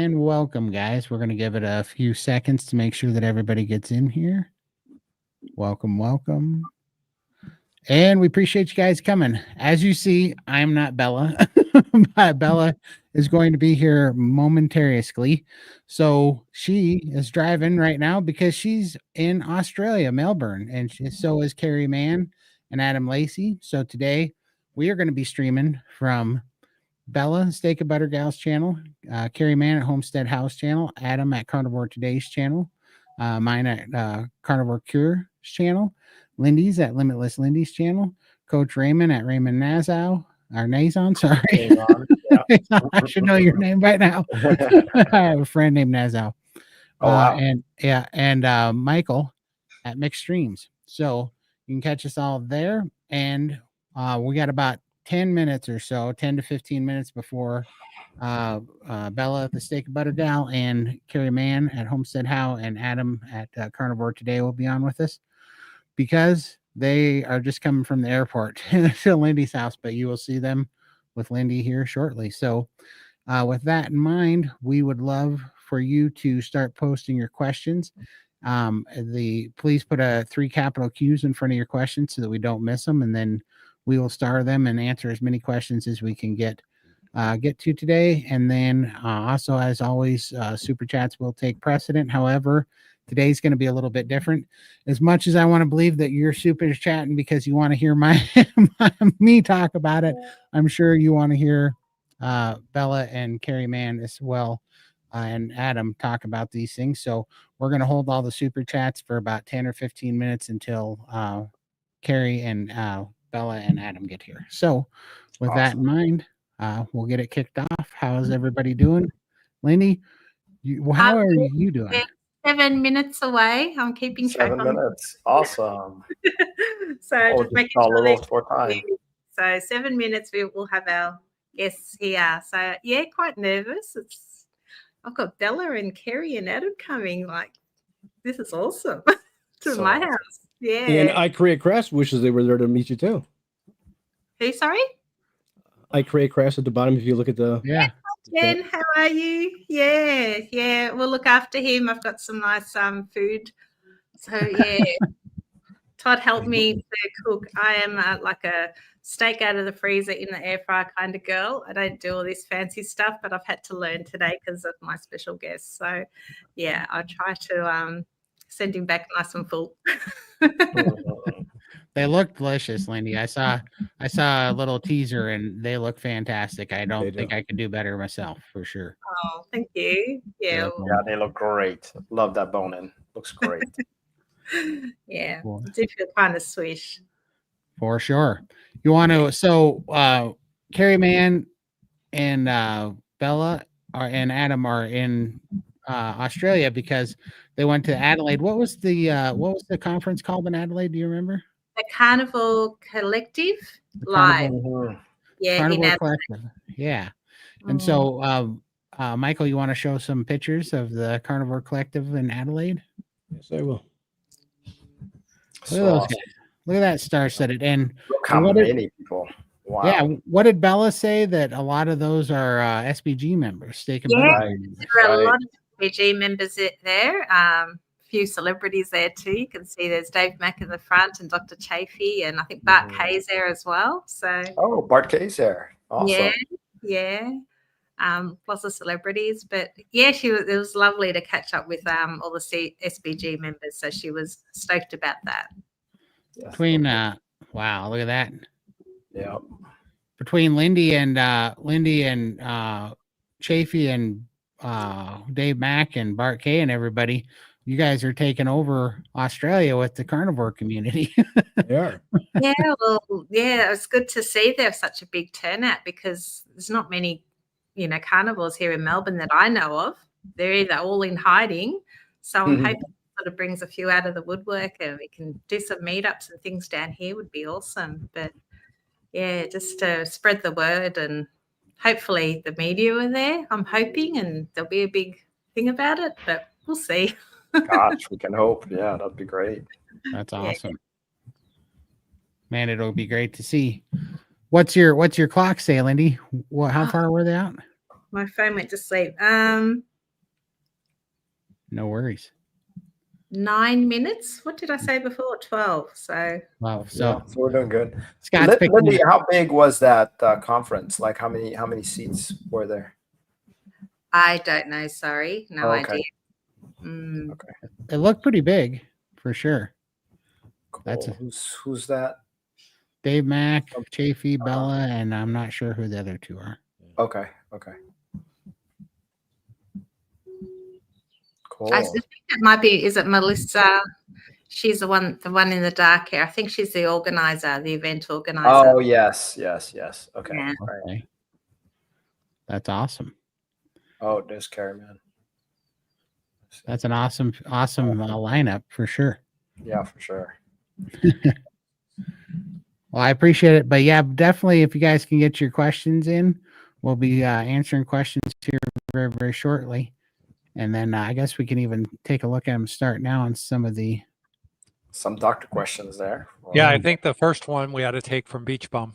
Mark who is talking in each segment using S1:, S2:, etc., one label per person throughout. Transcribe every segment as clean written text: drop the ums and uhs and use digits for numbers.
S1: and welcome, guys. We're going to give it a few seconds to make sure that everybody gets in here. Welcome. And we appreciate you guys coming. As you see, I'm not Bella. But Bella is going to be here momentarily. So she is driving right now because she's in Australia, Melbourne, and so is Kerry Mann and Adam Lacey. So today we are going to be streaming from Bella Steakandbuttergal's channel, Kerry Mann at HomesteadHow's channel, Adam at Carnivore Today's channel, mine at Carnivore Cure's channel, Lindy's at Limitless Lindy's channel, Coach Raymond at Raymond Nazow, or Nazon, sorry. Yeah. I should know your name by now. I have a friend named Nazow. Wow. And Michael at Mixed Streams. So you can catch us all there. And we got about 10 minutes or so, 10 to 15 minutes before Bella, the Steak and Butter Gal, and Kerry Mann at Homestead How and Adam at Carnivore Today will be on with us because they are just coming from the airport to Lindy's house, but you will see them with Lindy here shortly. So with that in mind, we would love for you to start posting your questions. Please put 3 capital Q's in front of your questions so that we don't miss them, and then we will star them and answer as many questions as we can get to today. And then also, as always, super chats will take precedent. However, today's going to be a little bit different. As much as I want to believe that you're super chatting because you want to hear me talk about it, I'm sure you want to hear Bella and Kerry Mann as well, and Adam talk about these things. So we're going to hold all the super chats for about 10 or 15 minutes until Kerry and Bella and Adam get here. So with that in mind, we'll get it kicked off. How is everybody doing? Lindy, how are you doing?
S2: 7 minutes away. I'm keeping track.
S3: 7 minutes. Awesome.
S2: So just making sure a little more time. So 7 minutes, we will have our guests here. So yeah, quite nervous. I've got Bella and Kerry and Adam coming. Like, this is awesome. To my house. Yeah.
S4: And I Create Crash wishes they were there to meet you too.
S2: Who, sorry?
S4: I Create Crash at the bottom if you look at the
S2: Jen, how are you? Yeah. We'll look after him. I've got some nice food. So yeah. Todd helped me to cook. I am like a steak out of the freezer in the air fryer kind of girl. I don't do all this fancy stuff, but I've had to learn today because of my special guest. So yeah, I try to send him back nice and full.
S1: They look delicious, Lindy. I saw a little teaser and they look fantastic. I don't think I could do better myself, for sure.
S2: Oh, thank you. Yeah,
S3: they look great. Love that bone in. Looks great.
S2: Yeah, cool. Do feel kind of swish.
S1: For sure. You want to? So, Kerry Mann and Bella and Adam are in Australia because they went to Adelaide. What was the conference called in Adelaide? Do you remember?
S2: The Carnivore Collective Live. Yeah,
S1: Carnivore Collective. Yeah. And so, Michael, you want to show some pictures of the Carnivore Collective in Adelaide?
S4: Yes, I will.
S1: Look at those guys. Look at that star-studded. And
S3: look how many people. Wow.
S1: Yeah. What did Bella say? That a lot of those are SBG members.
S2: There are a lot of SBG members there. Few celebrities there too. You can see there's Dave Mack in the front and Dr. Chafee, and I think Bart Kay's there as well. So
S3: Bart Kay's there. Awesome.
S2: Yeah. Lots of celebrities, but yeah, it was lovely to catch up with all the SBG members. So she was stoked about that.
S1: Between wow, look at that.
S3: Yeah.
S1: Between Lindy and Chafee and Dave Mack and Bart Kay and everybody, you guys are taking over Australia with the carnivore community.
S4: Yeah.
S2: Yeah, it's good to see there's such a big turnout because there's not many, carnivores here in Melbourne that I know of. They're either all in hiding. So I'm hoping it sort of brings a few out of the woodwork and we can do some meetups and things down here would be awesome. But yeah, just to spread the word and hopefully the media are there, I'm hoping, and there'll be a big thing about it, but we'll see.
S3: Gosh, we can hope. Yeah, that'd be great.
S1: That's awesome. Man, it'll be great to see. What's your clock say, Lindy? How far were they out?
S2: My phone went to sleep.
S1: No worries.
S2: 9 minutes. What did I say before? 12. So
S1: Wow.
S3: So
S1: So
S3: we're doing good.
S1: Scott's picking
S3: Lindy,
S1: it.
S3: how big was that conference? Like how many seats were there?
S2: I don't know. Sorry. No
S3: Oh, okay.
S2: idea. Mm.
S3: Okay.
S1: It looked pretty big for sure.
S3: Cool.
S1: That's
S3: Who's that?
S1: Dave Mack, Chafee, Bella, and I'm not sure who the other two are.
S3: Okay. Okay. Cool.
S2: I think it might be. Is it Melissa? She's the one in the dark hair. I think she's the organizer, the event organizer.
S3: Oh yes. Okay.
S2: Yeah.
S3: Right.
S1: Okay. That's awesome.
S3: Oh, there's Kerry, man.
S1: That's an awesome lineup for sure.
S3: Yeah, for sure.
S1: Well, I appreciate it. But yeah, definitely if you guys can get your questions in, we'll be answering questions here very, very shortly. And then I guess we can even take a look at them start now on some
S3: doctor questions there.
S5: Yeah, I think the first one we ought to take from Beach Bum.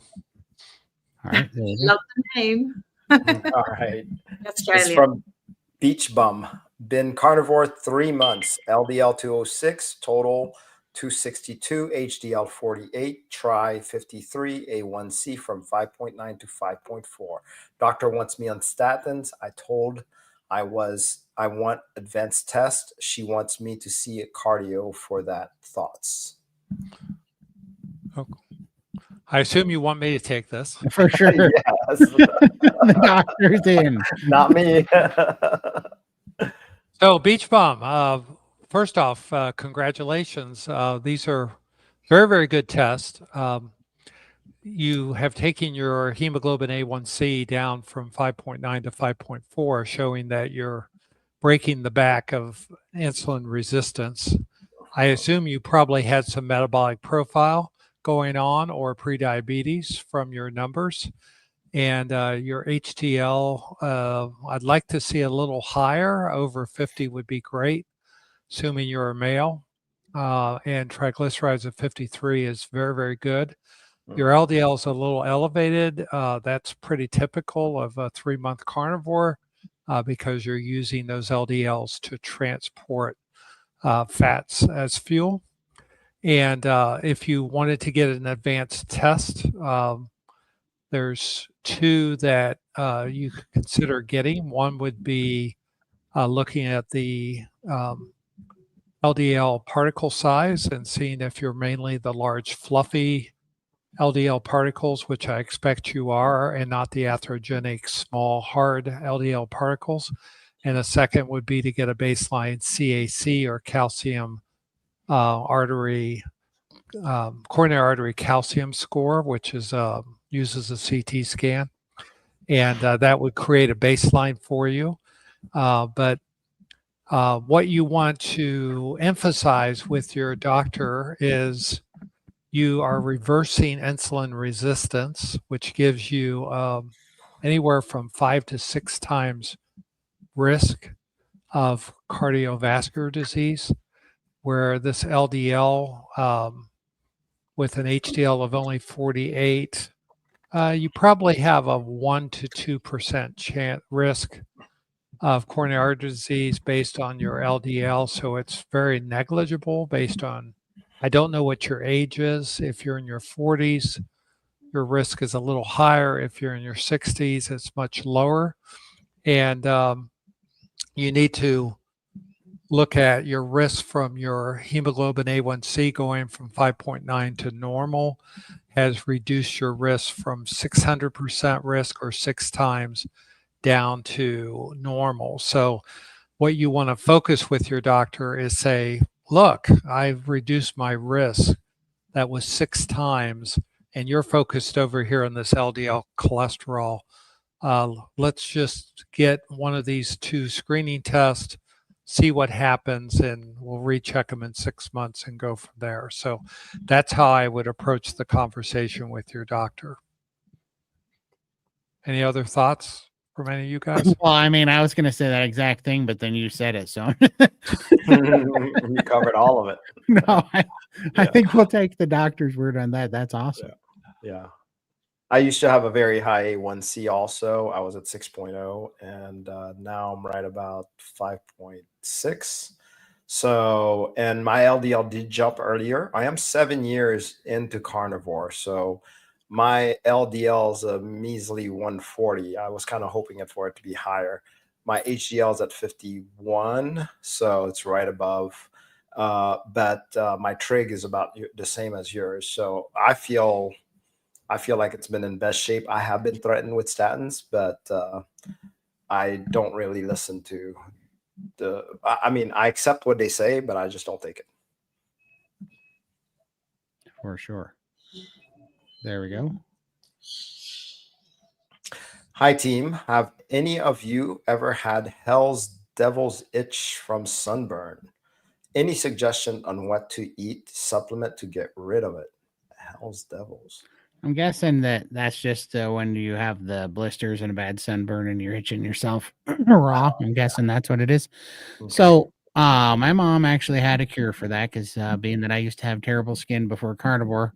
S1: All right. There we go.
S2: Love the name.
S3: All right.
S2: Australia.
S3: It's from Beach Bum. Been carnivore 3 months. LDL 206, total 262, HDL 48, tri 53, A1C from 5.9 to 5.4. Doctor wants me on statins. I told I want advanced test. She wants me to see a cardio for that. Thoughts?
S5: Okay. I assume you want me to take this.
S1: For sure.
S3: Yes.
S1: The doctor's in.
S3: Not me.
S5: So Beach Bum, first off, congratulations. These are very, very good tests. You have taken your hemoglobin A1C down from 5.9 to 5.4, showing that you're breaking the back of insulin resistance. I assume you probably had some metabolic profile going on or prediabetes from your numbers. And your HDL, I'd like to see a little higher. Over 50 would be great, assuming you're a male. And triglycerides of 53 is very, very good. Your LDL is a little elevated. That's pretty typical of a 3-month carnivore because you're using those LDLs to transport fats as fuel. And if you wanted to get an advanced test, there's 2 that you could consider getting. One would be looking at the LDL particle size and seeing if you're mainly the large fluffy LDL particles, which I expect you are, and not the atherogenic small hard LDL particles. And a second would be to get a baseline CAC or calcium coronary artery calcium score, which is uses a CT scan, and that would create a baseline for you. But what you want to emphasize with your doctor is you are reversing insulin resistance, which gives you anywhere from 5 to 6 times risk of cardiovascular disease, where this LDL with an HDL of only 48, you probably have a 1 to 2% risk of coronary artery disease based on your LDL. So it's very negligible based on, I don't know what your age is. If you're in your 40s, your risk is a little higher. If you're in your 60s, it's much lower. And you need to look at your risk from your hemoglobin A1C going from 5.9 to normal has reduced your risk from 600% risk or 6 times down to normal. So what you want to focus with your doctor is say, look, I've reduced my risk. That was 6 times, and you're focused over here on this LDL cholesterol. Let's just get one of these 2 screening tests, see what happens, and we'll recheck them in 6 months and go from there. So that's how I would approach the conversation with your doctor. Any other thoughts from any of you guys?
S1: Well, I mean, I was going to say that exact thing, but then you said it. So
S3: You covered all of it.
S1: no, I think we'll take the doctor's word on that. That's awesome.
S3: Yeah. I used to have a very high A1C also. I was at 6.0, and now I'm right about 5.6. So, and my LDL did jump earlier. I am 7 years into carnivore. So my LDL is a measly 140. I was kind of hoping for it to be higher. My HDL is at 51. So it's right above. But my trig is about the same as yours. So I feel like it's been in best shape. I have been threatened with statins, but I don't really listen to I mean, I accept what they say, but I just don't take it.
S1: For sure. There we go.
S3: Hi, team. Have any of you ever had Hell's Devil's Itch from sunburn? Any suggestion on what to eat, supplement to get rid of it? Hell's Devils.
S1: I'm guessing that's just when you have the blisters and a bad sunburn and you're itching yourself raw. I'm guessing that's what it is.
S3: Okay.
S1: So my mom actually had a cure for that because being that I used to have terrible skin before carnivore,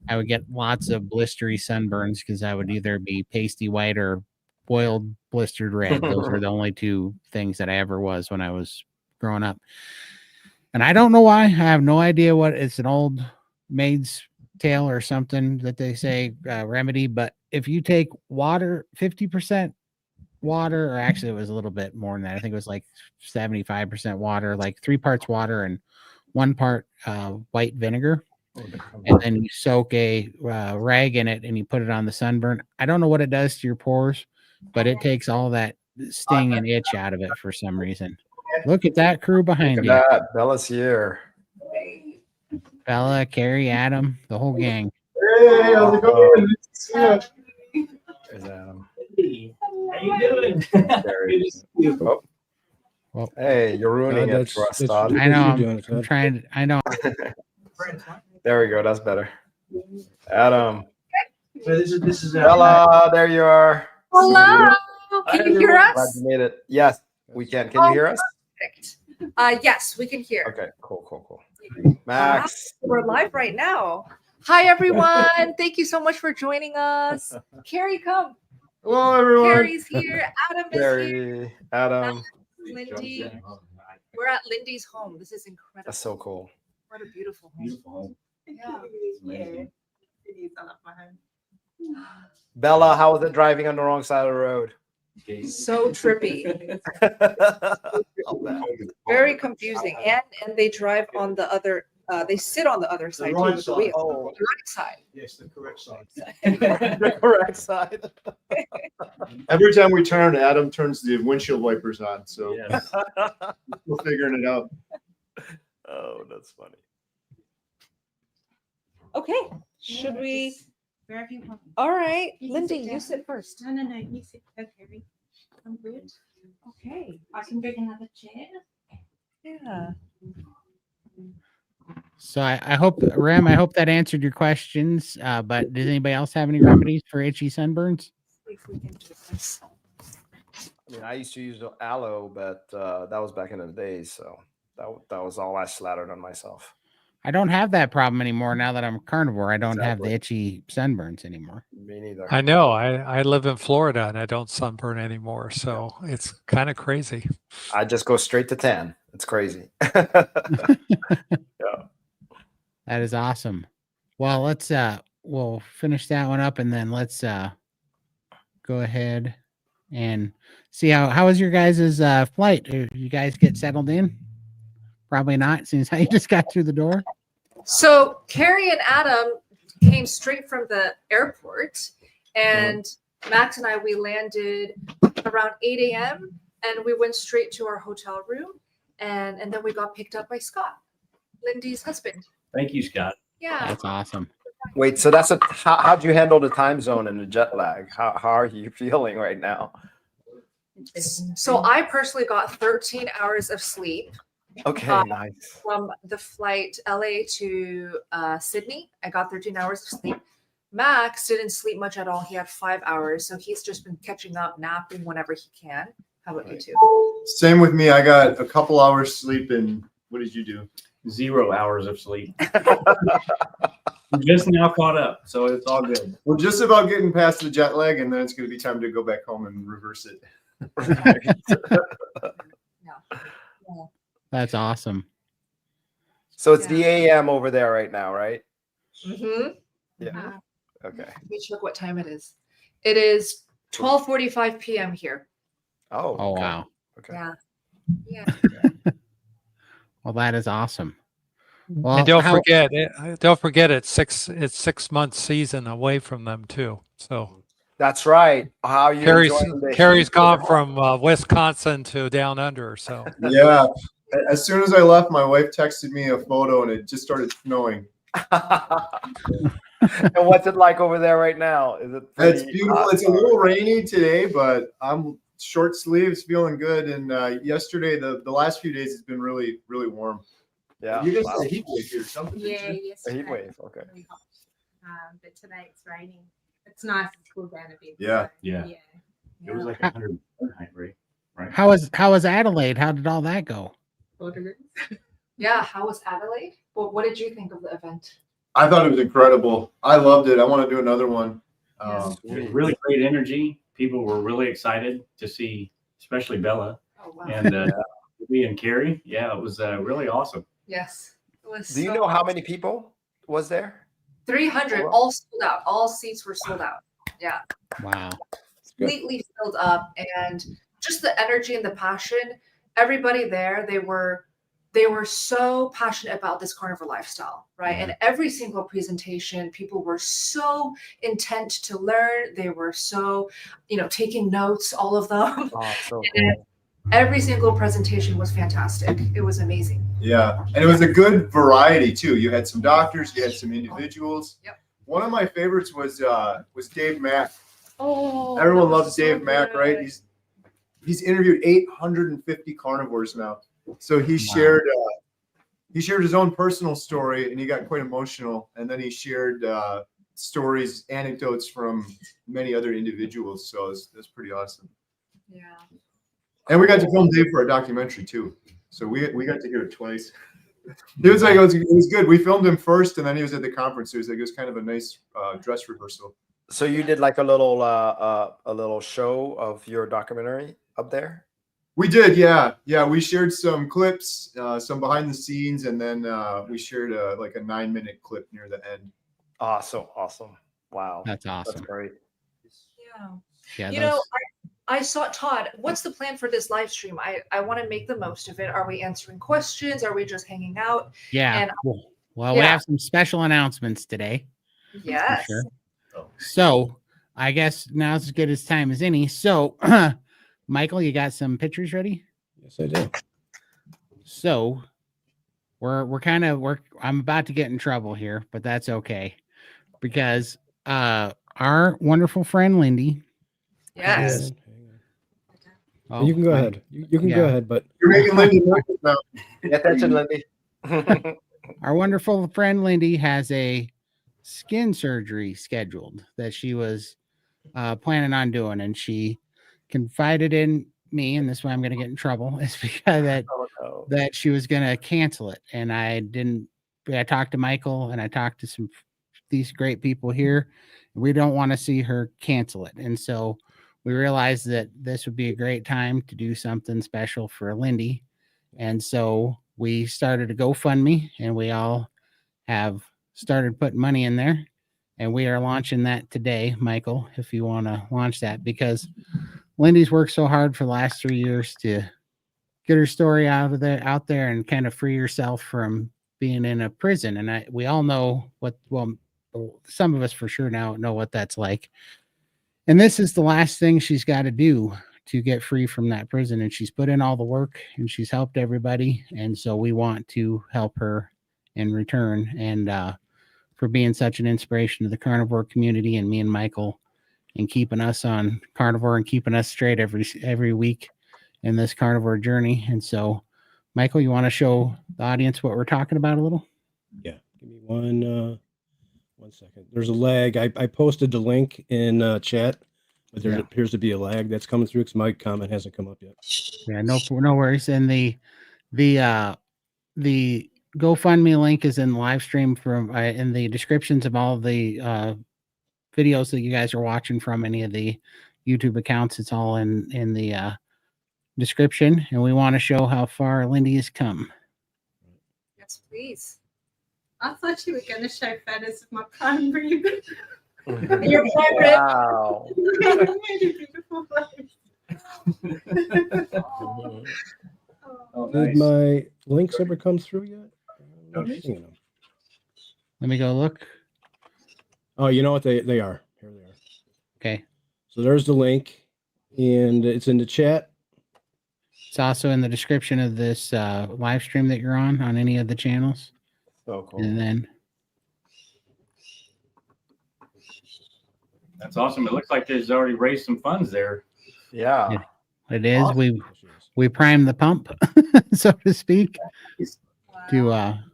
S1: I would get lots of blistery sunburns because I would either be pasty white or boiled blistered red. Those were the only two things that I ever was when I was growing up. And I don't know why. I have no idea what it's an old maid's tale or something that they say remedy. But if you take water, 50% water, or actually it was a little bit more than that. I think it was like 75% water, like 3 parts water and 1 part white vinegar. And then you soak a rag in it and you put it on the sunburn. I don't know what it does to your pores, but it takes all that sting and itch out of it for some reason. Look at that crew behind you.
S3: That. Bella's here.
S1: Bella, Kerry, Adam, the whole gang.
S6: Hey, how's it going?
S3: There's Adam.
S6: Hey, how you doing?
S3: There he is. Oh.
S1: Well,
S3: hey, you're ruining it for us, Todd.
S1: I know.
S4: You're doing it,
S1: I'm
S4: Todd.
S1: trying. I know.
S3: There we go. That's better. Adam.
S6: So this is
S3: Bella, there you are.
S7: Hello. Can you hear
S3: Glad
S7: us?
S3: you made it. Yes, we can. Can you hear us?
S7: Perfect. Yes, we can hear.
S3: Okay, cool. Max.
S7: We're live right now. Hi, everyone. Thank you so much for joining us. Carrie, come.
S3: Hello, everyone.
S7: Carrie's here. Adam is here.
S3: Kerry, Adam.
S7: Lindy. We're at Lindy's home. This is incredible.
S3: That's so cool.
S7: What a beautiful home. Yeah.
S3: Bella, how was it driving on the wrong side of the road?
S7: So trippy.
S3: I'll bet.
S7: Very confusing. And they drive on the other, they sit on the other side too,
S6: right
S7: with the
S6: side.
S7: wheel.
S3: Oh.
S7: The right side.
S6: Yes, the correct side.
S3: The correct side.
S6: Every time we turn, Adam turns the windshield wipers on, so we're figuring it out.
S3: Oh, that's funny.
S7: Okay. Should we?
S2: Wherever you want.
S7: All right.
S2: You can
S7: Lindy,
S2: sit
S7: you
S2: down.
S7: sit first.
S2: No, you sit. Okay, I'm good.
S7: Okay.
S2: I can bring another chair.
S7: Yeah.
S1: So I hope, Rem, I hope that answered your questions. But does anybody else have any remedies for itchy sunburns?
S7: If we can do this.
S3: I mean, I used to use aloe, but that was back in the days. So that was all I slattered on myself.
S1: I don't have that problem anymore now that I'm carnivore. I don't have the
S3: Exactly.
S1: itchy sunburns anymore.
S3: Me neither.
S5: I know. I live in Florida and I don't sunburn anymore. So it's kind of crazy.
S3: I just go straight to tan. It's crazy.
S1: That is awesome. Well, let's we'll finish that one up and then let's go ahead and see how was your guys' flight? Did you guys get settled in? Probably not, since how you just got through the door.
S7: So Kerry and Adam came straight from the airport, and Max and we landed around 8 a.m. and we went straight to our hotel room, and then we got picked up by Scott, Lindy's husband.
S8: Thank you, Scott.
S7: Yeah.
S1: That's awesome.
S3: Wait, so that's how'd you handle the time zone and the jet lag? How are you feeling right now?
S7: So I personally got 13 hours of sleep
S3: Okay, nice.
S7: from the flight LA to Sydney. I got 13 hours of sleep. Max didn't sleep much at all. He had 5 hours, so he's just been catching up, napping whenever he can. How about you two?
S6: Same with me. I got a couple hours sleep, and what did you do?
S8: 0 hours of sleep. I'm just now caught up, so it's all good.
S6: We're just about getting past the jet lag, and then it's going to be time to go back home and reverse it.
S1: That's awesome.
S3: So it's the AM over there right now, right?
S7: Mm-hmm.
S3: Yeah. Okay.
S7: Let me check what time it is. It is 12:45 p.m. here.
S3: Oh.
S1: Oh,
S3: okay.
S1: wow.
S3: Okay.
S7: Yeah. Yeah.
S1: Well, that is awesome. Well,
S5: And don't forget it's 6 months season away from them too. So
S3: That's right. How you enjoying the
S5: Kerry's
S3: heat?
S5: gone from Wisconsin to down under. So
S6: Yeah. As soon as I left, my wife texted me a photo, and it just started snowing.
S3: And what's it like over there right now? Is it?
S6: It's
S3: pretty
S6: beautiful.
S3: hot?
S6: It's a little rainy today, but I'm short sleeves, feeling good. And yesterday, the last few days, it's been really, really warm.
S3: Yeah.
S6: You guys
S3: Wow.
S6: had a heat wave here, something.
S2: Yeah,
S3: A heat
S2: yesterday.
S3: wave. Okay.
S2: Really hot. But today it's raining. It's nice. It's cooled down a bit.
S6: Yeah.
S2: So,
S8: Yeah.
S2: yeah.
S8: It was like 100 Fahrenheit, right?
S1: how was Adelaide? How did all that go?
S7: Yeah. How was Adelaide? Well, what did you think of the event?
S6: I thought it was incredible. I loved it. I want to do another one.
S7: Yes.
S8: It was really great energy. People were really excited to see, especially Bella
S7: Oh wow.
S8: and me and Kerry. Yeah, it was really awesome.
S7: Yes. It was.
S3: Do you know how many people was there?
S7: 300 all sold out. All seats were sold out. Yeah.
S1: Wow.
S7: Completely filled up, and just the energy and the passion. Everybody there, they were so passionate about this carnivore lifestyle, right? And every single presentation, people were so intent to learn. They were so, taking notes, all of them.
S3: Oh, so
S7: And
S3: cool.
S7: every single presentation was fantastic. It was amazing.
S6: Yeah, and it was a good variety too. You had some doctors, you had some individuals.
S7: Yep.
S6: One of my favorites was Dave Mack.
S7: Oh,
S6: Everyone loves Dave Mack, right? He's interviewed 850 carnivores now. So he shared his own personal story, and he got quite emotional. And then he shared stories, anecdotes from many other individuals. So that's pretty awesome.
S7: Yeah.
S6: And we got to film Dave for a documentary too. So we got to hear it twice. It was good. We filmed him first, and then he was at the conference. So it was kind of a nice dress rehearsal.
S3: So you did like a little show of your documentary up there?
S6: We did, yeah. We shared some clips, some behind the scenes, and then we shared like a 9-minute clip near the end.
S3: Awesome. Wow.
S1: That's awesome.
S3: That's great.
S7: Yeah.
S1: Yeah.
S7: I saw Todd. What's the plan for this live stream? I want to make the most of it. Are we answering questions? Are we just hanging out?
S1: Yeah.
S7: And-
S1: Well, we have some special announcements today.
S7: Yes.
S1: Sure. So I guess now's as good as time as any. So Michael, you got some pictures ready?
S4: Yes, I do.
S1: So I'm about to get in trouble here, but that's okay. Because our wonderful friend Lindy.
S7: Yes.
S1: Oh,
S4: You can go ahead. You can go ahead, but
S6: You're making Lindy nervous now.
S3: Pay attention, Lindy.
S1: Our wonderful friend Lindy has a skin surgery scheduled that she was planning on doing, and she confided in me, and this is why I'm going to get in trouble, is because that she was going to cancel it, and I didn't. I talked to Michael, and I talked to these great people here. We don't want to see her cancel it, and so we realized that this would be a great time to do something special for Lindy, and so we started a GoFundMe, and we all have started putting money in there, and we are launching that today. Michael, if you want to launch that, because Lindy's worked so hard for the last 3 years to get her story out there and kind of free herself from being in a prison. And we all know some of us for sure now know what that's like. And this is the last thing she's got to do to get free from that prison. And she's put in all the work, and she's helped everybody. And so we want to help her in return, and for being such an inspiration to the carnivore community and me and Michael, and keeping us on carnivore and keeping us straight every week in this carnivore journey. And so, Michael, you want to show the audience what we're talking about a little?
S4: Yeah, give me one second. There's a lag. I posted the link in chat, but there appears to be a lag that's coming through because my comment hasn't come up yet.
S1: Yeah, no worries. And the GoFundMe link is in the live stream from in the descriptions of all the videos that you guys are watching from any of the YouTube accounts. It's all in the description, and we want to show how far Lindy has come.
S7: Yes, please.
S2: I thought you were going to show photos of my prime rib.
S7: Your prime rib.
S3: Wow.
S2: Really beautiful place.
S8: Oh,
S4: Did
S8: nice.
S4: my links ever come through yet? I'm not
S8: Donation.
S4: seeing them.
S1: Let me go look.
S4: Oh, you know what? They are. Here they are.
S1: Okay.
S4: So there's the link, and it's in the chat.
S1: It's also in the description of this live stream that you're on any of the channels.
S3: So cool.
S1: And then
S8: That's awesome. It looks like there's already raised some funds there.
S3: Yeah.
S1: it is
S3: Awesome.
S1: we prime the pump, so to speak, to
S2: I'm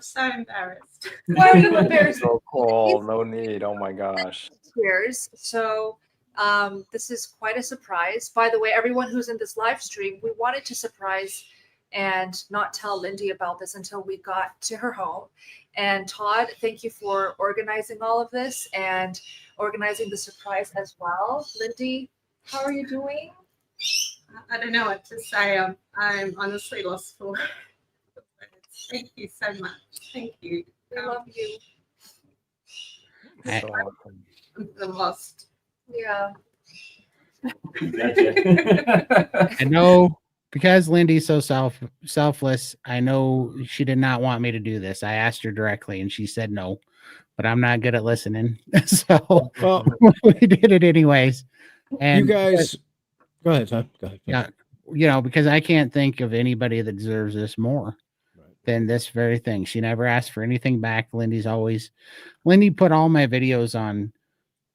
S2: so embarrassed.
S7: Why are you embarrassed?
S3: So cool. No need. Oh my gosh.
S7: Cheers. So this is quite a surprise. By the way, everyone who's in this live stream, we wanted to surprise and not tell Lindy about this until we got to her home. And Todd, thank you for organizing all of this and organizing the surprise as well. Lindy, how are you doing?
S2: I don't know what to say. I'm honestly lost for words. Thank you so much. Thank you.
S7: We love you.
S1: I-
S3: So awesome.
S2: I'm lost.
S7: Yeah.
S8: Gotcha.
S1: I know because Lindy's so selfless, I know she did not want me to do this. I asked her directly and she said no, but I'm not good at listening. So
S4: Well,
S1: we did it anyways. And
S4: you guys, go ahead, Tom. Go ahead.
S1: Yeah, because I can't think of anybody that deserves this more than this very thing. She never asked for anything back. Lindy put all my videos on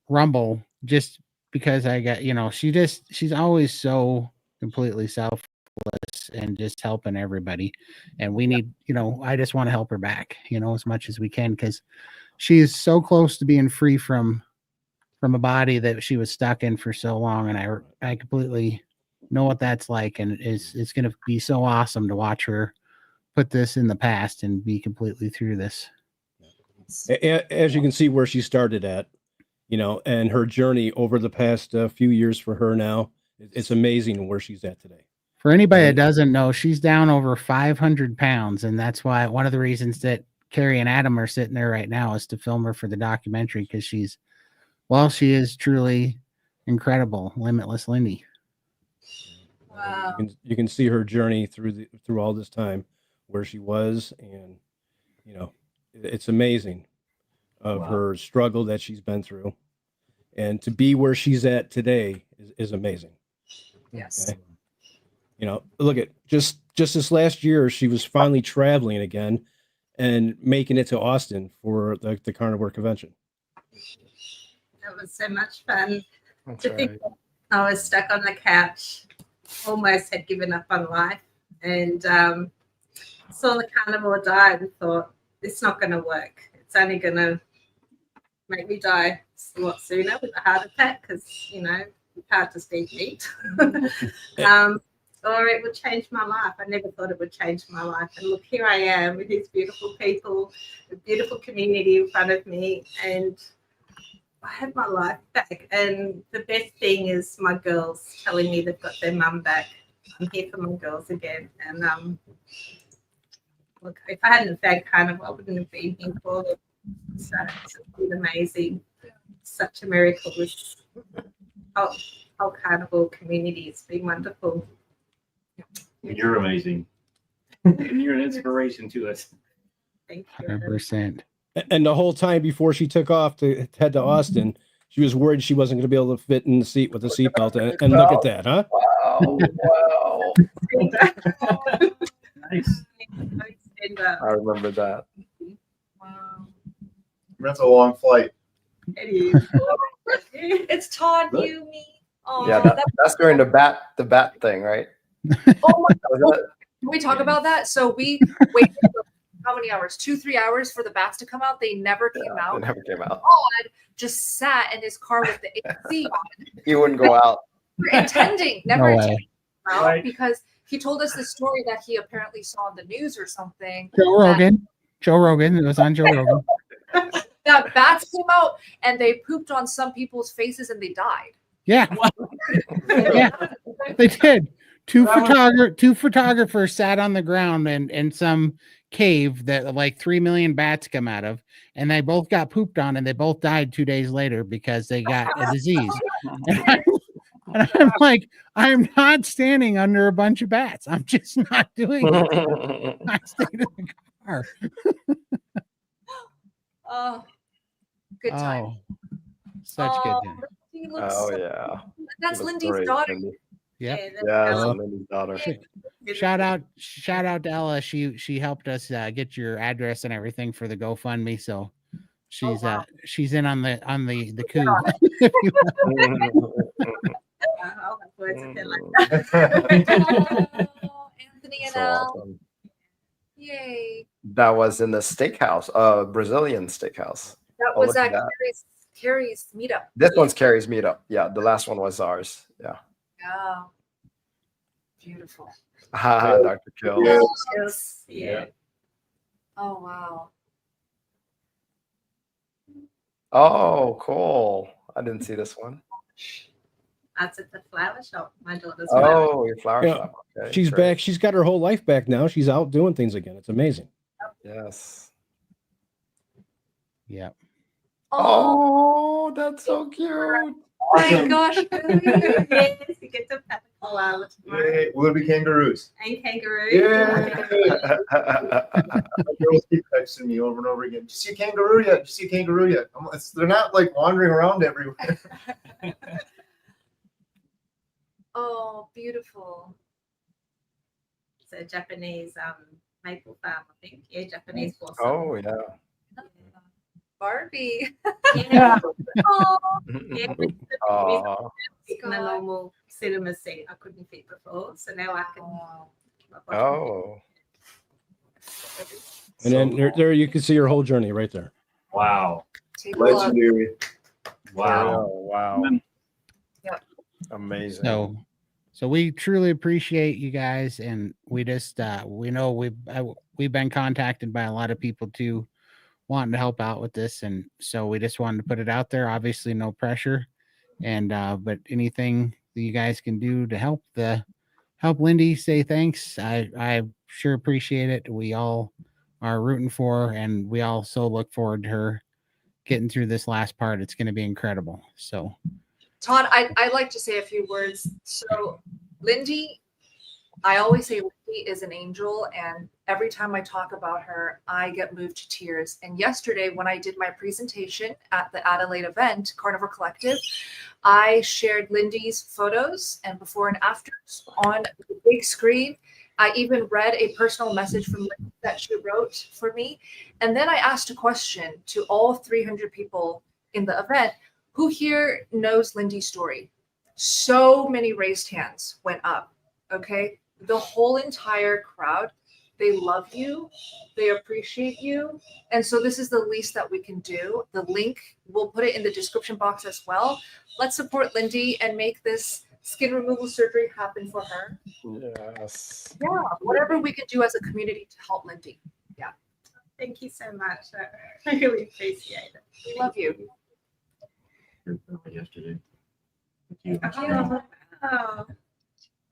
S1: Rumble just because I got, she's always so completely selfless and just helping everybody. And we need, I just want to help her back, as much as we can, because she is so close to being free from a body that she was stuck in for so long. And I completely know what that's like. And it's going to be so awesome to watch her put this in the past and be completely through this.
S4: As you can see where she started at, and her journey over the past few years for her now, it's amazing where she's at today.
S1: For anybody that doesn't know, she's down over 500 pounds. And that's why one of the reasons that Kerry and Adam are sitting there right now is to film her for the documentary, because she is truly incredible. Limitless Lindy.
S7: Wow.
S4: You can see her journey through all this time, where she was, and it's amazing of her struggle that she's been through, and to be where she's at today is amazing.
S7: Yes.
S4: Okay? Look at just this last year, she was finally traveling again and making it to Austin for the Carnivore convention.
S2: That was so much fun.
S3: That's
S2: To think
S3: right.
S2: that I was stuck on the couch, almost had given up on life, and saw the carnivore diet and thought, it's not going to work. It's only going to make me die a lot sooner with a heart attack, because, it's hard to eat meat. Or it would change my life. I never thought it would change my life. And look, here I am with these beautiful people, a beautiful community in front of me, and I have my life back. And the best thing is my girls telling me they've got their mum back. I'm here for my girls again. And look, if I hadn't found Carnivore, I wouldn't have been here for them. So it's been amazing. Such a miracle. This whole Carnivore community. It's been wonderful.
S8: You're amazing. And you're an inspiration to us.
S2: Thank you.
S1: 100%.
S4: And the whole time before she took off to head to Austin, she was worried she wasn't going to be able to fit in the seat with the seatbelt. And look at that, huh?
S3: Wow. Wow.
S8: Nice.
S3: I remember that.
S2: Wow.
S6: That's a long flight.
S2: It is.
S7: It's Todd,
S8: Look.
S7: you, me. Oh,
S3: Yeah, that's during the bat thing, right?
S7: oh my
S3: Was
S7: God.
S3: that-
S7: Can we talk about that? So we waited for how many hours? 2-3 hours for the bats to come out. They never came
S3: It
S7: out.
S3: never came out.
S7: Todd just sat in his car with the AC on.
S3: He wouldn't go out.
S7: We're intending, never
S1: No way.
S7: intending to come out,
S8: Right.
S7: because he told us this story that he apparently saw on the news or something.
S1: Joe Rogan. It was on Joe Rogan.
S7: That bats came out and they pooped on some people's faces and they died.
S1: Yeah, yeah, they did. two photographers sat on the ground in some cave that like 3 million bats come out of, and they both got pooped on, and they both died 2 days later because they got a disease. And I'm like, I'm not standing under a bunch of bats. I'm just not doing it. I stayed in the car.
S7: Oh, good time.
S1: Oh, such good time.
S7: Lindy looks
S3: Oh
S7: so-
S3: yeah.
S7: That's
S3: It was
S7: Lindy's
S3: great,
S7: daughter.
S3: Lindy.
S1: Yep.
S2: Yeah,
S3: Yeah,
S2: that's
S3: that's Lindy's daughter.
S1: Shout out to Ella. She helped us get your address and everything for the GoFundMe. So she's in on the coup. If you will.
S2: I'll have words with her like that.
S7: Oh, Anthony and
S3: So
S7: Al.
S3: awesome.
S7: Yay.
S3: That was in the steakhouse, Brazilian steakhouse.
S7: That
S3: Oh,
S7: was
S3: look at
S7: at
S3: that.
S7: Kerry's meetup.
S3: This one's Kerry's meetup. Yeah, the last one was ours. Yeah.
S7: Yeah. Beautiful.
S3: Haha, Dr. Kill.
S6: Yeah.
S2: Yes, yeah.
S7: Oh, wow.
S3: Oh, cool. I didn't see this one.
S2: That's at the flower shop. My daughter's flower.
S3: Oh, your flower
S4: Yeah.
S3: shop. Okay,
S4: She's
S3: great.
S4: back. She's got her whole life back now. She's out doing things again. It's amazing.
S3: Yes.
S1: Yep.
S3: Oh, that's so cute.
S7: Oh my gosh.
S2: Yes, you get to pet the koala tomorrow.
S6: Yay. Will it be kangaroos?
S2: And kangaroo.
S6: Yeah. Girls keep texting me over and over again. Did you see a kangaroo yet? Did you see a kangaroo yet? They're not like wandering around everywhere.
S7: Oh, beautiful.
S2: It's a Japanese maple farm, I think. Yeah, Japanese blossom.
S3: Oh, yeah.
S7: Barbie.
S2: Yeah.
S7: Oh,
S2: Yeah.
S3: Aw.
S2: Fit in a normal cinema seat. I couldn't fit before, so now I can.
S3: Oh.
S4: And then there you can see her whole journey right there.
S8: Wow.
S7: take a look.
S6: Legendary.
S8: Wow.
S3: Oh, wow.
S7: Yep.
S3: Amazing.
S1: So we truly appreciate you guys, and we just we know we've been contacted by a lot of people too, wanting to help out with this, and so we just wanted to put it out there. Obviously, no pressure, and but anything that you guys can do to help Lindy, say thanks. I sure appreciate it. We all are rooting for her, and we also look forward to her getting through this last part. It's going to be incredible. So.
S7: Todd, I'd like to say a few words. So, Lindy, I always say Lindy is an angel, and every time I talk about her, I get moved to tears. And yesterday, when I did my presentation at the Adelaide event, Carnivore Collective, I shared Lindy's photos and before and afters on the big screen. I even read a personal message from Lindy that she wrote for me. And then I asked a question to all 300 people in the event. Who here knows Lindy's story? So many raised hands went up, okay? The whole entire crowd, they love you, they appreciate you. And so this is the least that we can do. The link, we'll put it in the description box as well. Let's support Lindy and make this skin removal surgery happen for her.
S3: Yes.
S7: Yeah, whatever we can do as a community to help Lindy. Yeah.
S2: Thank you so much. I really appreciate it.
S7: We love you.
S8: Yesterday.
S2: Oh,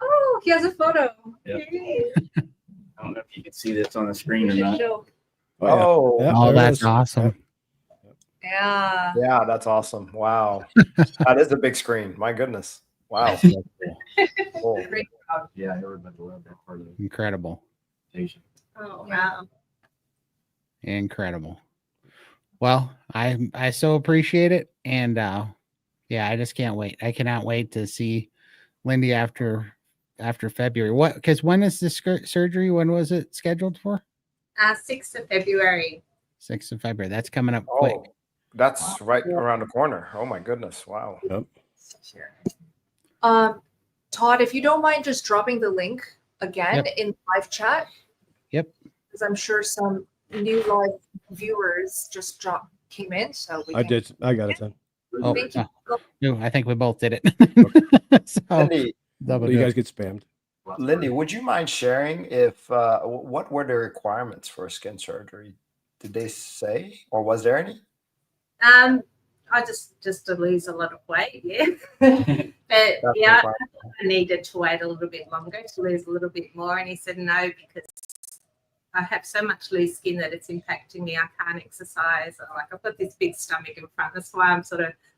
S7: Oh, he has a photo.
S8: Yep.
S7: Yay.
S8: I don't know if you can see this on the screen or
S7: We should
S8: not.
S7: show.
S3: Oh,
S4: Yeah,
S1: Oh,
S4: there it
S1: that's
S4: is.
S1: awesome.
S7: Yeah.
S3: yeah, that's awesome. Wow. That is a big screen. My goodness. Wow. Cool.
S7: Great crowd.
S8: Yeah, everybody loved that part of the
S1: Incredible.
S8: presentation.
S2: oh wow.
S1: Incredible. Well, I so appreciate it, and yeah, I just can't wait. I cannot wait to see Lindy after February. What? Because when is this surgery? When was it scheduled for?
S2: 6th of February.
S1: 6th of February. That's coming up quick.
S3: Oh, that's right around the corner. Oh my goodness. Wow.
S7: Todd, if you don't mind just dropping the link again in live chat.
S1: Yep.
S7: Because I'm sure some new live viewers just came in. So we
S4: I
S7: can-
S4: did. I got it then.
S1: Oh,
S7: Thank you.
S1: no, I think we both did it. So,
S3: Lindy,
S1: double
S4: You
S1: dip.
S4: guys get spammed.
S3: Lindy, would you mind sharing if what were the requirements for skin surgery? Did they say, or was there any?
S2: just to lose a lot of weight, yeah. But yeah, I needed to wait a little bit longer to lose a little bit more, and he said no, because I have so much loose skin that it's impacting me. I can't exercise. Like, I've got this big stomach in front. That's why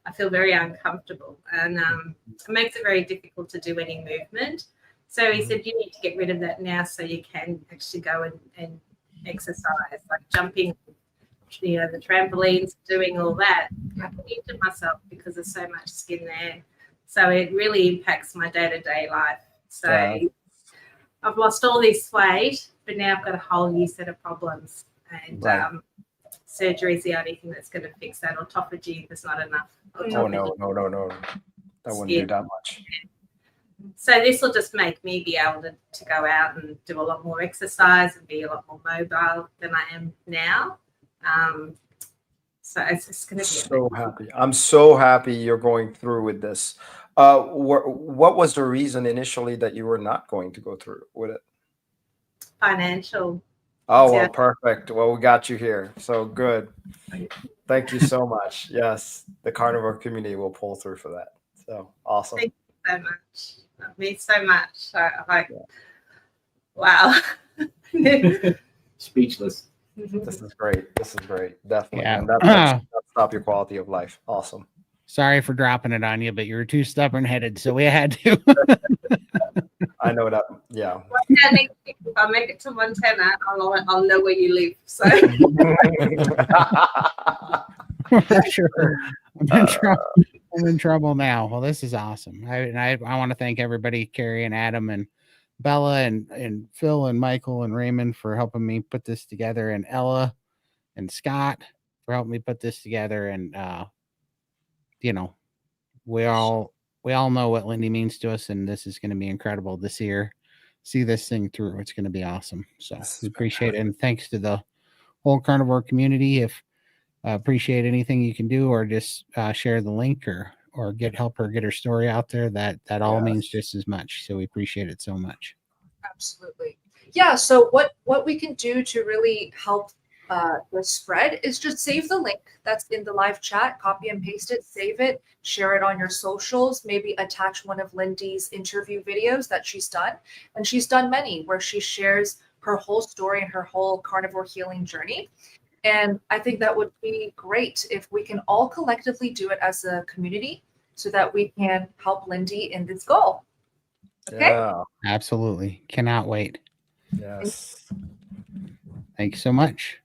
S2: I feel very uncomfortable, and it makes it very difficult to do any movement. So he said, you need to get rid of that now so you can actually go and exercise, like jumping, the trampolines, doing all that. I can injure myself because there's so much skin there. So it really impacts my day-to-day life. So I've lost all this weight, but now I've got a whole new set of problems. And surgery is the only thing that's going to fix that. Autophagy, there's not enough.
S3: Oh, no. That wouldn't do that much.
S2: So this will just make me be able to go out and do a lot more exercise and be a lot more mobile than I am now. So it's just going to be
S3: so happy. I'm so happy you're going through with this. What was the reason initially that you were not going to go through with it?
S2: financial.
S3: Oh, well, perfect. Well, we got you here. So good. Thank you so much. Yes, the carnivore community will pull through for that. So awesome.
S2: Thank you so much. That means so much. Wow.
S8: Speechless.
S3: This is great. This is great. Definitely.
S1: Yeah.
S3: And that'll stop your quality of life. Awesome.
S1: Sorry for dropping it on you, but you were too stubborn headed, so we had to.
S3: I know that. Yeah.
S2: If I make it to Montana, I'll know where you live. So
S1: For sure. I'm in trouble now. Well, this is awesome. I want to thank everybody, Kerry and Adam and Bella and Phil and Michael and Raymond for helping me put this together, and Ella and Scott for helping me put this together. And we all know what Lindy means to us, and this is going to be incredible this year. See this thing through. It's going to be awesome. So we appreciate it. And thanks to the whole carnivore community. If appreciate anything you can do, or just share the link or help her get her story out there, that all means just as much. So we appreciate it so much.
S7: Absolutely. Yeah. So what we can do to really help the spread is just save the link that's in the live chat, copy and paste it, save it, share it on your socials, maybe attach one of Lindy's interview videos that she's done. And she's done many where she shares her whole story and her whole carnivore healing journey. And I think that would be great if we can all collectively do it as a community so that we can help Lindy in this goal. Okay?
S3: Yeah.
S1: Absolutely. Cannot wait.
S3: Yes.
S1: Thank you so much.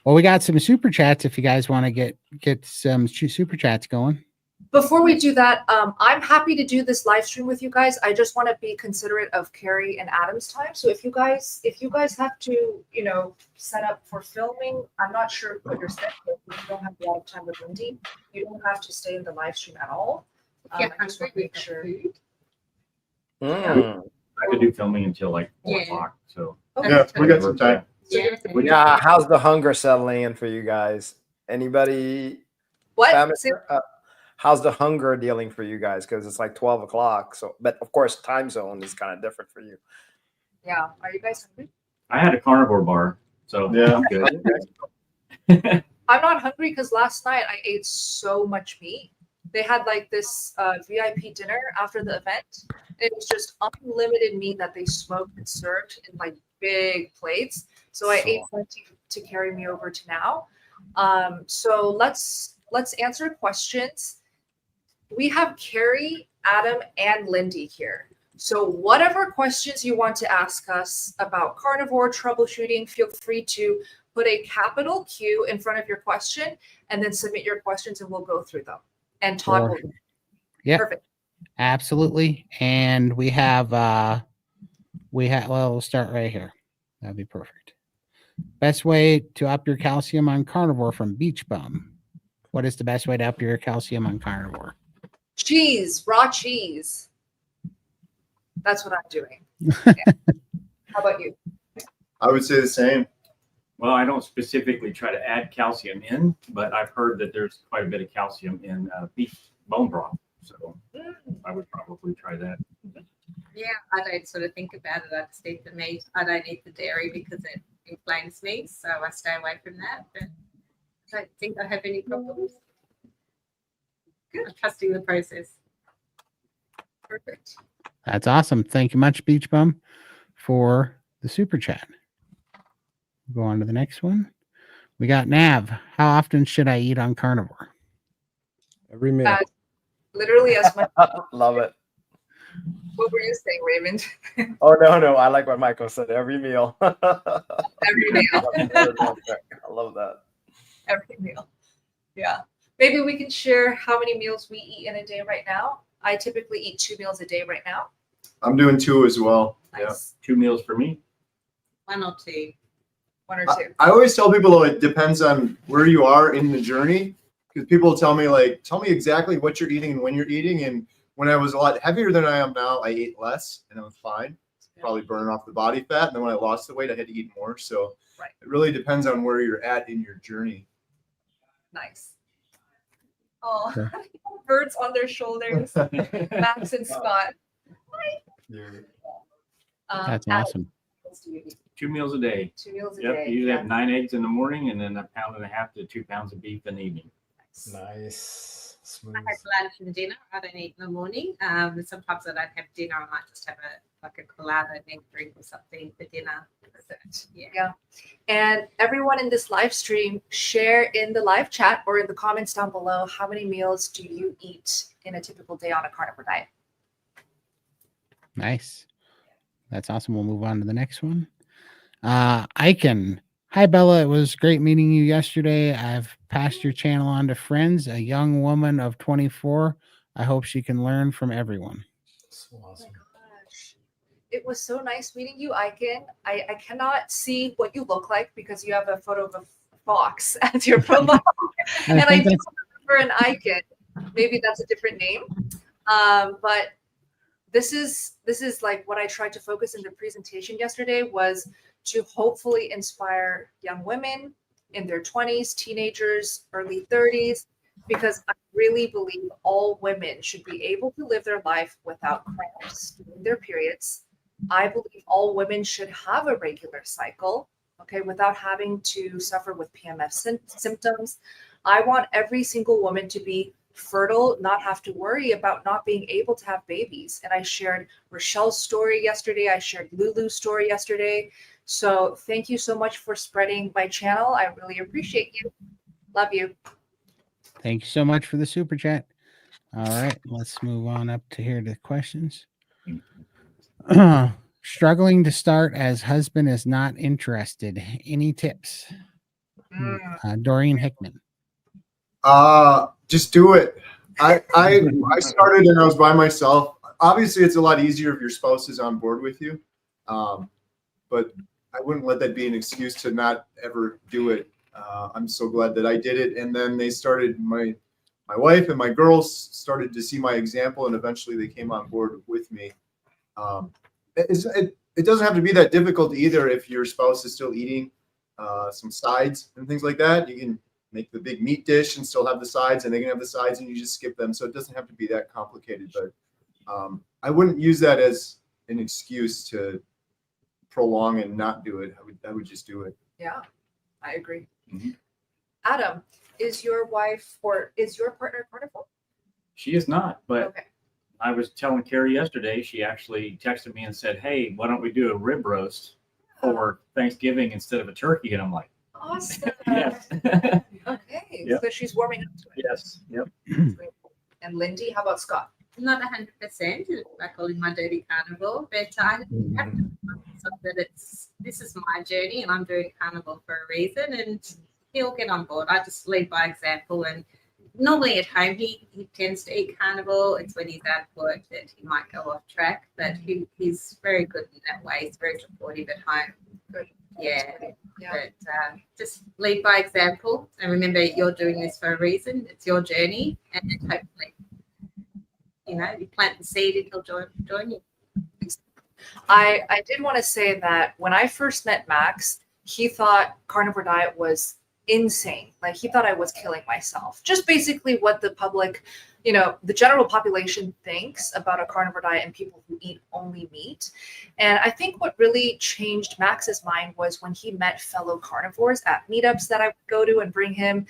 S1: Well, we got some super chats if you guys want to get some super chats going.
S7: Before we do that, I'm happy to do this live stream with you guys. I just want to be considerate of Kerry and Adam's time. So if you guys have to, set up for filming, I'm not sure what your schedule is. If you don't have a lot of time with Lindy, you don't have to stay in the live stream at all. I just want to make sure.
S3: Mm.
S8: I could do filming until like 4 o'clock. So
S6: Yeah, we got some time.
S3: Yeah. How's the hunger settling in for you guys? Anybody?
S7: What?
S3: How's the hunger dealing for you guys? Because it's like 12 o'clock. So, but of course, time zone is kind of different for you.
S7: Yeah. Are you guys hungry?
S8: I had a carnivore bar, so
S6: Yeah.
S8: I'm good.
S7: I'm not hungry because last night I ate so much meat. They had like this VIP dinner after the event. It was just unlimited meat that they smoked and served in like big plates. So I ate plenty to carry me over to now. So let's answer questions. We have Kerry, Adam, and Lindy here. So whatever questions you want to ask us about carnivore troubleshooting, feel free to put a capital Q in front of your question and then submit your questions and we'll go through them. And Todd will.
S1: Yeah.
S7: Perfect.
S1: Absolutely. And we'll start right here. That'd be perfect. Best way to up your calcium on carnivore from Beach Bum. What is the best way to up your calcium on carnivore?
S7: Cheese, raw cheese. That's what I'm doing. Yeah. How about you?
S6: I would say the same.
S8: Well, I don't specifically try to add calcium in, but I've heard that there's quite a bit of calcium in beef bone broth. So I would probably try that.
S2: Yeah, I don't sort of think about it. I just eat the meat. I don't eat the dairy because it inflames me, so I stay away from that. But I don't think I have any problems. I'm trusting the process.
S7: Perfect.
S1: That's awesome. Thank you much, Beach Bum, for the super chat. Go on to the next one. We got Nav. How often should I eat on carnivore?
S4: Every meal.
S7: Literally as much.
S3: Love it.
S7: What were you saying, Raymond?
S3: Oh no, I like what Michael said. Every meal.
S7: Every meal.
S3: I love that.
S7: Every meal. Yeah. Maybe we can share how many meals we eat in a day right now. I typically eat 2 meals a day right now.
S6: I'm doing 2 as well.
S7: Nice.
S8: 2 meals for me.
S2: 1 or 2.
S7: 1 or 2.
S6: I always tell people, though, it depends on where you are in the journey, because people tell me, like, tell me exactly what you're eating and when you're eating. And when I was a lot heavier than I am now, I ate less and I was fine. Probably burning off the body fat. And then when I lost the weight, I had to eat more. So It really depends on where you're at in your journey.
S7: Nice. Oh, birds on their shoulders. Max and Scott.
S1: That's
S7: Adam,
S1: awesome.
S7: what else do you eat?
S8: 2 meals a day.
S7: 2 meals a
S8: Yep.
S7: day.
S8: You usually
S7: Yeah.
S8: have 9 eggs in the morning and then 1.5 pounds to 2 pounds of beef in the evening.
S3: Nice. Smooth.
S2: I have lunch and dinner. I don't eat in the morning. Sometimes I don't have dinner. I might just have a colada and then drink or something for dinner.
S7: Yeah. And everyone in this live stream, share in the live chat or in the comments down below, how many meals do you eat in a typical day on a carnivore diet?
S1: Nice. That's awesome. We'll move on to the next one. Icon. Hi, Bella. It was great meeting you yesterday. I've passed your channel on to friends, a young woman of 24. I hope she can learn from everyone.
S3: So awesome.
S7: Gosh. It was so nice meeting you, Icon. I cannot see what you look like because you have a photo of a fox as your profile. And I do remember an Icon. Maybe that's a different name. But this is like what I tried to focus in the presentation yesterday was to hopefully inspire young women in their 20s, teenagers, early 30s, because I really believe all women should be able to live their life without cramps during their periods. I believe all women should have a regular cycle, okay, without having to suffer with PMS symptoms. I want every single woman to be fertile, not have to worry about not being able to have babies. And I shared Richelle's story yesterday. I shared Lulu's story yesterday. So thank you so much for spreading my channel. I really appreciate you. Love you.
S1: Thank you so much for the super chat. All right, let's move on up to here to questions. Struggling to start as husband is not interested. Any tips? Doreen Hickman.
S6: Just do it. I started and I was by myself. Obviously, it's a lot easier if your spouse is on board with you. But I wouldn't let that be an excuse to not ever do it. I'm so glad that I did it. And then they started, my wife and my girls started to see my example, and eventually they came on board with me. It doesn't have to be that difficult either if your spouse is still eating some sides and things like that. You can make the big meat dish and still have the sides, and they can have the sides and you just skip them. So it doesn't have to be that complicated, but I wouldn't use that as an excuse to prolong and not do it. I would just do it.
S7: Yeah, I agree.
S8: Mm-hmm.
S7: Adam, is your wife or is your partner carnivore?
S8: She is not, but
S7: Okay.
S8: I was telling Kerry yesterday, she actually texted me and said, hey, why don't we do a rib roast for Thanksgiving instead of a turkey? And I'm like,
S7: Awesome.
S8: yes.
S7: Okay,
S8: Yep.
S7: so she's warming up to it.
S8: Yes. Yep.
S7: And Lindy, how about Scott?
S2: Not 100%. I call him my dirty carnivore, but I have to remind myself that this is my journey and I'm doing carnivore for a reason, and he'll get on board. I just lead by example, and normally at home he tends to eat carnivore. It's when he's at work that he might go off track, but he's very good in that way. He's very supportive at home.
S7: Good.
S2: Yeah.
S7: Yeah.
S2: But just lead by example, and remember you're doing this for a reason. It's your journey, and hopefully, you plant the seed and he'll join you.
S7: I did want to say that when I first met Max, he thought carnivore diet was insane. Like he thought I was killing myself. Just basically what the public, you know, the general population thinks about a carnivore diet and people who eat only meat. And I think what really changed Max's mind was when he met fellow carnivores at meetups that I would go to and bring him,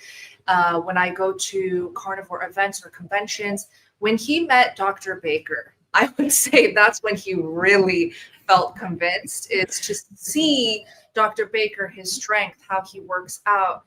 S7: when I go to carnivore events or conventions. When he met Dr. Baker, I would say that's when he really felt convinced. It's to see Dr. Baker, his strength, how he works out,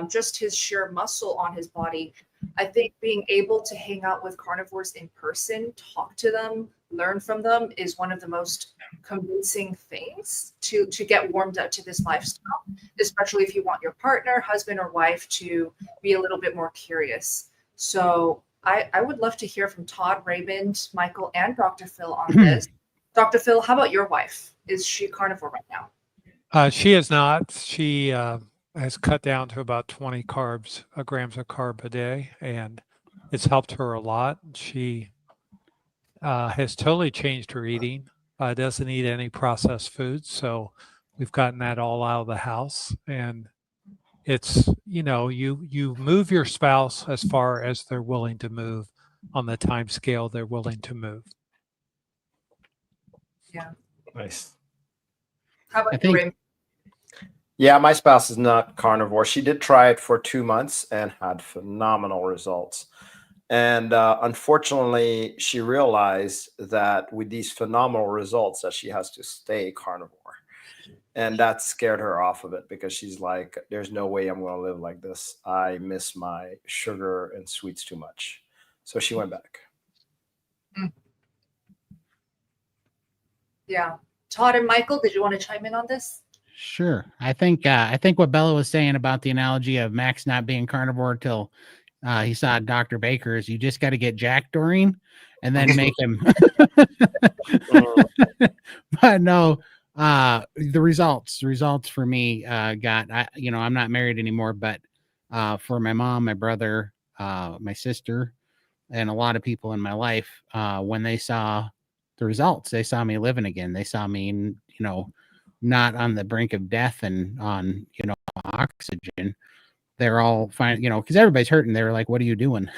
S7: just his sheer muscle on his body. I think being able to hang out with carnivores in person, talk to them, learn from them is one of the most convincing things to get warmed up to this lifestyle, especially if you want your partner, husband, or wife to be a little bit more curious. So I would love to hear from Todd, Raymond, Michael, and Dr. Phil on this. Dr. Phil, how about your wife? Is she carnivore right now?
S5: She is not. She has cut down to about 20 grams of carb a day, and it's helped her a lot. She has totally changed her eating. Doesn't eat any processed foods, so we've gotten that all out of the house. And it's, you know, you move your spouse as far as they're willing to move on the time scale they're willing to move.
S7: Yeah.
S3: Nice.
S7: How about you, Raymond?
S3: Yeah, my spouse is not carnivore. She did try it for 2 months and had phenomenal results. And unfortunately, she realized that with these phenomenal results that she has to stay carnivore. And that scared her off of it because she's like, there's no way I'm going to live like this. I miss my sugar and sweets too much. So she went back.
S7: Yeah. Todd and Michael, did you want to chime in on this?
S1: Sure. I think what Bella was saying about the analogy of Max not being carnivore till he saw Dr. Baker is you just got to get Jack Doreen and then make him. But no, the results for me I'm not married anymore, but for my mom, my brother, my sister, and a lot of people in my life, when they saw the results, they saw me living again. They saw me, not on the brink of death and on, oxygen. They're all fine, because everybody's hurting. They were like, what are you doing?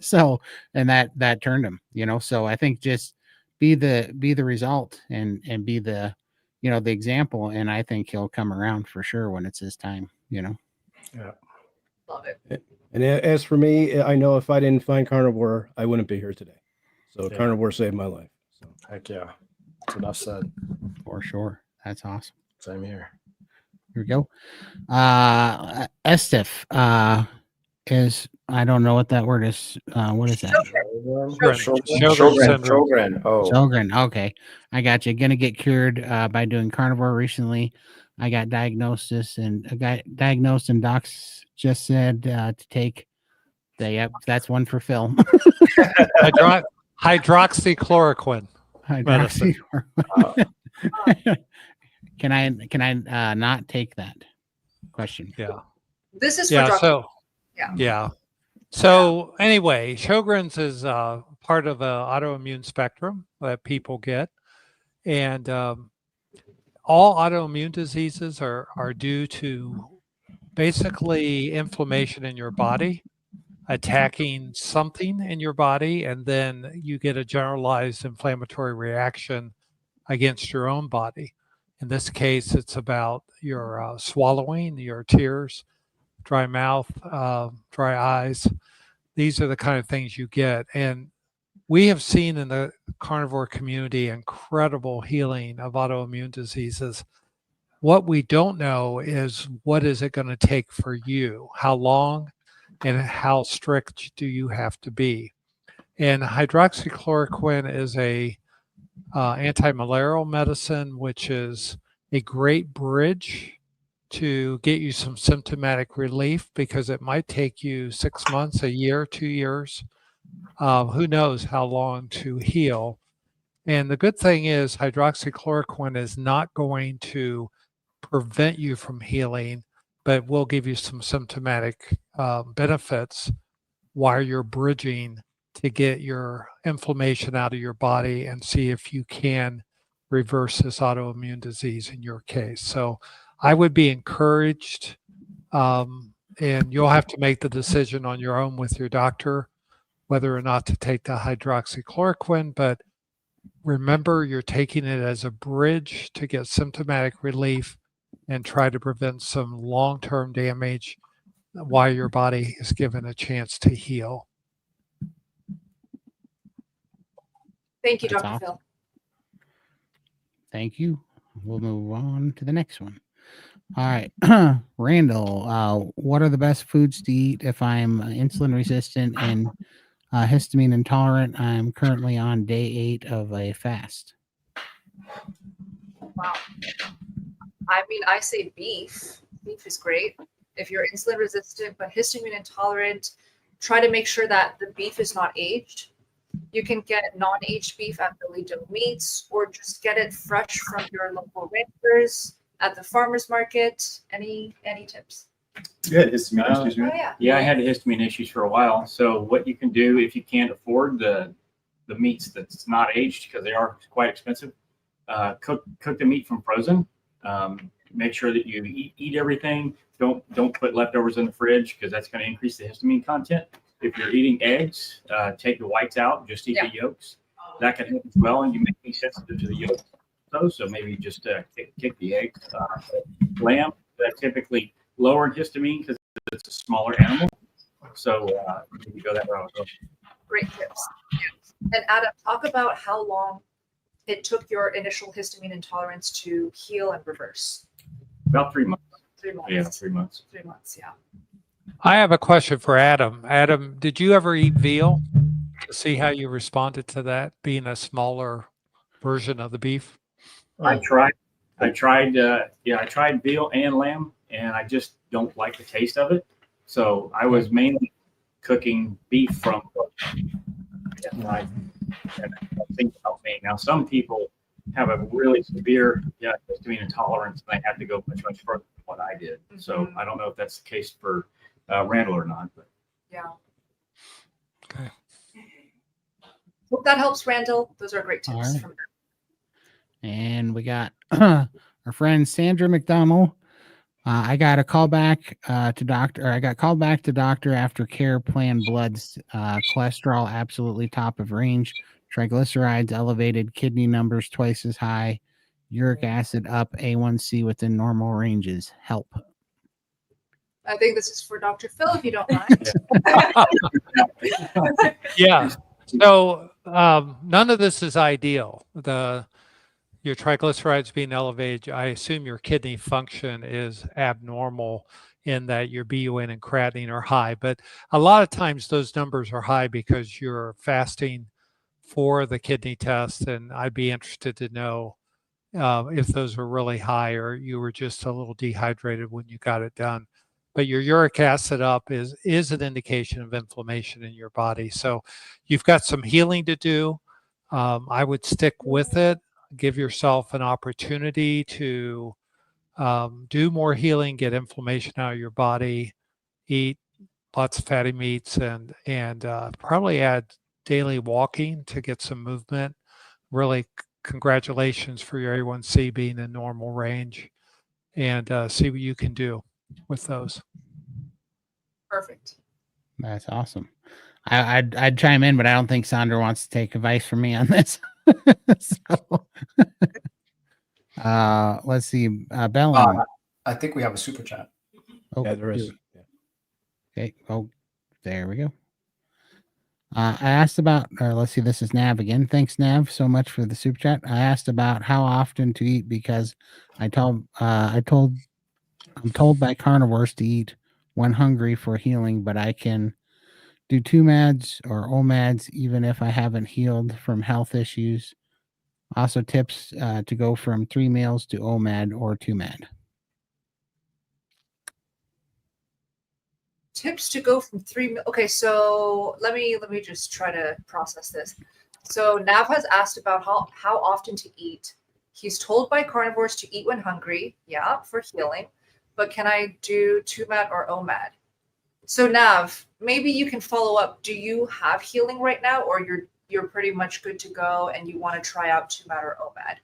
S1: So, and that turned them, so I think just be the result and be the, the example. And I think he'll come around for sure when it's his time,
S3: Yeah.
S7: Love it.
S4: And as for me, I know if I didn't find carnivore, I wouldn't be here today. So
S3: Yeah.
S4: carnivore saved my life. So.
S3: Heck yeah. That's enough said.
S1: For sure. That's awesome.
S3: Same here.
S1: Here we go. Estif is, I don't know what that word is. What is that?
S3: Sjogren. Oh.
S1: Sjogren. Okay. I got you. Gonna get cured by doing carnivore recently. I got diagnosed and docs just said to take that's one for Phil.
S5: Hydroxychloroquine.
S1: Can I not take that? Question.
S5: Yeah.
S7: This is for
S5: Yeah. So anyway, Sjogren's is part of an autoimmune spectrum that people get, and all autoimmune diseases are due to basically inflammation in your body attacking something in your body, and then you get a generalized inflammatory reaction against your own body. In this case, it's about your swallowing, your tears, dry mouth, dry eyes. These are the kind of things you get. And we have seen in the carnivore community incredible healing of autoimmune diseases. What we don't know is what is it going to take for you? How long and how strict do you have to be? And hydroxychloroquine is a anti-malarial medicine, which is a great bridge to get you some symptomatic relief, because it might take you 6 months, a year, 2 years. Who knows how long to heal. And the good thing is hydroxychloroquine is not going to prevent you from healing, but will give you some symptomatic benefits while you're bridging to get your inflammation out of your body and see if you can reverse this autoimmune disease in your case. So I would be encouraged, and you'll have to make the decision on your own with your doctor, whether or not to take the hydroxychloroquine, but remember you're taking it as a bridge to get symptomatic relief and try to prevent some long-term damage while your body is given a chance to heal.
S7: Thank you,
S1: That's
S7: Dr.
S1: awesome.
S7: Phil.
S1: Thank you. We'll move on to the next one. All right. Randall, what are the best foods to eat if I'm insulin resistant and histamine intolerant? I'm currently on day 8 of a fast.
S7: Wow. I mean, I say beef. Beef is great. If you're insulin resistant but histamine intolerant, try to make sure that the beef is not aged. You can get non-aged beef at Billy Joe Meats, or just get it fresh from your local ranchers at the farmer's market. Any tips?
S6: You had histamine issues,
S7: Oh
S6: right?
S7: yeah.
S8: Yeah, I had histamine issues for a while. So what you can do if you can't afford the meats that's not aged, because they are quite expensive, cook the meat from frozen. Make sure that you eat everything. Don't put leftovers in the fridge, because that's going to increase the histamine content. If you're eating eggs, take the whites out, just eat the yolks. That can help as well, and you may be sensitive to the yolks. So maybe just kick the eggs. Lamb, typically lower in histamine because it's a smaller animal. So you go that route.
S7: Great tips. And Adek, talk about how long it took your initial histamine intolerance to heal and reverse.
S8: About 3 months.
S7: 3 months.
S8: Yeah, 3 months.
S7: 3 months, yeah.
S5: I have a question for Adam. Adam, did you ever eat veal to see how you responded to that being a smaller version of the beef?
S8: I tried veal and lamb, and I just don't like the taste of it. So I was mainly cooking beef from. I think about me. Now, some people have a really severe histamine intolerance, and they have to go much further than what I did. So I don't know if that's the case for Randall or not. But
S7: Yeah.
S5: Okay.
S7: Hope that helps, Randall. Those are great tips.
S1: All right.
S7: From
S1: And we got our friend Sandra McDonald. I got a call back to doctor. I got called back to doctor after care plan bloods. Cholesterol absolutely top of range. Triglycerides elevated. Kidney numbers twice as high. Uric acid up. A1C within normal ranges. Help.
S7: I think this is for Dr. Phil, if you don't mind.
S5: Yeah. So none of this is ideal. Your triglycerides being elevated, I assume your kidney function is abnormal in that your BUN and creatinine are high. But a lot of times those numbers are high because you're fasting for the kidney test. And I'd be interested to know if those were really high or you were just a little dehydrated when you got it done. But your uric acid up is an indication of inflammation in your body. So you've got some healing to do. I would stick with it. Give yourself an opportunity to do more healing, get inflammation out of your body, eat lots of fatty meats, and probably add daily walking to get some movement. Really, congratulations for your A1C being in normal range, and see what you can do with those.
S7: Perfect.
S1: That's awesome. I'd chime in, but I don't think Sandra wants to take advice from me on this. So, let's see. Bella.
S3: I think we have a super chat.
S1: Oh,
S4: Yeah, there is. Yeah.
S1: Okay. Oh, there we go. I asked about, let's see, this is Nav again. Thanks, Nav, so much for the super chat. I asked about how often to eat because I'm told by carnivores to eat when hungry for healing, but I can do 2 MADs or OMADs even if I haven't healed from health issues. Also tips to go from 3 meals to OMAD or 2 MAD.
S7: Tips to go from 3. Okay, so let me just try to process this. So Nav has asked about how often to eat. He's told by carnivores to eat when hungry, yeah, for healing. But can I do 2 MAD or OMAD? So Nav, maybe you can follow up. Do you have healing right now, or you're pretty much good to go and you want to try out 2 MAD or OMAD?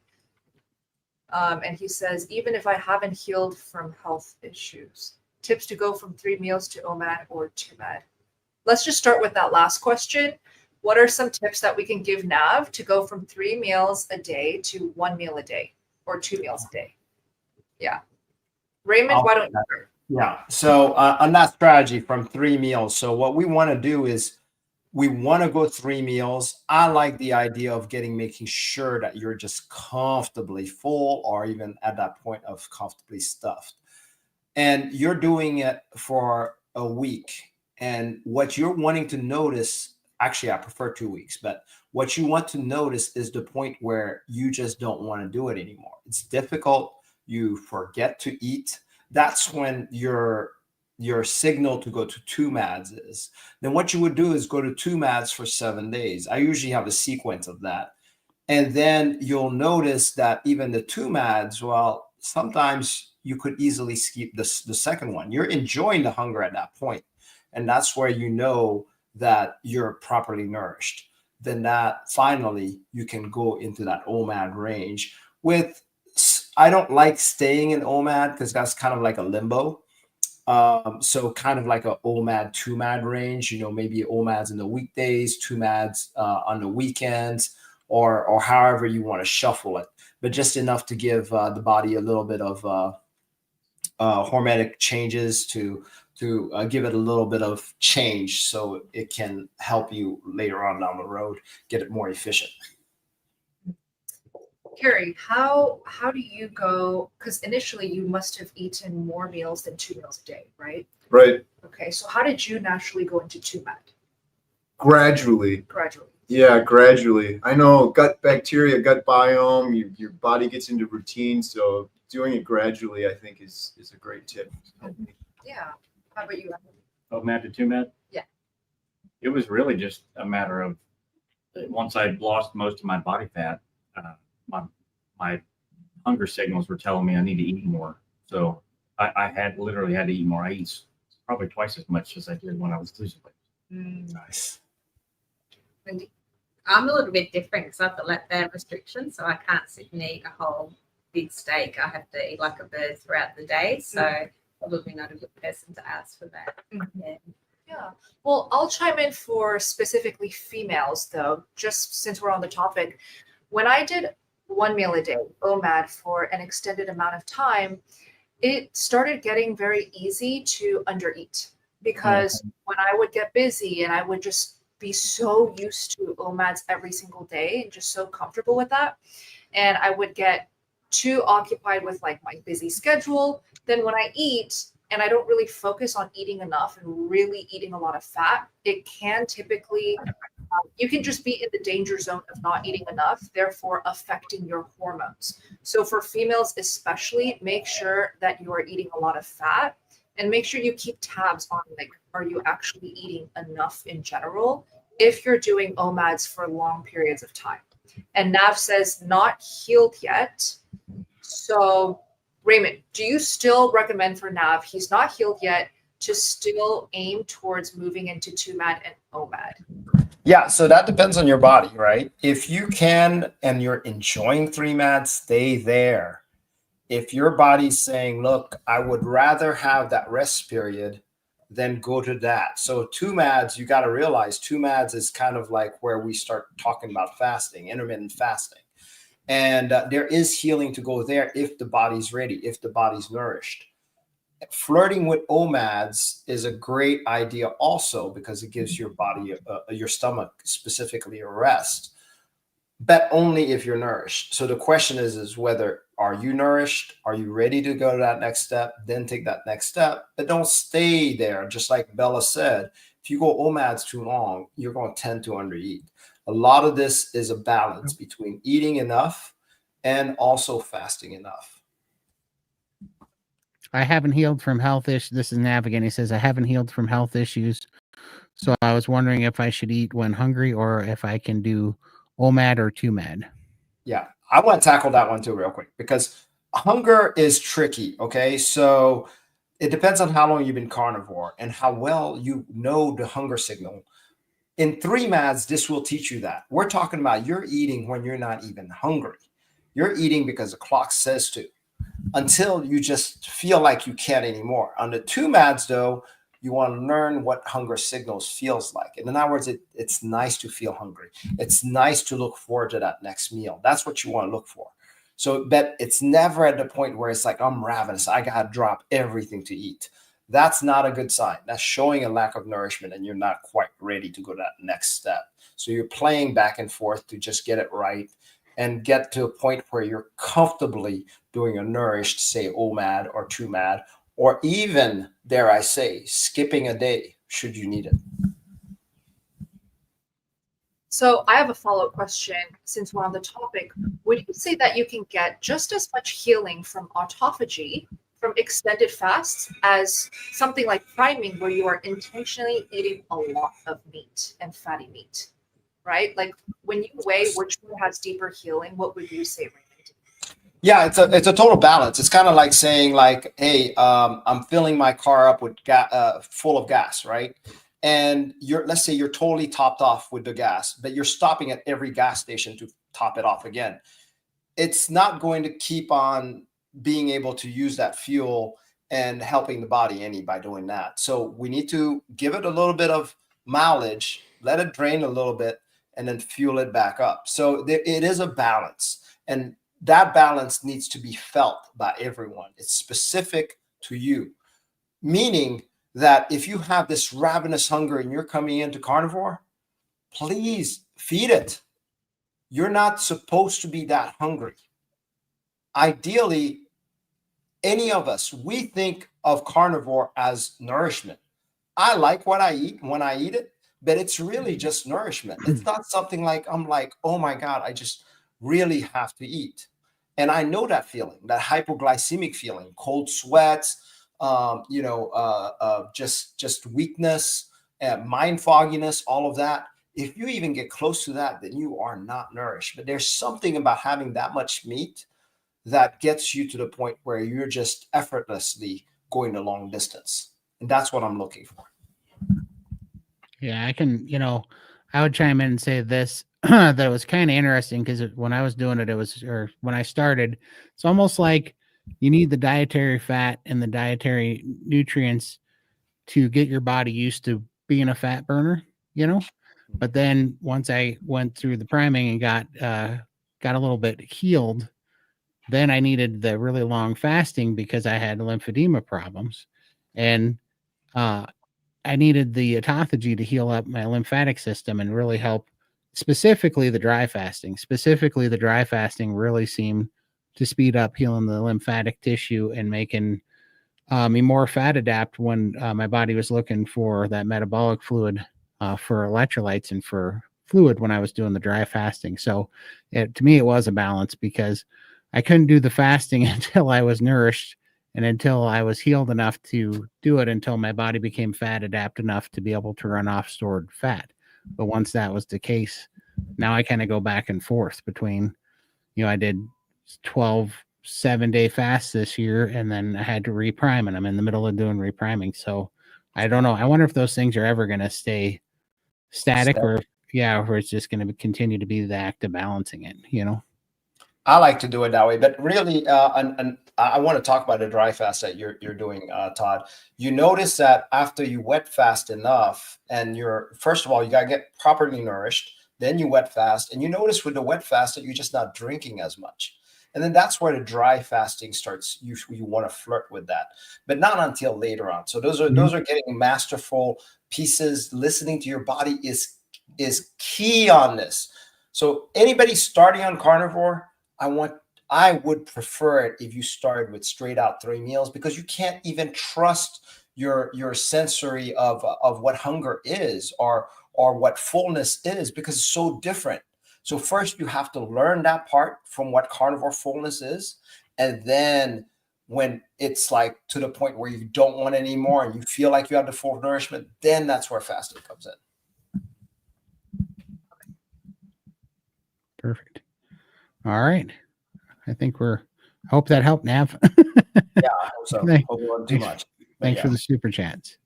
S7: And he says, even if I haven't healed from health issues, tips to go from 3 meals to OMAD or 2 MAD. let's just start with that last question. What are some tips that we can give Nav to go from 3 meals a day to 1 meal a day or 2 meals a day? Yeah. Raymond, why don't you start?
S3: Yeah. So on that strategy from 3 meals. So what we want to do is we want to go 3 meals. I like the idea of making sure that you're just comfortably full, or even at that point of comfortably stuffed. And you're doing it for a week. And what you're wanting to notice, actually, I prefer 2 weeks, but what you want to notice is the point where you just don't want to do it anymore. It's difficult. You forget to eat. That's when your signal to go to 2 MADs is. Then what you would do is go to 2 MADs for 7 days. I usually have a sequence of that. And then you'll notice that even the 2 MADs, well, sometimes you could easily skip the second one. You're enjoying the hunger at that point. And that's where you know that you're properly nourished. Then that finally you can go into that OMAD range. I don't like staying in OMAD because that's kind of like a limbo. So kind of like a OMAD, 2 MAD range, maybe OMADs in the weekdays, 2 MADs on the weekends, or however you want to shuffle it, but just enough to give the body a little bit of hormetic changes to give it a little bit of change so it can help you later on down the road, get it more efficient.
S7: Kerry, how do you go? Because initially you must have eaten more meals than 2 meals a day, right?
S6: Right.
S7: Okay, so how did you naturally go into 2 MAD?
S6: Gradually. Yeah, gradually. I know gut bacteria, gut biome, your body gets into routine. So doing it gradually, I think, is a great tip.
S7: Yeah. How about you?
S8: OMAD to 2 MAD?
S7: Yeah.
S8: It was really just a matter of once I lost most of my body fat, my hunger signals were telling me I need to eat more. So I literally had to eat more. I eat probably twice as much as I did when I was losing weight.
S3: Nice.
S7: Lindy?
S2: I'm a little bit different because I've got lactate restrictions, so I can't sit and eat a whole big steak. I have to eat like a bird throughout the day. So probably not a good person to ask for that.
S7: Yeah. Well, I'll chime in for specifically females, though, just since we're on the topic. When I did 1 meal a day, OMAD, for an extended amount of time, it started getting very easy to undereat because when I would get busy and I would just be so used to OMADs every single day and just so comfortable with that, and I would get too occupied with like my busy schedule, then when I eat and I don't really focus on eating enough and really eating a lot of fat, it can typically you can just be in the danger zone of not eating enough, therefore affecting your hormones. So for females especially, make sure that you are eating a lot of fat and make sure you keep tabs on, like, are you actually eating enough in general if you're doing OMADs for long periods of time. And Nav says not healed yet. So Raymond, do you still recommend for Nav, he's not healed yet, to still aim towards moving into 2 MAD and OMAD?
S3: Yeah, so that depends on your body, right? If you can and you're enjoying 3 MADs, stay there. If your body's saying, look, I would rather have that rest period, then go to that. So 2 MADs, you got to realize 2 MADs is kind of like where we start talking about fasting, intermittent fasting. And there is healing to go there if the body's ready, if the body's nourished. Flirting with OMADs is a great idea also because it gives your body, your stomach specifically, a rest, but only if you're nourished. So the question is whether, are you nourished? Are you ready to go to that next step? Then take that next step, but don't stay there. Just like Bella said, if you go OMADs too long, you're going to tend to undereat. A lot of this is a balance between eating enough and also fasting enough.
S1: I haven't healed from health issues. This is Nav again. He says, I haven't healed from health issues. So I was wondering if I should eat when hungry or if I can do OMAD or 2 MAD.
S3: Yeah, I want to tackle that one too real quick because hunger is tricky. Okay, so it depends on how long you've been carnivore and how well you know the hunger signal. In 3 MADs, this will teach you that. We're talking about you're eating when you're not even hungry. You're eating because the clock says to, until you just feel like you can't anymore. On the 2 MADs, though, You want to learn what hunger signals feels like. And in other words, it's nice to feel hungry. It's nice to look forward to that next meal. That's what you want to look for. So, but it's never at the point where it's like, I'm ravenous, I got to drop everything to eat. That's not a good sign. That's showing a lack of nourishment and you're not quite ready to go to that next step. So you're playing back and forth to just get it right and get to a point where you're comfortably doing a nourished, say, OMAD or 2MAD, or even, dare I say, skipping a day should you need it.
S7: So I have a follow-up question since we're on the topic. Would you say that you can get just as much healing from autophagy, from extended fasts, as something like priming, where you are intentionally eating a lot of meat and fatty meat, right? Like when you weigh which one has deeper healing, what would you say, Raymond?
S3: Yeah, it's a total balance. It's kind of like saying like, hey, I'm filling my car up with full of gas, right? And let's say you're totally topped off with the gas, but you're stopping at every gas station to top it off again. It's not going to keep on being able to use that fuel and helping the body any by doing that. So we need to give it a little bit of mileage, let it drain a little bit, and then fuel it back up. So it is a balance, and that balance needs to be felt by everyone. It's specific to you, meaning that if you have this ravenous hunger and you're coming into carnivore, please feed it. You're not supposed to be that hungry. Ideally, any of us, we think of carnivore as nourishment. I like what I eat when I eat it, but it's really just nourishment. It's not something like, I'm like, oh my God, I just really have to eat. And I know that feeling, that hypoglycemic feeling, cold sweats, just weakness, mind fogginess, all of that. If you even get close to that, then you are not nourished. But there's something about having that much meat that gets you to the point where you're just effortlessly going the long distance. And that's what I'm looking for.
S1: Yeah, I can, I would chime in and say this, that it was kind of interesting because when I was doing it, or when I started, it's almost like you need the dietary fat and the dietary nutrients to get your body used to being a fat burner, But then once I went through the priming and got a little bit healed, then I needed the really long fasting because I had lymphedema problems, and I needed the autophagy to heal up my lymphatic system and really help. Specifically, the dry fasting. Specifically, the dry fasting really seemed to speed up healing the lymphatic tissue and making me more fat adapt when my body was looking for that metabolic fluid for electrolytes and for fluid when I was doing the dry fasting. So to me, it was a balance because I couldn't do the fasting until I was nourished and until I was healed enough to do it, until my body became fat adapt enough to be able to run off stored fat. But once that was the case, now I kind of go back and forth between, I did 12 7-day fasts this year, and then I had to reprime, and I'm in the middle of doing repriming. So I don't know. I wonder if those things are ever going to stay static or it's just going to continue to be the act of balancing it,
S3: I like to do it that way, but really, and I want to talk about the dry fast that you're doing, Todd. You notice that after you wet fast enough, and first of all, you got to get properly nourished, then you wet fast, and you notice with the wet fast that you're just not drinking as much. And then that's where the dry fasting starts. You want to flirt with that, but not until later on. So those are getting masterful pieces. Listening to your body is key on this. So anybody starting on carnivore, I would prefer it if you started with straight out 3 meals, because you can't even trust your sensory of what hunger is or what fullness is, because it's so different. So first you have to learn that part from what carnivore fullness is. And then when it's like to the point where you don't want it anymore and you feel like you have the full nourishment, then that's where fasting comes in.
S1: Perfect. All right. I think I hope that helped, Nav.
S3: Yeah, I hope so. Hope it wasn't too much.
S1: Thanks for the super chats.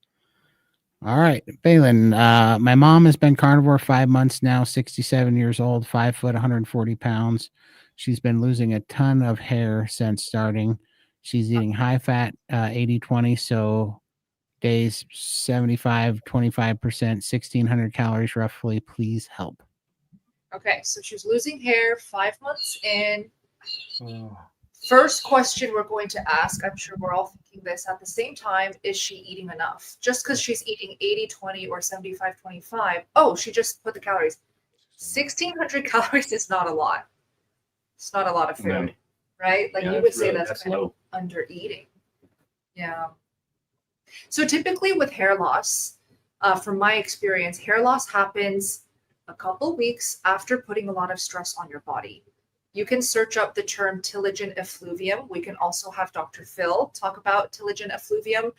S1: All right, Balin. My mom has been carnivore 5 months now, 67 years old, 5 foot, 140 pounds. She's been losing a ton of hair since starting. She's eating high fat, 80-20. So days, 75, 25%, 1,600 calories roughly. Please help.
S7: Okay, so she's losing hair 5 months in.
S3: Oh.
S7: First question we're going to ask, I'm sure we're all thinking this at the same time, is she eating enough? Just because she's eating 80-20 or 75-25, oh, she just put the calories. 1,600 calories is not a lot. It's not a lot of food,
S8: No.
S7: right? Like
S8: Yeah,
S7: you would say
S8: really-
S7: that's kind
S8: low.
S7: of under eating. Yeah. So typically with hair loss, from my experience, hair loss happens a couple weeks after putting a lot of stress on your body. You can search up the term telogen effluvium. We can also have Dr. Phil talk about telogen effluvium.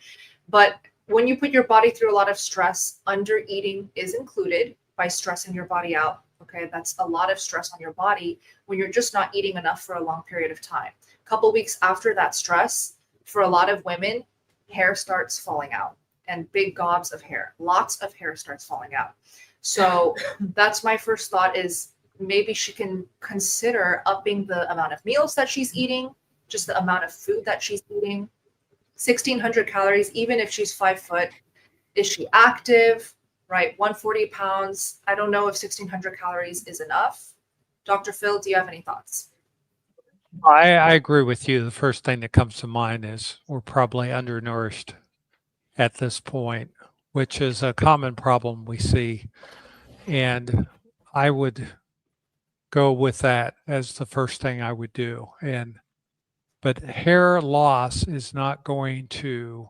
S7: But when you put your body through a lot of stress, under eating is included by stressing your body out. Okay, that's a lot of stress on your body when you're just not eating enough for a long period of time. A couple weeks after that stress, for a lot of women, hair starts falling out and big gobs of hair. Lots of hair starts falling out. So that's my first thought is maybe she can consider upping the amount of meals that she's eating, just the amount of food that she's eating. 1,600 calories, even if she's 5 foot. Is she active? Right, 140 pounds. I don't know if 1,600 calories is enough. Dr. Phil, do you have any thoughts?
S5: I agree with you. The first thing that comes to mind is we're probably undernourished at this point, which is a common problem we see. And I would go with that as the first thing I would do. But hair loss is not going to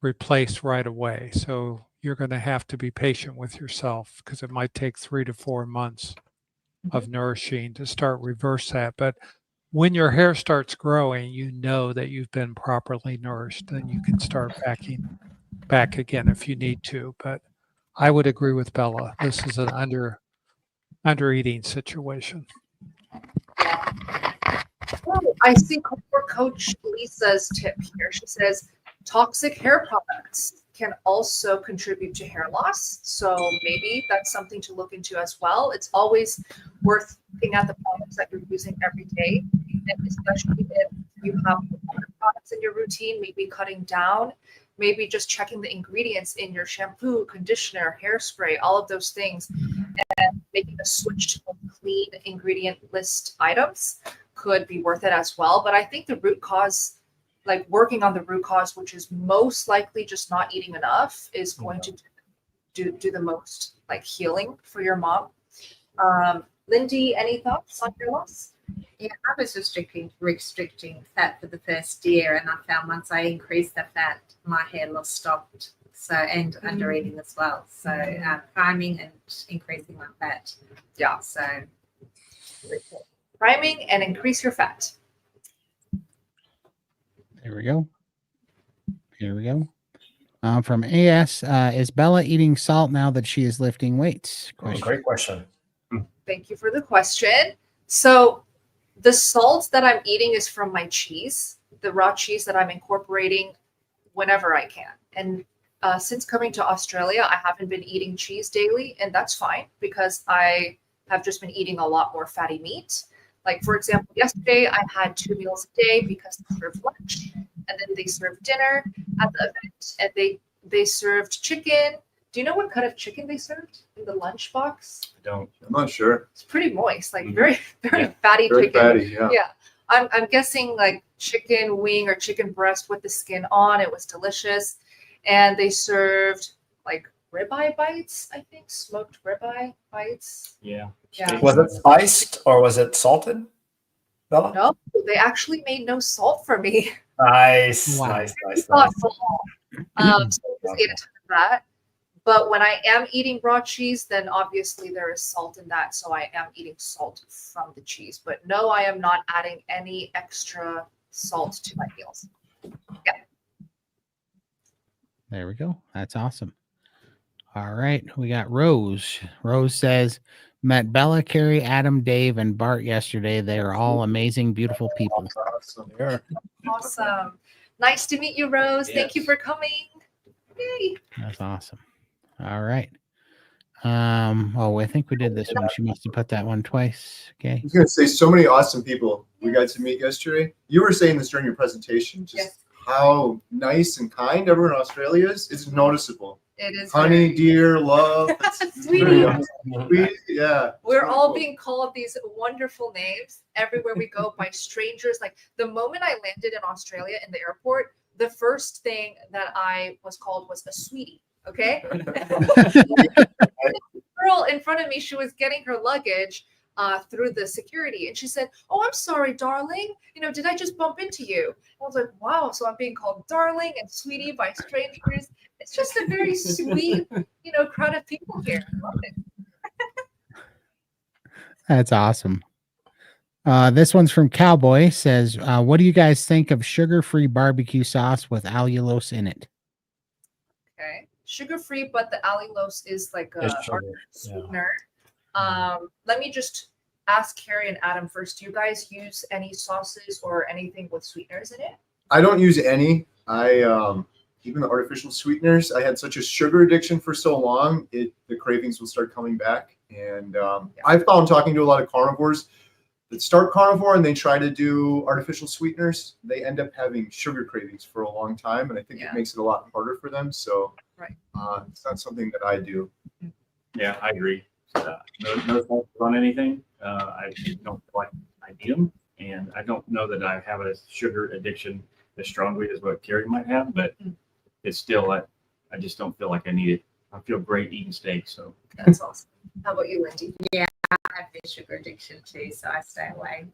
S5: replace right away. So you're going to have to be patient with yourself because it might take 3 to 4 months of nourishing to start reverse that. But when your hair starts growing, you know that you've been properly nourished and you can start backing back again if you need to. But I would agree with Bella. This is an under eating situation.
S7: Oh, I see Carnivore Coach Lisa's tip here. She says toxic hair products can also contribute to hair loss. So maybe that's something to look into as well. It's always worth looking at the products that you're using every day. And especially if you have other products in your routine, maybe cutting down, maybe just checking the ingredients in your shampoo, conditioner, hairspray, all of those things, and making a switch to clean ingredient list items could be worth it as well. But I think the root cause, like working on the root cause, which is most likely just not eating enough, is going to do the most like healing for your mom. Lindy, any thoughts on hair loss?
S2: Yeah, I was restricting fat for the first year, and I found once I increased the fat, my hair loss stopped. So, and under eating as well. So, priming and increasing my fat.
S7: Yeah.
S2: So,
S7: Priming and increase your fat.
S1: There we go. Here we go. From AS, is Bella eating salt now that she is lifting weights?
S3: Great question.
S7: Thank you for the question. So the salt that I'm eating is from my cheese, the raw cheese that I'm incorporating whenever I can. And since coming to Australia, I haven't been eating cheese daily, and that's fine because I have just been eating a lot more fatty meat. Like, for example, yesterday I had 2 meals a day because they served lunch and then they served dinner at the event, and they served chicken. Do you know what kind of chicken they served in the lunch box?
S8: Don't.
S6: I'm not sure.
S7: It's pretty moist, like
S8: Mhm.
S7: very
S8: Yeah.
S7: fatty
S6: Very
S7: chicken.
S6: fatty, yeah.
S7: Yeah. I'm guessing like chicken wing or chicken breast with the skin on. It was delicious. And they served like ribeye bites, I think, smoked ribeye bites.
S8: Yeah.
S7: Yeah.
S3: Was it spiced or was it salted, Bella?
S7: No, they actually made no salt for me.
S3: Nice,
S1: Wow.
S3: nice, nice, nice.
S7: Thoughtful. So I just ate a ton of that. But when I am eating raw cheese, then obviously there is salt in that. So I am eating salt from the cheese. But no, I am not adding any extra salt to my meals. Yeah.
S1: There we go. That's awesome. All right. We got Rose. Rose says, met Bella, Kerry, Adam, Dave, and Bart yesterday. They are all amazing, beautiful people.
S6: Awesome.
S4: There.
S7: Awesome. Nice to meet you, Rose. Thank you
S8: Yes.
S7: for coming. Yay.
S1: That's awesome. All right. Oh, I think we did this one. She must have put that one twice. Okay.
S6: I was going to say, so many awesome people we got to meet yesterday. You were saying this during your presentation, just
S7: Yes.
S6: how nice and kind everyone in Australia is. It's noticeable.
S7: It is
S6: Honey,
S7: very-
S6: dear, love. It's
S7: Sweetie.
S6: very awesome. Sweetie, yeah.
S7: We're all being called these wonderful names everywhere we go by strangers. Like the moment I landed in Australia in the airport, the first thing that I was called was a sweetie. Okay. The girl in front of me, she was getting her luggage through the security, and she said, "Oh, I'm sorry, darling. Did I just bump into you?" I was like, "Wow!" So I'm being called darling and sweetie by strangers. It's just a very sweet, crowd of people here. I love it.
S1: That's awesome. This one's from Cowboy. Says, what do you guys think of sugar-free barbecue sauce with allulose in it?
S7: Okay, sugar-free, but the allulose is like a
S3: It's sugar,
S7: sweetener. Let me just ask Kerry and Adam first. Do you guys use any sauces or anything with sweeteners in it?
S6: I don't use any. Even the artificial sweeteners, I had such a sugar addiction for so long, the cravings will start coming back. And I've found talking to a lot of carnivores that start carnivore and they try to do artificial sweeteners, they end up having sugar cravings for a long time. And I think it makes it a lot harder for them. So it's not something that I do.
S8: Yeah, I agree. No thoughts on anything. I don't feel like I need them. And I don't know that I have a sugar addiction as strongly as what Kerry might have, but it's still, I just don't feel like I need it. I feel great eating steak. So
S7: That's awesome. How about you, Lindy?
S2: Yeah, I have a sugar addiction too, so I stay away.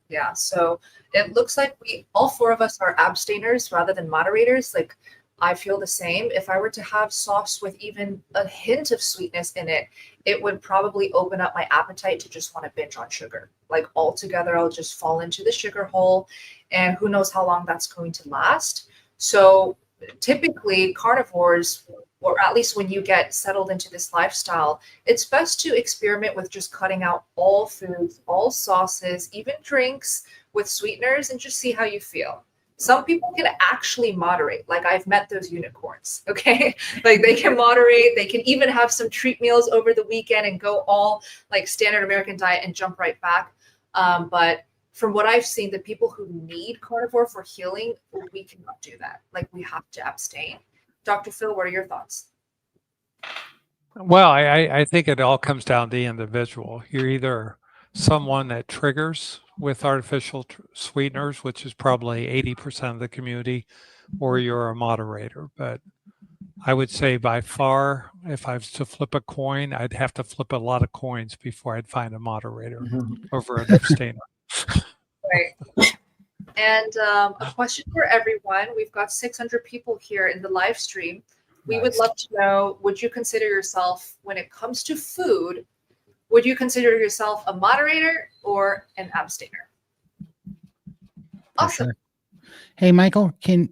S7: Yeah, so it looks like all four of us are abstainers rather than moderators. Like I feel the same. If I were to have sauce with even a hint of sweetness in it, it would probably open up my appetite to just want to binge on sugar. Like altogether, I'll just fall into the sugar hole, and who knows how long that's going to last. So typically carnivores, or at least when you get settled into this lifestyle, it's best to experiment with just cutting out all foods, all sauces, even drinks with sweeteners, and just see how you feel. Some people can actually moderate. Like I've met those unicorns, okay? Like they can moderate. They can even have some treat meals over the weekend and go all like standard American diet and jump right back. But from what I've seen, the people who need carnivore for healing, we cannot do that. Like we have to abstain. Dr. Phil, what are your thoughts?
S5: Well, I think it all comes down to the individual. You're either someone that triggers with artificial sweeteners, which is probably 80% of the community, or you're a moderator. But I would say by far, if I was to flip a coin, I'd have to flip a lot of coins before I'd find a moderator over an abstainer.
S7: Right. And a question for everyone. We've got 600 people here in the live stream. We would love to know, would you consider yourself, when it comes to food, would you consider yourself a moderator or an abstainer? Awesome.
S1: Sure. Hey, Michael, can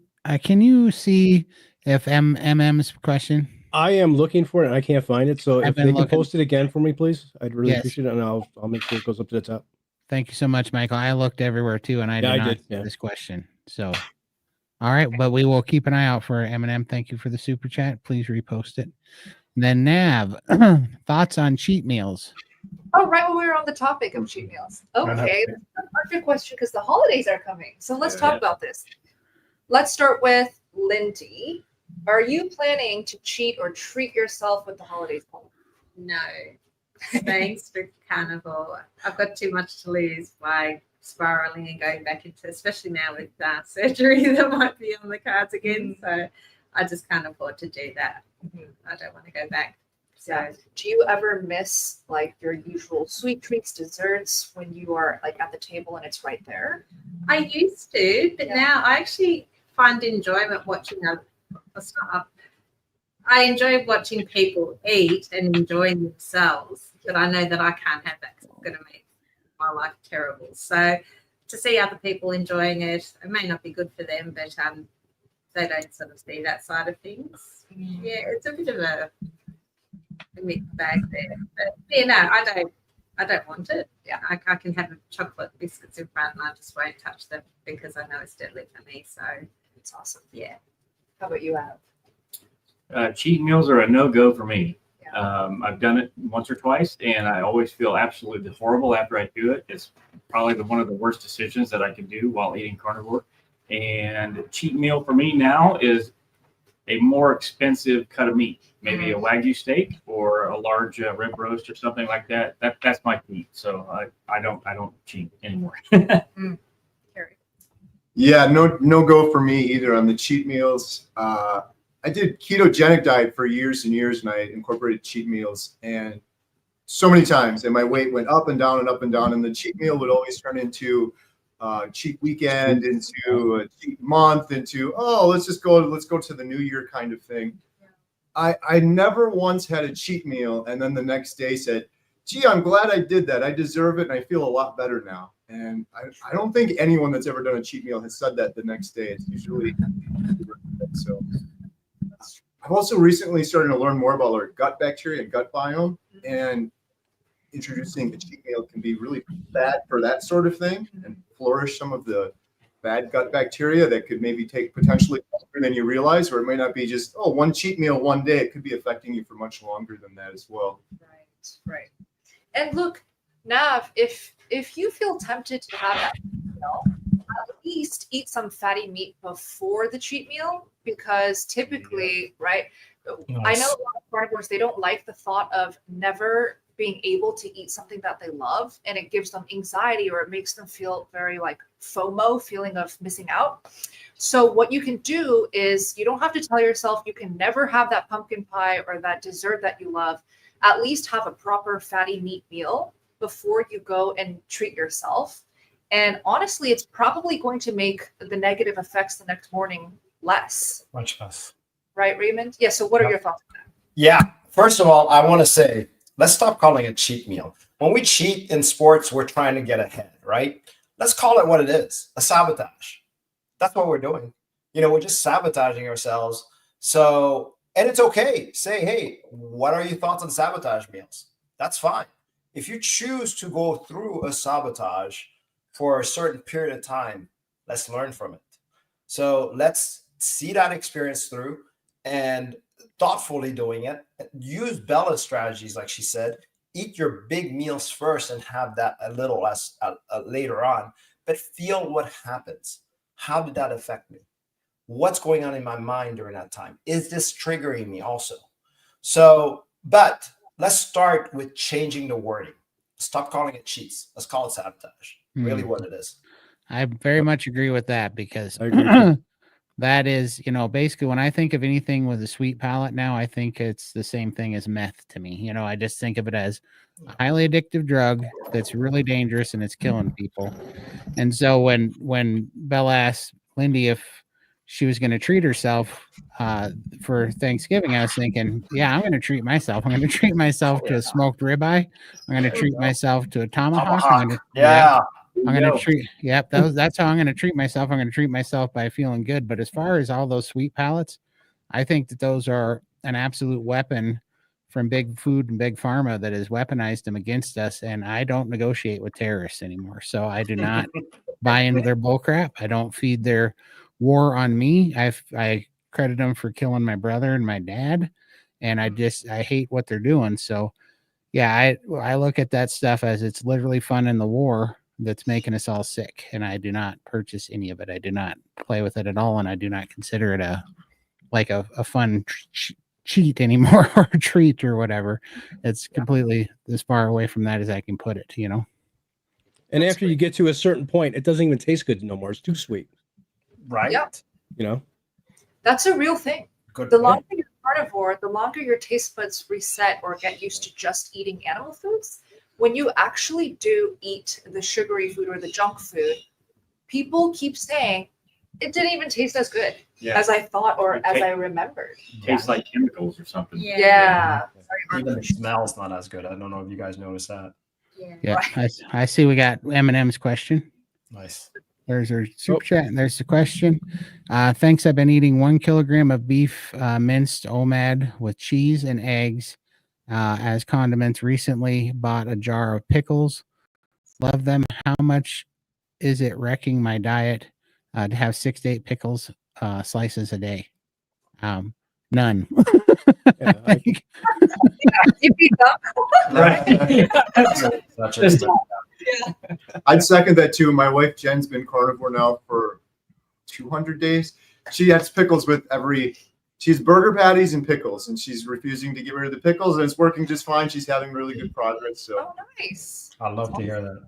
S1: you see if MM's question?
S4: I am looking for it and I can't find it. So if they can post it again for me, please, I'd really appreciate it. And I'll make sure it goes up to the top.
S1: Thank you so much, Michael. I looked everywhere too, and I did not see this question. So, all right, but we will keep an eye out for M&M. Thank you for the super chat. Please repost it. And then Nav, thoughts on cheat meals?
S7: Oh, right when we were on the topic of cheat meals. Okay, that's a perfect question because the holidays are coming. So let's talk about this. Let's start with Lindy. Are you planning to cheat or treat yourself with the holidays?
S2: No. Thanks for carnivore. I've got too much to lose by spiraling and going back into, especially now with surgery that might be on the cards again. So I just can't afford to do that. I don't want to go back. So
S7: do you ever miss like your usual sweet treats, desserts when you are like at the table and it's right there?
S2: I used to, but now I actually find enjoyment watching I enjoy watching people eat and enjoying themselves, but I know that I can't have that because it's going to make my life terrible. So to see other people enjoying it, it may not be good for them, but they don't sort of see that side of things. Yeah, it's a bit of a mixed bag there. But yeah, no, I don't want it. Yeah, I can have chocolate biscuits in front and I just won't touch them because I know it's deadly for me. So
S7: it's awesome. Yeah. How about you, Adam?
S8: Cheat meals are a no-go for me. I've done it once or twice, and I always feel absolutely horrible after I do it. It's probably one of the worst decisions that I can do while eating carnivore. And cheat meal for me now is a more expensive cut of meat, maybe a Wagyu steak or a large rib roast or something like that. That's my meat. So I don't cheat anymore.
S7: Kerry.
S6: Yeah, no go for me either on the cheat meals. I did ketogenic diet for years and years, and I incorporated cheat meals, and so many times, and my weight went up and down and up and down, and the cheat meal would always turn into cheat weekend, into a cheat month, into let's go to the new year kind of thing. I never once had a cheat meal and then the next day said, gee, I'm glad I did that. I deserve it and I feel a lot better now. And I don't think anyone that's ever done a cheat meal has said that the next day. It's usually so. I've also recently started to learn more about our gut bacteria and gut biome, and introducing a cheat meal can be really bad for that sort of thing and flourish some of the bad gut bacteria that could maybe take potentially longer than you realize, or it may not be just, one cheat meal one day. It could be affecting you for much longer than that as well.
S7: Right. And look, Nav, if you feel tempted to have that meal, at least eat some fatty meat before the cheat meal, because typically, right, I know a lot of carnivores, they don't like the thought of never being able to eat something that they love, and it gives them anxiety, or it makes them feel very like FOMO, feeling of missing out. So what you can do is, you don't have to tell yourself you can never have that pumpkin pie or that dessert that you love. At least have a proper fatty meat meal before you go and treat yourself. And honestly, it's probably going to make the negative effects the next morning less.
S3: Much less.
S7: Right, Raymond? Yeah, so what are your thoughts on that?
S3: Yeah. First of all, I want to say, let's stop calling it cheat meal. When we cheat in sports, we're trying to get ahead, right? Let's call it what it is, a sabotage. That's what we're doing. We're just sabotaging ourselves. So, and it's okay. Say, hey, what are your thoughts on sabotage meals? That's fine. If you choose to go through a sabotage for a certain period of time, let's learn from it. So let's see that experience through and thoughtfully doing it. Use Bella's strategies, like she said. Eat your big meals first and have that a little less later on. But feel what happens. How did that affect me? What's going on in my mind during that time? Is this triggering me also? So, but let's start with changing the wording. Stop calling it cheats. Let's call it sabotage. Really what it is.
S1: I very much agree with that, because
S4: I agree.
S1: that is, basically when I think of anything with a sweet palate now, I think it's the same thing as meth to me. I just think of it as a highly addictive drug that's really dangerous and it's killing people. And so when Bella asked Lindy if she was going to treat herself for Thanksgiving, I was thinking, yeah, I'm going to treat myself. I'm going to treat myself to a smoked ribeye. I'm going to treat myself to a tomahawk. I'm going to treat. Yep, that's how I'm going to treat myself. I'm going to treat myself by feeling good. But as far as all those sweet palates, I think that those are an absolute weapon from big food and big pharma that has weaponized them against us. And I don't negotiate with terrorists anymore. So I do not buy into their bullcrap. I don't feed their war on me. I credit them for killing my brother and my dad, and I hate what they're doing. So yeah, I look at that stuff as it's literally fun in the war that's making us all sick, and I do not purchase any of it. I do not play with it at all, and I do not consider it a fun cheat anymore, or a treat or whatever. It's completely as far away from that as I can put it,
S4: And after you get to a certain point, it doesn't even taste good no more. It's too sweet.
S3: Right.
S7: Yep. That's a real thing. The longer you're carnivore, the longer your taste buds reset or get used to just eating animal foods. When you actually do eat the sugary food or the junk food, people keep saying it didn't even taste as good as I thought or as I remembered.
S8: Tastes like chemicals or something.
S7: Yeah.
S3: Even the smell's not as good. I don't know if you guys noticed that.
S1: Yeah. I see we got Eminem's question.
S3: Nice.
S1: There's our super chat, and there's the question. Thanks. I've been eating 1 kilogram of beef minced OMAD with cheese and eggs as condiments. Recently bought a jar of pickles. Love them. How much is it wrecking my diet to have 6 to 8 pickles slices a day? None.
S7: You'd be dumb.
S8: Right.
S6: I'd second that too. My wife Jen's been carnivore now for 200 days. She has pickles with she's burger patties and pickles, and she's refusing to get rid of the pickles, and it's working just fine. She's having really good progress. So
S7: Oh, nice.
S3: I'd love to hear that.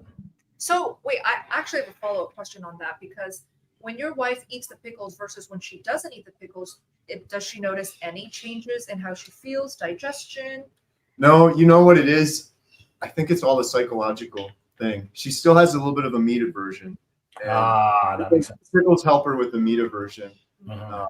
S7: So wait, I actually have a follow-up question on that, because when your wife eats the pickles versus when she doesn't eat the pickles, does she notice any changes in how she feels, digestion?
S6: no, you know what it is? I think it's all a psychological thing. She still has a little bit of a meat aversion. And
S3: That makes sense.
S6: pickles help her with the meat aversion.
S3: Uh-huh.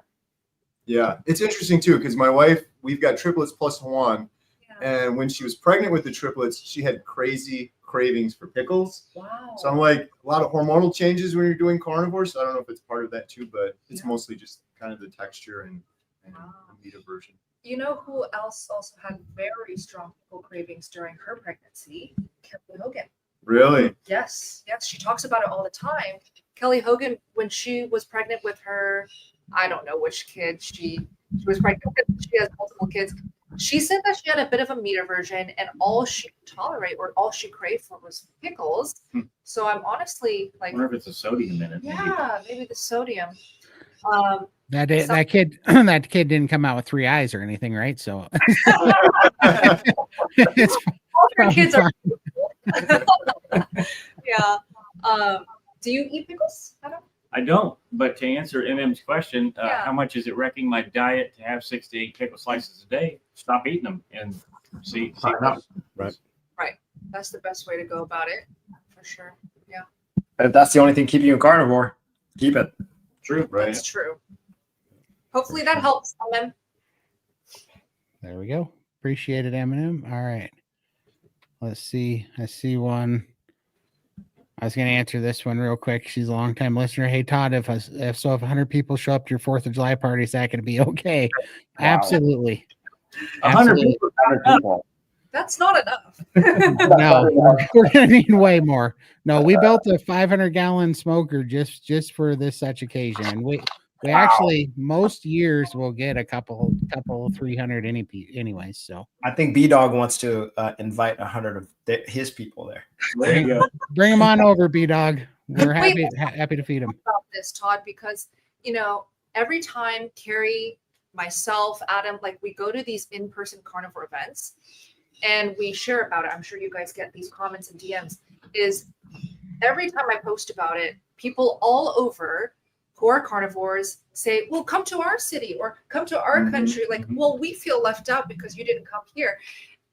S6: Yeah, it's interesting too, because my wife, we've got triplets plus one,
S7: Yeah.
S6: and when she was pregnant with the triplets, she had crazy cravings for pickles.
S7: Wow.
S6: So I'm like, a lot of hormonal changes when you're doing carnivore. So I don't know if it's part of that too, but it's
S7: Yeah.
S6: mostly just kind of the texture and
S7: Wow.
S6: the meat aversion.
S7: You know who else also had very strong pickle cravings during her pregnancy? Kelly Hogan.
S6: Really?
S7: Yes, yes, she talks about it all the time. Kelly Hogan, when she was pregnant with her, I don't know which kid she was pregnant with. She has multiple kids. She said that she had a bit of a meat aversion, and all she could tolerate or all she craved for was pickles. So I'm honestly
S8: I
S7: like,
S8: wonder if it's a sodium in it.
S7: yeah, maybe the sodium.
S1: That
S7: Some-
S1: that kid that kid didn't come out with 3 eyes or anything, right? So it's
S7: all her
S1: probably
S7: kids are.
S1: fine.
S7: Yeah. Do you eat pickles? Adam?
S8: I don't, but to answer MM's question,
S7: Yeah.
S8: how much is it wrecking my diet to have 6 to 8 pickle slices a day? Stop eating them and see.
S7: That's the best way to go about it, for sure. Yeah,
S3: If that's the only thing keeping you carnivore, keep it.
S8: True.
S6: Right.
S7: that's true. Hopefully that helps, Em.
S1: There we go. Appreciate it, Eminem. All right. Let's see. I see one. I was going to answer this one real quick. She's a longtime listener. Hey, Todd, if 100 people show up to your 4th of July party, is that going to be okay? Absolutely.
S3: 100
S1: Absolutely.
S3: people. 100 people.
S7: That's not enough.
S1: No, we're going to need way more. No, we built a 500-gallon smoker just for this such occasion. And we actually, most years will get a couple 300 anyways. So
S3: I think B Dog wants to invite 100 of his people there.
S8: There you go.
S1: bring them on over, B-Dog. We're
S7: Wait.
S1: happy to feed them.
S7: About this, Todd, because every time Kerry, myself, Adam, like we go to these in-person carnivore events and we share about it. I'm sure you guys get these comments and DMs. Is every time I post about it, people all over who are carnivores say, well, come to our city or come to our country. Like, well, we feel left out because you didn't come here.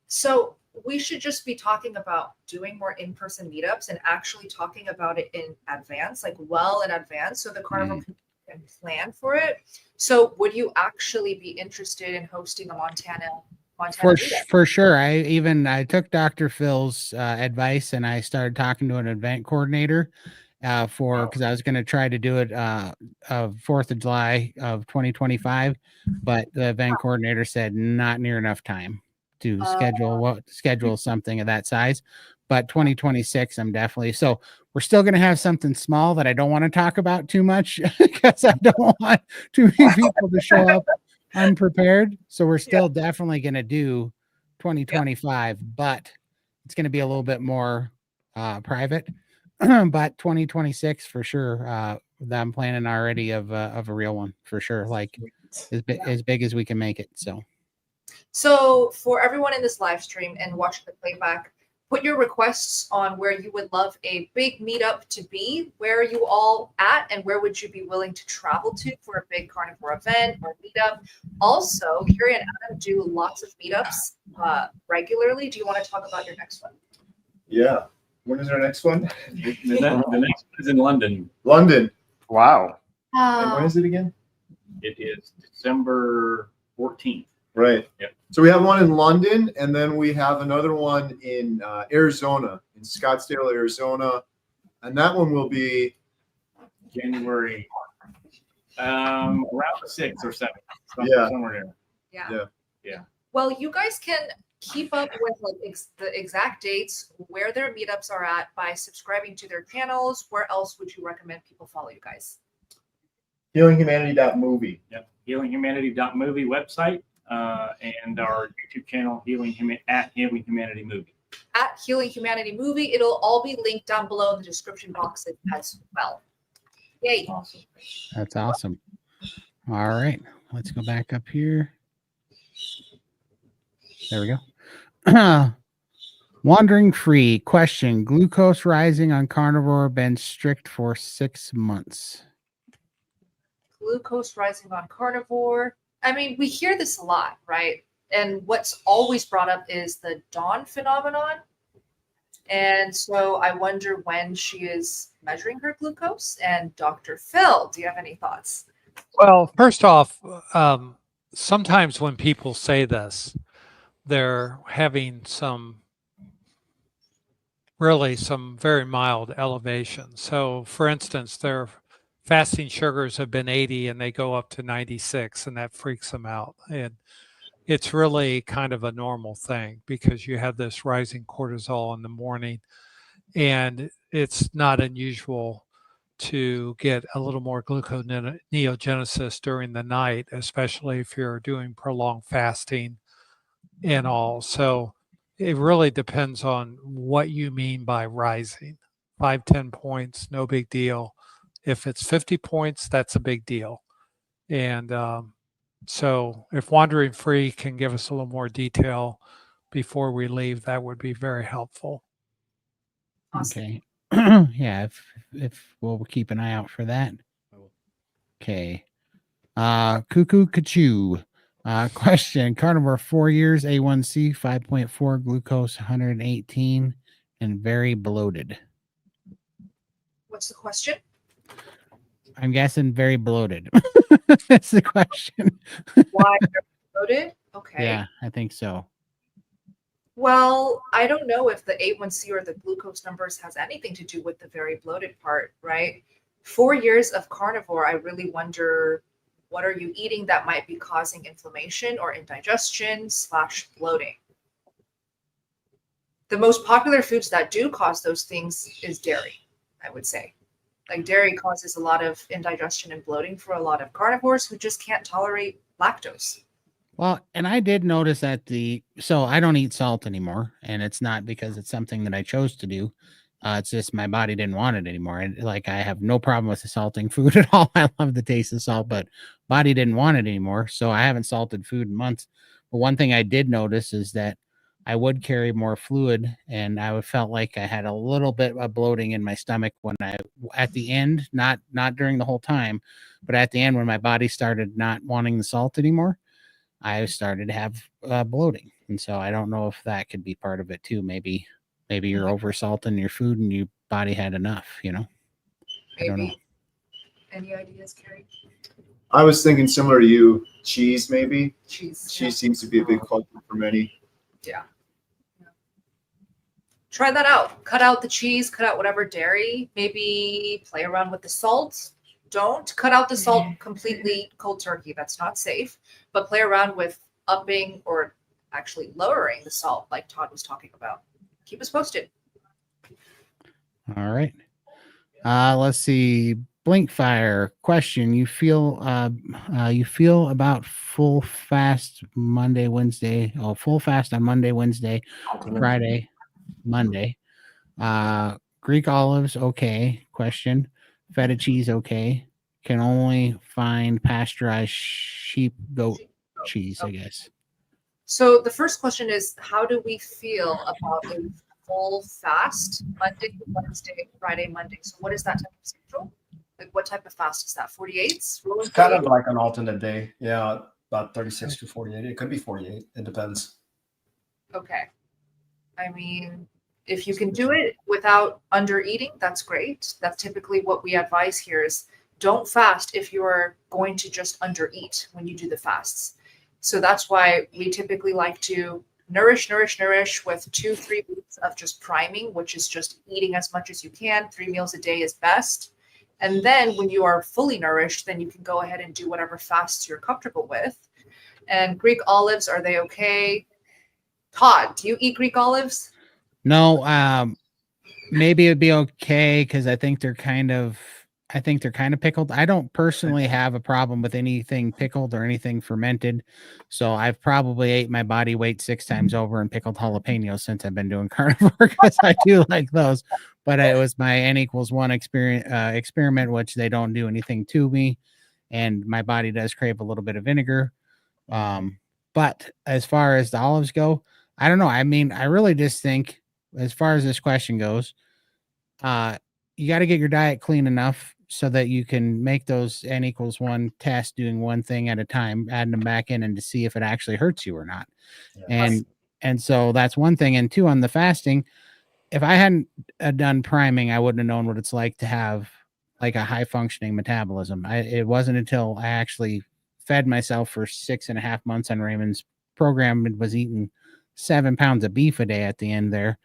S7: So we should just be talking about doing more in-person meetups and actually talking about it in advance, like well in advance, so the carnivore can plan for it. So would you actually be interested in hosting a Montana meetup?
S1: For sure. I took Dr. Phil's advice and I started talking to an event coordinator because I was going to try to do it of 4th of July of 2025, but the event coordinator said not near enough time to schedule something of that size. But 2026, I'm definitely. So we're still going to have something small that I don't want to talk about too much because I don't want too many people to show up unprepared. So we're still definitely going to do 2025, but it's going to be a little bit more private. But 2026 for sure. I'm planning already of a real one for sure. Like as big as we can make it.
S7: So for everyone in this live stream and watching the playback, put your requests on where you would love a big meetup to be. Where are you all at, and where would you be willing to travel to for a big carnivore event or meetup? Also, Kerry and Adam do lots of meetups regularly. Do you want to talk about your next one?
S6: Yeah. When is our next one?
S8: The next one is in London.
S6: London.
S3: Wow.
S6: And when is it again?
S8: It is December 14th.
S6: Right.
S8: Yep.
S6: So we have one in London, and then we have another one in Arizona, in Scottsdale, Arizona, and that one will be
S8: January around the 6th or 7th. Somewhere there.
S7: Yeah. Well, you guys can keep up with the exact dates, where their meetups are at by subscribing to their channels. Where else would you recommend people follow you guys?
S6: HealingHumanity.movie.
S8: Yep. HealingHumanity.movie website and our YouTube channel, Healing Humanity Movie.
S7: At Healing Humanity Movie. It'll all be linked down below in the description boxes as well. Yay.
S8: Awesome.
S1: That's awesome. All right, let's go back up here. There we go. Wandering free question: glucose rising on carnivore been strict for 6 months.
S7: Glucose rising on carnivore. I mean, we hear this a lot, right? And what's always brought up is the dawn phenomenon. And so I wonder when she is measuring her glucose. And Dr. Phil, do you have any thoughts?
S5: Well, first off, sometimes when people say this, they're having some very mild elevation. So, for instance, their fasting sugars have been 80 and they go up to 96, and that freaks them out. And it's really kind of a normal thing because you have this rising cortisol in the morning, and it's not unusual to get a little more gluconeogenesis during the night, especially if you're doing prolonged fasting and all. So it really depends on what you mean by rising. 5-10 points, no big deal. If it's 50 points, that's a big deal. And so if Wandering Free can give us a little more detail before we leave, that would be very helpful.
S7: Awesome.
S1: Okay. Yeah, if we'll keep an eye out for that. Okay. Cuckoo Kachoo. Question: carnivore 4 years, A1C 5.4, glucose 118, and very bloated.
S7: What's the question?
S1: I'm guessing very bloated. That's the question.
S7: Why are you bloated? Okay.
S1: Yeah, I think so.
S7: Well, I don't know if the A1C or the glucose numbers has anything to do with the very bloated part, right? 4 years of carnivore, I really wonder, what are you eating that might be causing inflammation or indigestion / bloating? The most popular foods that do cause those things is dairy, I would say. Like dairy causes a lot of indigestion and bloating for a lot of carnivores who just can't tolerate lactose.
S1: Well, and I did notice that so I don't eat salt anymore, and it's not because it's something that I chose to do. It's just my body didn't want it anymore. And like, I have no problem with salting food at all. I love the taste of salt, but body didn't want it anymore. So I haven't salted food in months. But one thing I did notice is that I would carry more fluid, and I felt like I had a little bit of bloating in my stomach when at the end, not during the whole time, but at the end when my body started not wanting the salt anymore, I started to have bloating. And so I don't know if that could be part of it too. Maybe you're over salting your food and your body had enough, I don't know.
S7: Any ideas, Kerry?
S6: I was thinking similar to you, cheese maybe.
S7: Cheese.
S6: Cheese seems to be a big culprit for many.
S7: Yeah. Try that out. Cut out the cheese, cut out whatever dairy, maybe play around with the salt. Don't cut out the salt completely cold turkey. That's not safe. But play around with upping or actually lowering the salt like Todd was talking about. Keep us posted.
S1: All right. Let's see. Blinkfire question: you feel about full fast Monday, Wednesday, full fast on Monday, Wednesday, Friday, Monday. Greek olives, okay. Question: feta cheese, okay. Can only find pasteurized sheep goat cheese, I guess.
S7: So the first question is, how do we feel about a full fast Monday, Wednesday, Friday, Monday? So what is that type of schedule? Like what type of fast is that? 48s?
S3: It's kind of like an alternate day. Yeah, about 36 to 48. It could be 48. It depends.
S7: Okay. I mean, if you can do it without under eating, that's great. That's typically what we advise here is don't fast if you're going to just under eat when you do the fasts. So that's why we typically like to nourish with 2-3 weeks of just priming, which is just eating as much as you can. 3 meals a day is best. And then when you are fully nourished, then you can go ahead and do whatever fasts you're comfortable with. And Greek olives, are they okay? Todd, do you eat Greek olives?
S1: No, maybe it'd be okay because I think they're kind of pickled. I don't personally have a problem with anything pickled or anything fermented. So I've probably ate my body weight 6 times over in pickled jalapenos since I've been doing carnivore because I do like those. but it was my N=1 experiment, which they don't do anything to me, and my body does crave a little bit of vinegar. But as far as the olives go, I don't know. I mean, I really just think, as far as this question goes, you got to get your diet clean enough so that you can make those N=1 tests, doing one thing at a time, adding them back in, and to see if it actually hurts you or not.
S3: Yeah.
S1: And so that's one thing. And two, on the fasting, if I hadn't done priming, I wouldn't have known what it's like to have like a high functioning metabolism. It wasn't until I actually fed myself for 6.5 months on Raymond's program and was eating 7 pounds of beef a day at the end there,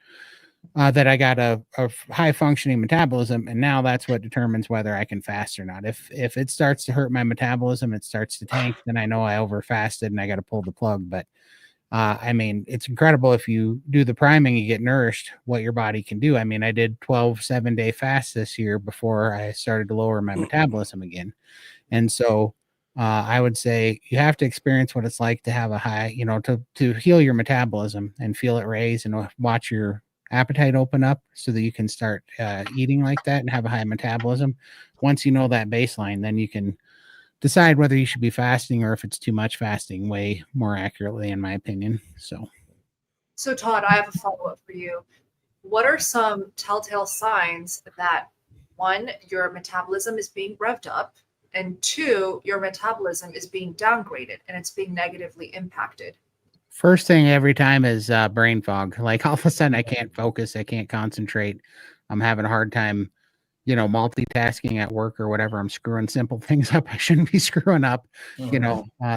S1: that I got a high functioning metabolism. And now that's what determines whether I can fast or not. If it starts to hurt my metabolism, it starts to tank, then I know I over fasted and I got to pull the plug. But I mean, it's incredible if you do the priming, you get nourished, what your body can do. I mean, I did 12 7-day fasts this year before I started to lower my metabolism again. And so I would say you have to experience what it's like to have a high, to heal your metabolism and feel it raise and watch your appetite open up so that you can start eating like that and have a high metabolism. Once you know that baseline, then you can decide whether you should be fasting or if it's too much fasting, way more accurately, in my opinion.
S7: So Todd, I have a follow-up for you. What are some telltale signs that, one, your metabolism is being revved up, and two, your metabolism is being downgraded and it's being negatively impacted?
S1: First thing every time is brain fog. Like all of a sudden I can't focus, I can't concentrate. I'm having a hard time, multitasking at work or whatever. I'm screwing simple things up I shouldn't be screwing up.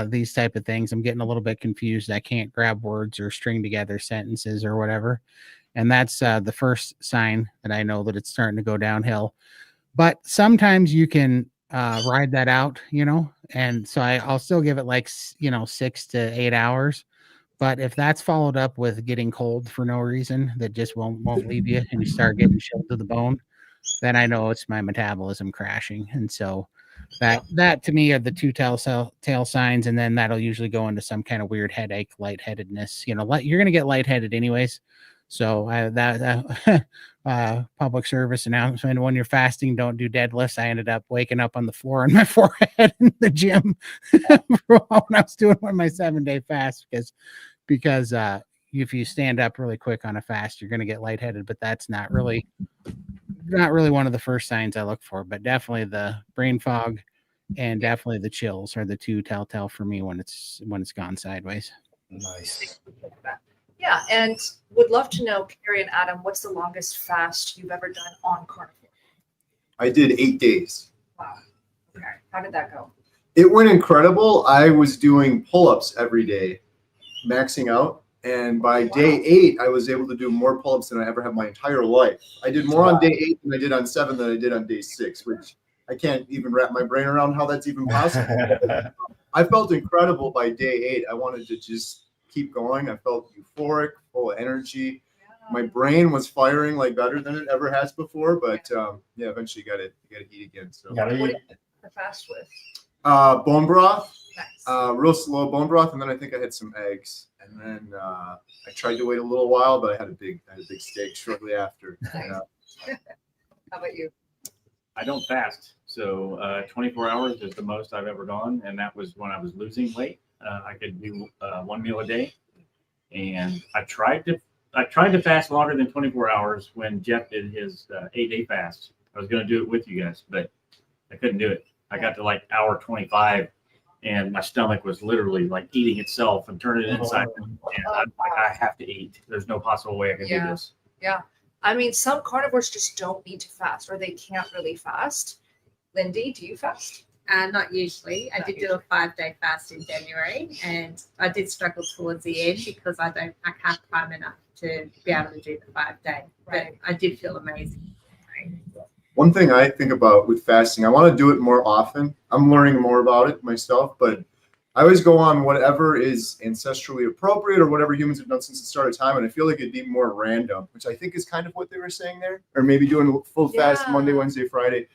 S1: These type of things. I'm getting a little bit confused. I can't grab words or string together sentences or whatever. And that's the first sign that I know that it's starting to go downhill. But sometimes you can ride that out, and so I'll still give it like 6 to 8 hours. But if that's followed up with getting cold for no reason, that just won't leave you, and you start getting chilled to the bone, then I know it's my metabolism crashing. And so that to me are the two telltale signs. And then that'll usually go into some kind of weird headache, lightheadedness. You're going to get lightheaded anyways. So public service announcement: when you're fasting, don't do deadlifts. I ended up waking up on the floor on my forehead in the gym when I was doing one of my 7-day fasts, because if you stand up really quick on a fast, you're going to get lightheaded. But that's not really one of the first signs I look for. But definitely the brain fog and definitely the chills are the two telltale for me when it's gone sideways.
S3: Nice.
S7: Yeah, and would love to know, Kerry and Adam, what's the longest fast you've ever done on Carnivore?
S6: I did 8 days.
S7: Wow. Okay. How did that go?
S6: It went incredible. I was doing pull-ups every day, maxing out. And by day 8, I was able to do more pull-ups than I ever have my entire life. I did more on day 8 than I did on 7 than I did on day 6, which I can't even wrap my brain around how that's even possible. I felt incredible by day 8. I wanted to just keep going. I felt euphoric, full of energy. My brain was firing like better than it ever has before. But eventually you got to eat again. So
S7: what did you fast with?
S6: Bone broth.
S7: Nice.
S6: Real slow bone broth, and then I think I had some eggs. And then I tried to wait a little while, but I had a big steak shortly after.
S7: Nice. How about you?
S8: I don't fast, so 24 hours is the most I've ever gone, and that was when I was losing weight. I could do 1 meal a day, and I tried to fast longer than 24 hours when Jeff did his 8-day fast. I was going to do it with you guys, but I couldn't do it. I got to like hour 25, and my stomach was literally like eating itself and turning it inside. And I'm like, I have to eat. There's no possible way I can do this.
S7: Yeah. I mean, some carnivores just don't need to fast, or they can't really fast. Lindy, do you fast?
S2: Not usually. I did do a 5-day fast in January, and I did struggle towards the end because I can't climb enough to be able to do the 5-day. But I did feel amazing.
S6: One thing I think about with fasting, I want to do it more often. I'm learning more about it myself, but I always go on whatever is ancestrally appropriate or whatever humans have done since the start of time. And I feel like it'd be more random, which I think is kind of what they were saying there, or maybe doing a full fast Monday, Wednesday, Friday.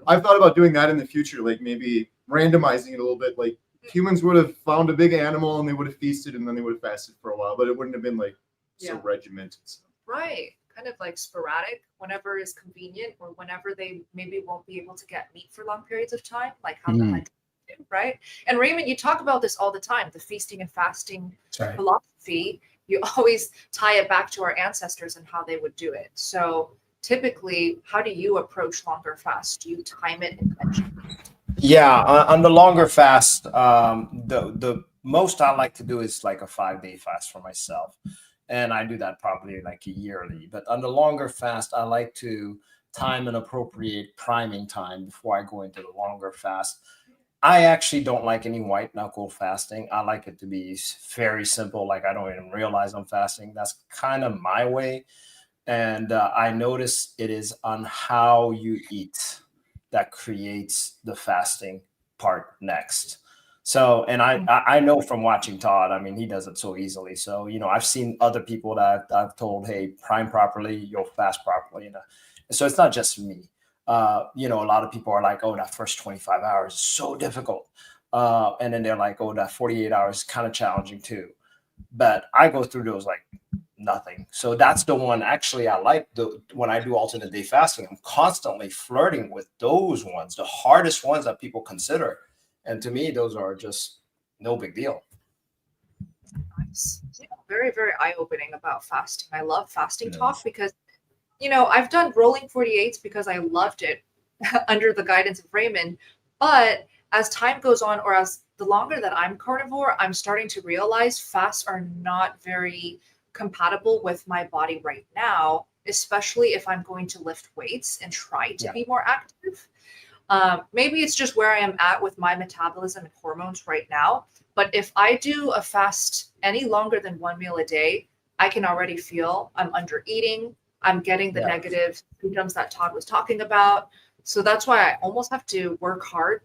S6: I've thought about doing that in the future, like maybe randomizing it a little bit. Like humans would have found a big animal and they would have feasted and then they would have fasted for a while, but it wouldn't have been like so regimented.
S7: Right. kind of like sporadic, whenever is convenient or whenever they maybe won't be able to get meat for long periods of time, like how the Hindus do, right? And Raymond, you talk about this all the time, the feasting and fasting philosophy. You always tie it back to our ancestors and how they would do it. So typically, how do you approach longer fasts? Do you time it intentionally?
S3: Yeah, on the longer fast, the most I like to do is like a 5-day fast for myself. And I do that probably like yearly. But on the longer fast, I like to time an appropriate priming time before I go into the longer fast. I actually don't like any white knuckle fasting. I like it to be very simple. Like I don't even realize I'm fasting. That's kind of my way. And I notice it is on how you eat that creates the fasting part next. So, and I know from watching Todd, I mean, he does it so easily. So, you know, I've seen other people that I've told, hey, prime properly, you'll fast properly. You know, so it's not just me. You know, a lot of people are like, oh, that first 25 hours is so difficult. And then they're like, oh, that 48 hours is kind of challenging too. But I go through those like nothing. So that's the one actually I like when I do alternate day fasting. I'm constantly flirting with those ones, the hardest ones that people consider. And to me, those are just no big deal.
S7: Nice. Yeah, very, very eye-opening about fasting. I love fasting talk because, you know, I've done rolling 48s because I loved it under the guidance of Raymond. But as time goes on, or as the longer that I'm carnivore, I'm starting to realize fasts are not very compatible with my body right now, especially if I'm going to lift weights and try to be more active. Maybe it's just where I am at with my metabolism and hormones right now. But if I do a fast any longer than one meal a day, I can already feel I'm under eating. I'm getting the negative symptoms that Todd was talking about. So that's why I almost have to work hard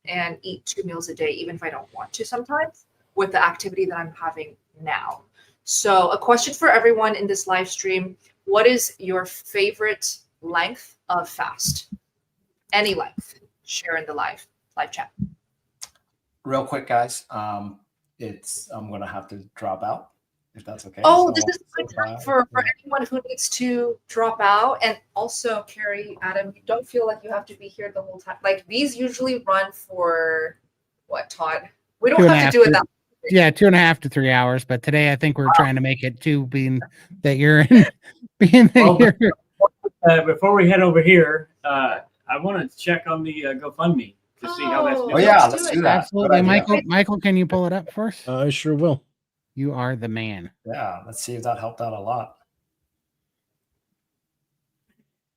S7: and eat 2 meals a day, even if I don't want to sometimes, with the activity that I'm having now. So a question for everyone in this live stream: what is your favorite length of fast? Any length. Share in the live chat.
S3: Real quick, guys. I'm gonna have to drop out if that's okay.
S7: Oh,
S3: so,
S7: this is a good time for anyone who needs to drop out. And also, Kerry, Adam, you don't feel like you have to be here the whole time. Like these usually run for what, Todd? We don't have to do it that.
S1: Yeah, 2.5 to 3 hours. But today I think we're trying to make it 2, being that you're in.
S8: Before we head over here, I want to check on the GoFundMe to see how that's doing.
S3: Oh yeah, let's do that.
S1: Absolutely, Michael, can you pull it up first?
S4: I sure will.
S1: You are the man.
S3: Yeah, let's see if that helped out a lot.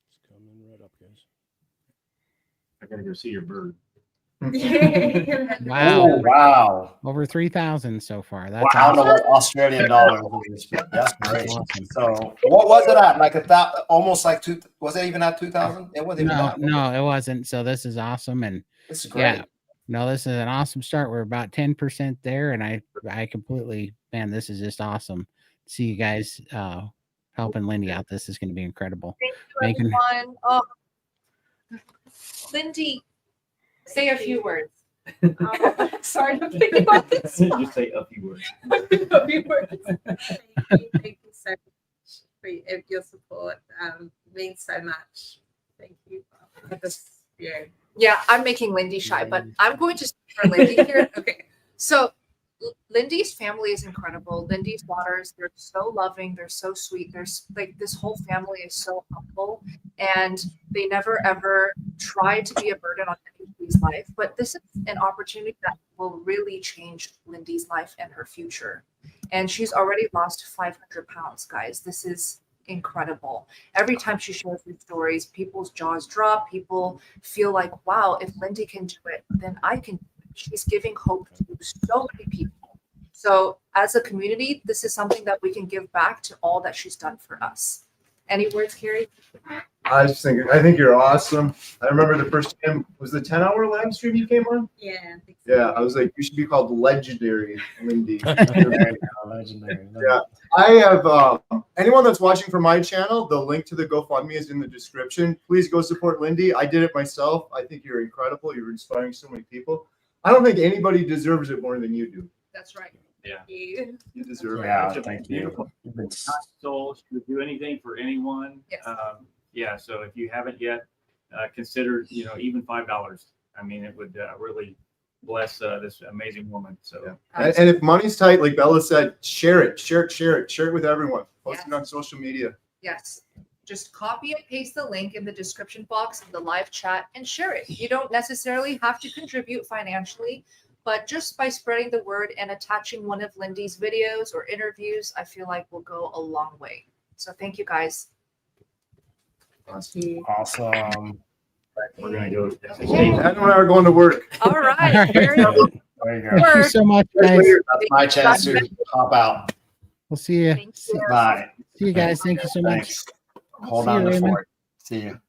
S4: It's coming right up, guys.
S8: I gotta go see your bird.
S1: Wow.
S3: Oh, wow.
S1: Over 3,000 so far. That's
S3: I don't know what Australian dollars is. That's great. So what was it at? Like almost like two? Was it even at 2,000? It wasn't even that.
S1: No, it wasn't. So this is awesome. And
S3: this is great.
S1: Yeah, no, this is an awesome start. We're about 10% there. And I completely, man, this is just awesome. See you guys helping Lindy out. This is going to be incredible.
S7: Thank you, everyone. Oh, Lindy, say a few words. Sorry to put you on this.
S8: Just say a few words.
S7: A few words.
S2: Thank you so much for your support. Means so much. Thank you for this.
S7: Yeah, I'm making Lindy shy, but I'm going to speak for Lindy here.
S2: Okay.
S7: So Lindy's family is incredible. Lindy's daughters, they're so loving. They're so sweet. There's like this whole family is so humble, and they never ever try to be a burden on anybody's life. But this is an opportunity that will really change Lindy's life and her future. And she's already lost 500 pounds, guys. This is incredible. Every time she shares these stories, people's jaws drop. People feel like, wow, if Lindy can do it, then I can do it. She's giving hope to so many people. So as a community, this is something that we can give back to all that she's done for us. Any words, Kerry?
S6: I think you're awesome. I remember the first time, was the 10-hour live stream you came on?
S2: Yeah. I think so.
S6: Yeah, I was like, you should be called Legendary Lindy.
S3: Legendary.
S6: Yeah, I have anyone that's watching from my channel, the link to the GoFundMe is in the description. Please go support Lindy. I did it myself. I think you're incredible. You're inspiring so many people. I don't think anybody deserves it more than you do.
S7: That's right.
S8: Yeah.
S7: You.
S6: You deserve
S3: Yeah,
S6: it.
S8: Such a
S3: thank you.
S8: beautiful
S3: You've been
S8: soul. She would do anything for anyone.
S7: Yes.
S8: Yeah. So if you haven't yet, consider, even $5. I mean, it would really bless this amazing woman. So
S6: And if money's tight, like Bella said, share it with everyone. Post it on social media.
S7: Yes. Just copy and paste the link in the description box of the live chat and share it. You don't necessarily have to contribute financially, but just by spreading the word and attaching one of Lindy's videos or interviews, I feel like will go a long way. So thank you guys.
S3: awesome.
S8: we're going to go.
S7: Okay.
S6: Adam and I are going to work.
S7: All right. Very
S1: All
S7: good.
S3: There you go.
S1: Thank you
S7: Word.
S1: so much, guys.
S3: That's my chance to hop out.
S1: We'll see you.
S7: Thank you.
S3: Bye.
S1: See you guys. Thank you so much.
S3: Thanks. Hold
S1: See you,
S3: on to
S1: Raymond.
S3: Fort. See you.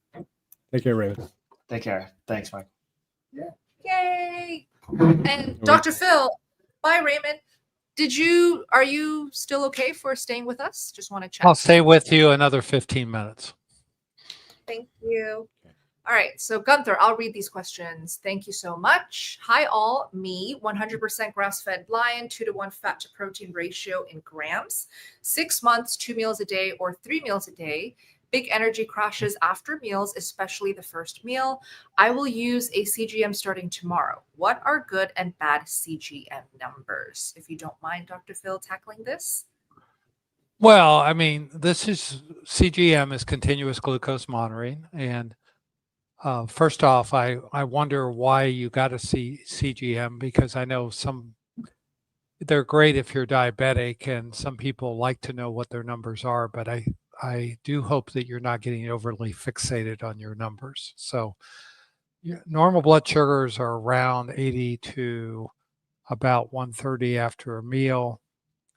S4: Take care, Raymond.
S3: Take care. Thanks, Mike.
S7: Yay. And Dr. Phil, bye, Raymond. Are you still okay for staying with us? Just want to check.
S5: I'll stay with you another 15 minutes.
S7: Thank you. All right. So Gunther, I'll read these questions. Thank you so much. Hi, all. Me, 100% grass-fed lion, 2-to-1 fat to protein ratio in grams, 6 months, 2 meals a day or 3 meals a day. Big energy crashes after meals, especially the first meal. I will use a CGM starting tomorrow. What are good and bad CGM numbers? If you don't mind, Dr. Phil, tackling this.
S5: Well, I mean, CGM is continuous glucose monitoring. And first off, I wonder why you got to see CGM, because I know they're great if you're diabetic, and some people like to know what their numbers are, but I do hope that you're not getting overly fixated on your numbers. So normal blood sugars are around 80 to about 130 after a meal.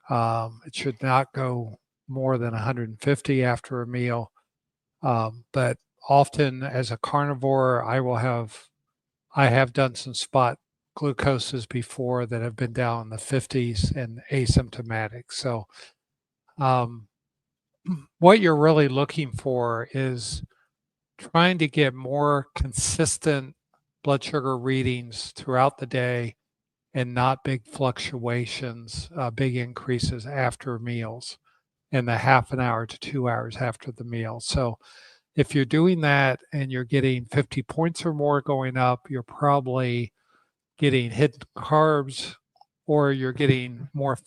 S5: It should not go more than 150 after a meal. But often as a carnivore, I have done some spot glucoses before that have been down in the 50s and asymptomatic. So what you're really looking for is trying to get more consistent blood sugar readings throughout the day and not big fluctuations, big increases after meals in the half an hour to 2 hours after the meal. So if you're doing that and you're getting 50 points or more going up, you're probably getting hidden carbs, or you're getting more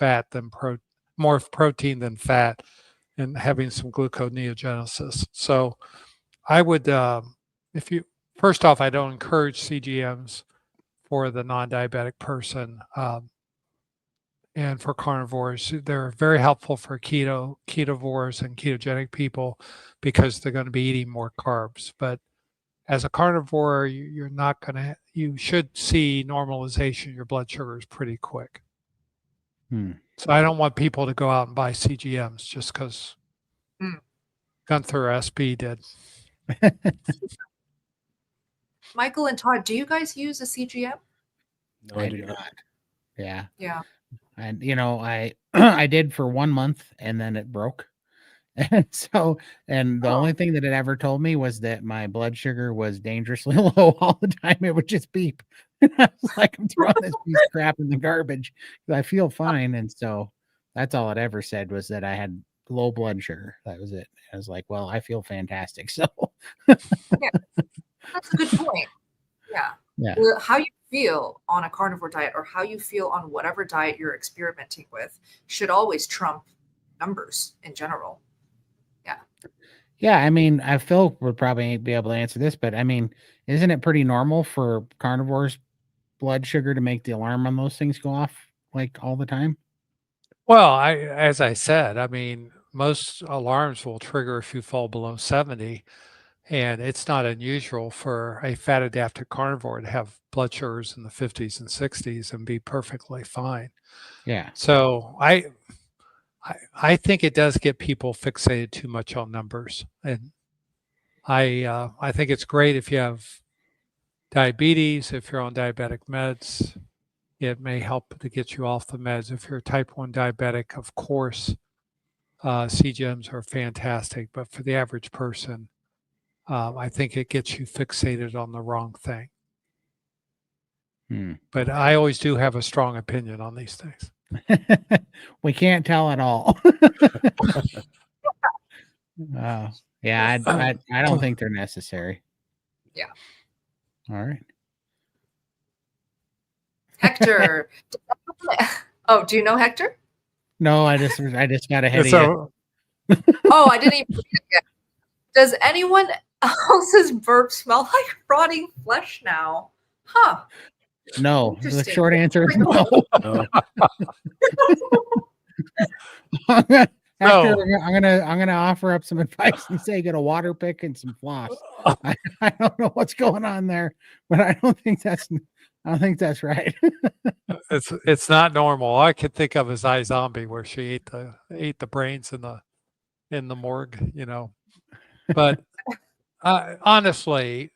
S5: more protein than fat, and having some gluconeogenesis. So I would, first off, I don't encourage CGMs for the non-diabetic person. And for carnivores, they're very helpful for ketovores and ketogenic people because they're going to be eating more carbs. But as a carnivore, you should see normalization of your blood sugars pretty quick. So I don't want people to go out and buy CGMs just because Gunther SB did.
S7: Michael and Todd, do you guys use a CGM?
S4: No, I do not.
S1: Yeah.
S7: Yeah.
S1: And I did for 1 month and then it broke. And the only thing that it ever told me was that my blood sugar was dangerously low all the time. It would just beep. And I was like, I'm throwing this piece of crap in the garbage. I feel fine. And so that's all it ever said, was that I had low blood sugar. That was it. I was like, well, I feel fantastic. So
S7: Yeah, that's a good point. Yeah.
S1: Yeah.
S7: How you feel on a carnivore diet, or how you feel on whatever diet you're experimenting with, should always trump numbers in general.
S1: Yeah, I mean, Phil would probably be able to answer this, but I mean, isn't it pretty normal for carnivores' blood sugar to make the alarm on those things go off like all the time?
S5: Well, as I said, I mean, most alarms will trigger if you fall below 70, and it's not unusual for a fat-adapted carnivore to have blood sugars in the 50s and 60s and be perfectly fine.
S1: Yeah.
S5: So I think it does get people fixated too much on numbers, and I think it's great if you have diabetes, if you're on diabetic meds. It may help to get you off the meds. If you're type 1 diabetic, of course, CGMs are fantastic. But for the average person, I think it gets you fixated on the wrong thing. But I always do have a strong opinion on these things.
S1: We can't tell at all. Yeah, I don't think they're necessary.
S7: Yeah.
S1: All right.
S7: Hector. Oh, do you know Hector?
S1: No, I just got ahead of you.
S5: So,
S7: Oh, I didn't even read it yet. Does anyone else's burp smell like rotting flesh now? Huh.
S1: No, the
S7: Interesting.
S1: short answer is no.
S4: No.
S1: Hector,
S5: No.
S1: I'm gonna offer up some advice and say get a water pick and some floss. I don't know what's going on there, but I don't think that's right.
S5: it's not normal. All I could think of is iZombie, where she ate the brains in the morgue, you know. But honestly,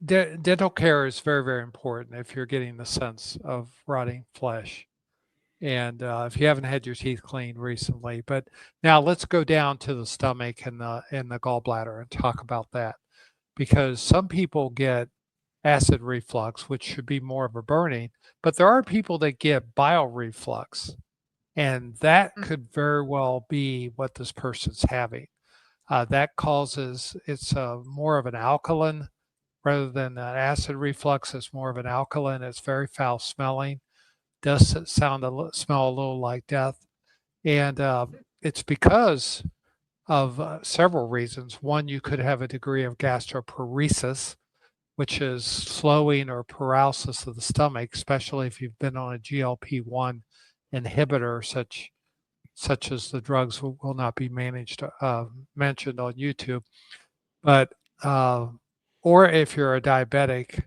S5: dental care is very, very important if you're getting the sense of rotting flesh, and if you haven't had your teeth cleaned recently. But now let's go down to the stomach and the gallbladder and talk about that, because some people get acid reflux, which should be more of a burning, but there are people that get bile reflux, and that could very well be what this person's having. That causes, it's more of an alkaline rather than an acid reflux. It's more of an alkaline. It's very foul smelling. Does smell a little like death, and it's because of several reasons. One, you could have a degree of gastroparesis, which is slowing or paralysis of the stomach, especially if you've been on a GLP-1 inhibitor, such as the drugs will not be mentioned on YouTube. But or if you're a diabetic,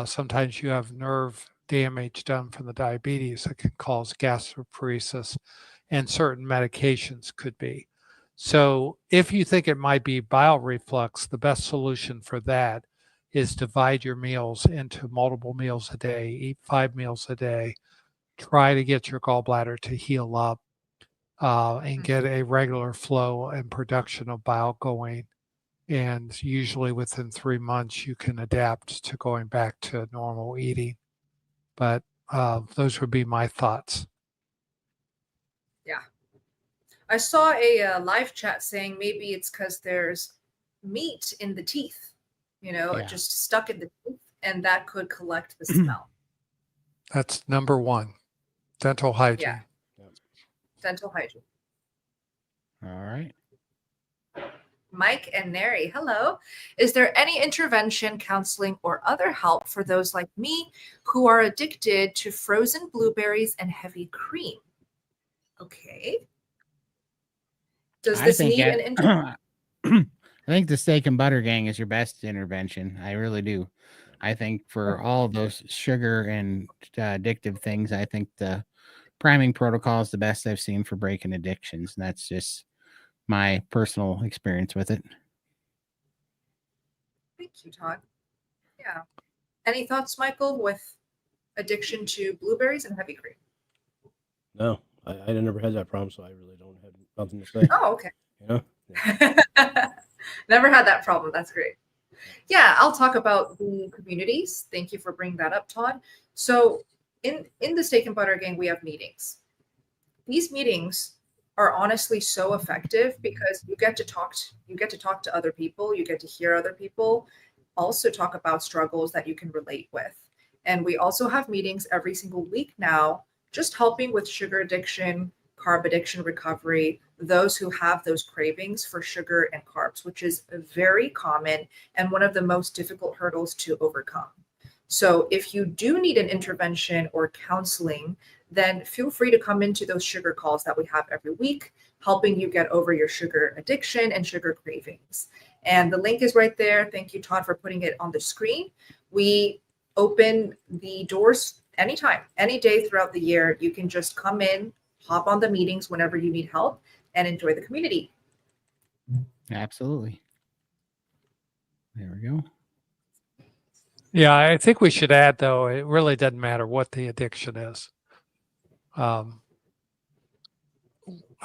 S5: sometimes you have nerve damage done from the diabetes that can cause gastroparesis, and certain medications could be. So if you think it might be bile reflux, the best solution for that is divide your meals into multiple meals a day, eat 5 meals a day, try to get your gallbladder to heal up, and get a regular flow and production of bile going. And usually within 3 months, you can adapt to going back to normal eating. But those would be my thoughts.
S7: Yeah. I saw a live chat saying maybe it's because there's meat in the teeth,
S1: Yeah.
S7: just stuck in the teeth, and that could collect the smell.
S5: That's number one, dental hygiene.
S7: Yeah. Dental hygiene.
S1: All right.
S7: Mike and Neri, hello. Is there any intervention, counseling, or other help for those like me who are addicted to frozen blueberries and heavy cream? Okay. Does this need an intervention?
S1: I think the steak and butter gang is your best intervention. I really do. I think for all of those sugar and addictive things, I think the priming protocol is the best I've seen for breaking addictions. And that's just my personal experience with it.
S7: Thank you, Todd. Yeah. Any thoughts, Michael, with addiction to blueberries and heavy cream?
S4: No, I never had that problem, so I really don't have nothing to say.
S7: Oh, okay.
S4: Yeah.
S7: Never had that problem. That's great. Yeah, I'll talk about the communities. Thank you for bringing that up, Todd. So in the Steak and Butter Gang, we have meetings. These meetings are honestly so effective because you get to talk to other people, you get to hear other people also talk about struggles that you can relate with. And we also have meetings every single week now, just helping with sugar addiction, carb addiction recovery, those who have those cravings for sugar and carbs, which is very common and one of the most difficult hurdles to overcome. So if you do need an intervention or counseling, then feel free to come into those sugar calls that we have every week, helping you get over your sugar addiction and sugar cravings. And the link is right there. Thank you, Todd, for putting it on the screen. We open the doors anytime, any day throughout the year. You can just come in, hop on the meetings whenever you need help, and enjoy the community.
S1: Absolutely. There we go.
S5: Yeah, I think we should add, though, it really doesn't matter what the addiction is. I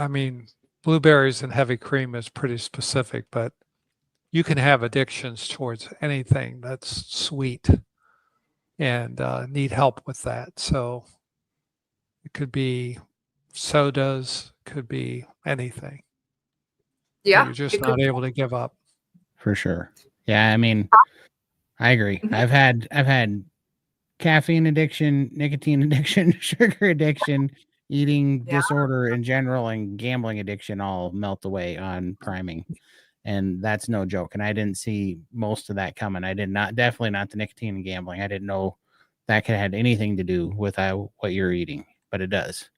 S5: mean, blueberries and heavy cream is pretty specific, but you can have addictions towards anything that's sweet. and need help with that. So it could be sodas, could be anything.
S7: Yeah,
S5: You're just
S7: it
S5: not
S7: could.
S5: able to give up.
S1: For sure. Yeah, I mean, I agree.
S7: Mhm.
S1: I've had caffeine addiction, nicotine addiction, sugar addiction, eating
S7: Yeah.
S1: disorder in general, and gambling addiction all melt away on priming. And that's no joke. And I didn't see most of that coming. I did not, definitely not the nicotine and gambling. I didn't know that could have anything to do with what you're eating, but it does.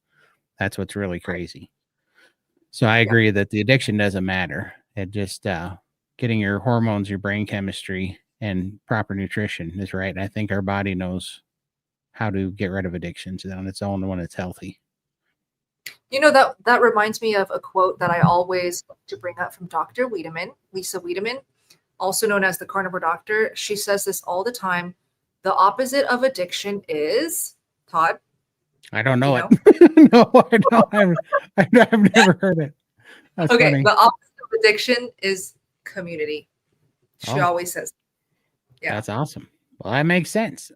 S1: That's what's really crazy. So I agree that the addiction doesn't matter. It just getting your hormones, your brain chemistry, and proper nutrition is right. And I think our body knows how to get rid of addictions on its own when it's healthy.
S7: You know, that reminds me of a quote that I always like to bring up from Dr. Wiedemann, Lisa Wiedemann, also known as the Carnivore Doctor. She says this all the time. The opposite of addiction is, Todd?
S1: I don't know
S7: You
S1: it. No, I don't. I've never heard it. That's
S7: Okay,
S1: funny.
S7: the opposite of addiction is community. She
S1: Oh.
S7: always says. Yeah.
S1: That's awesome. Well, that makes sense.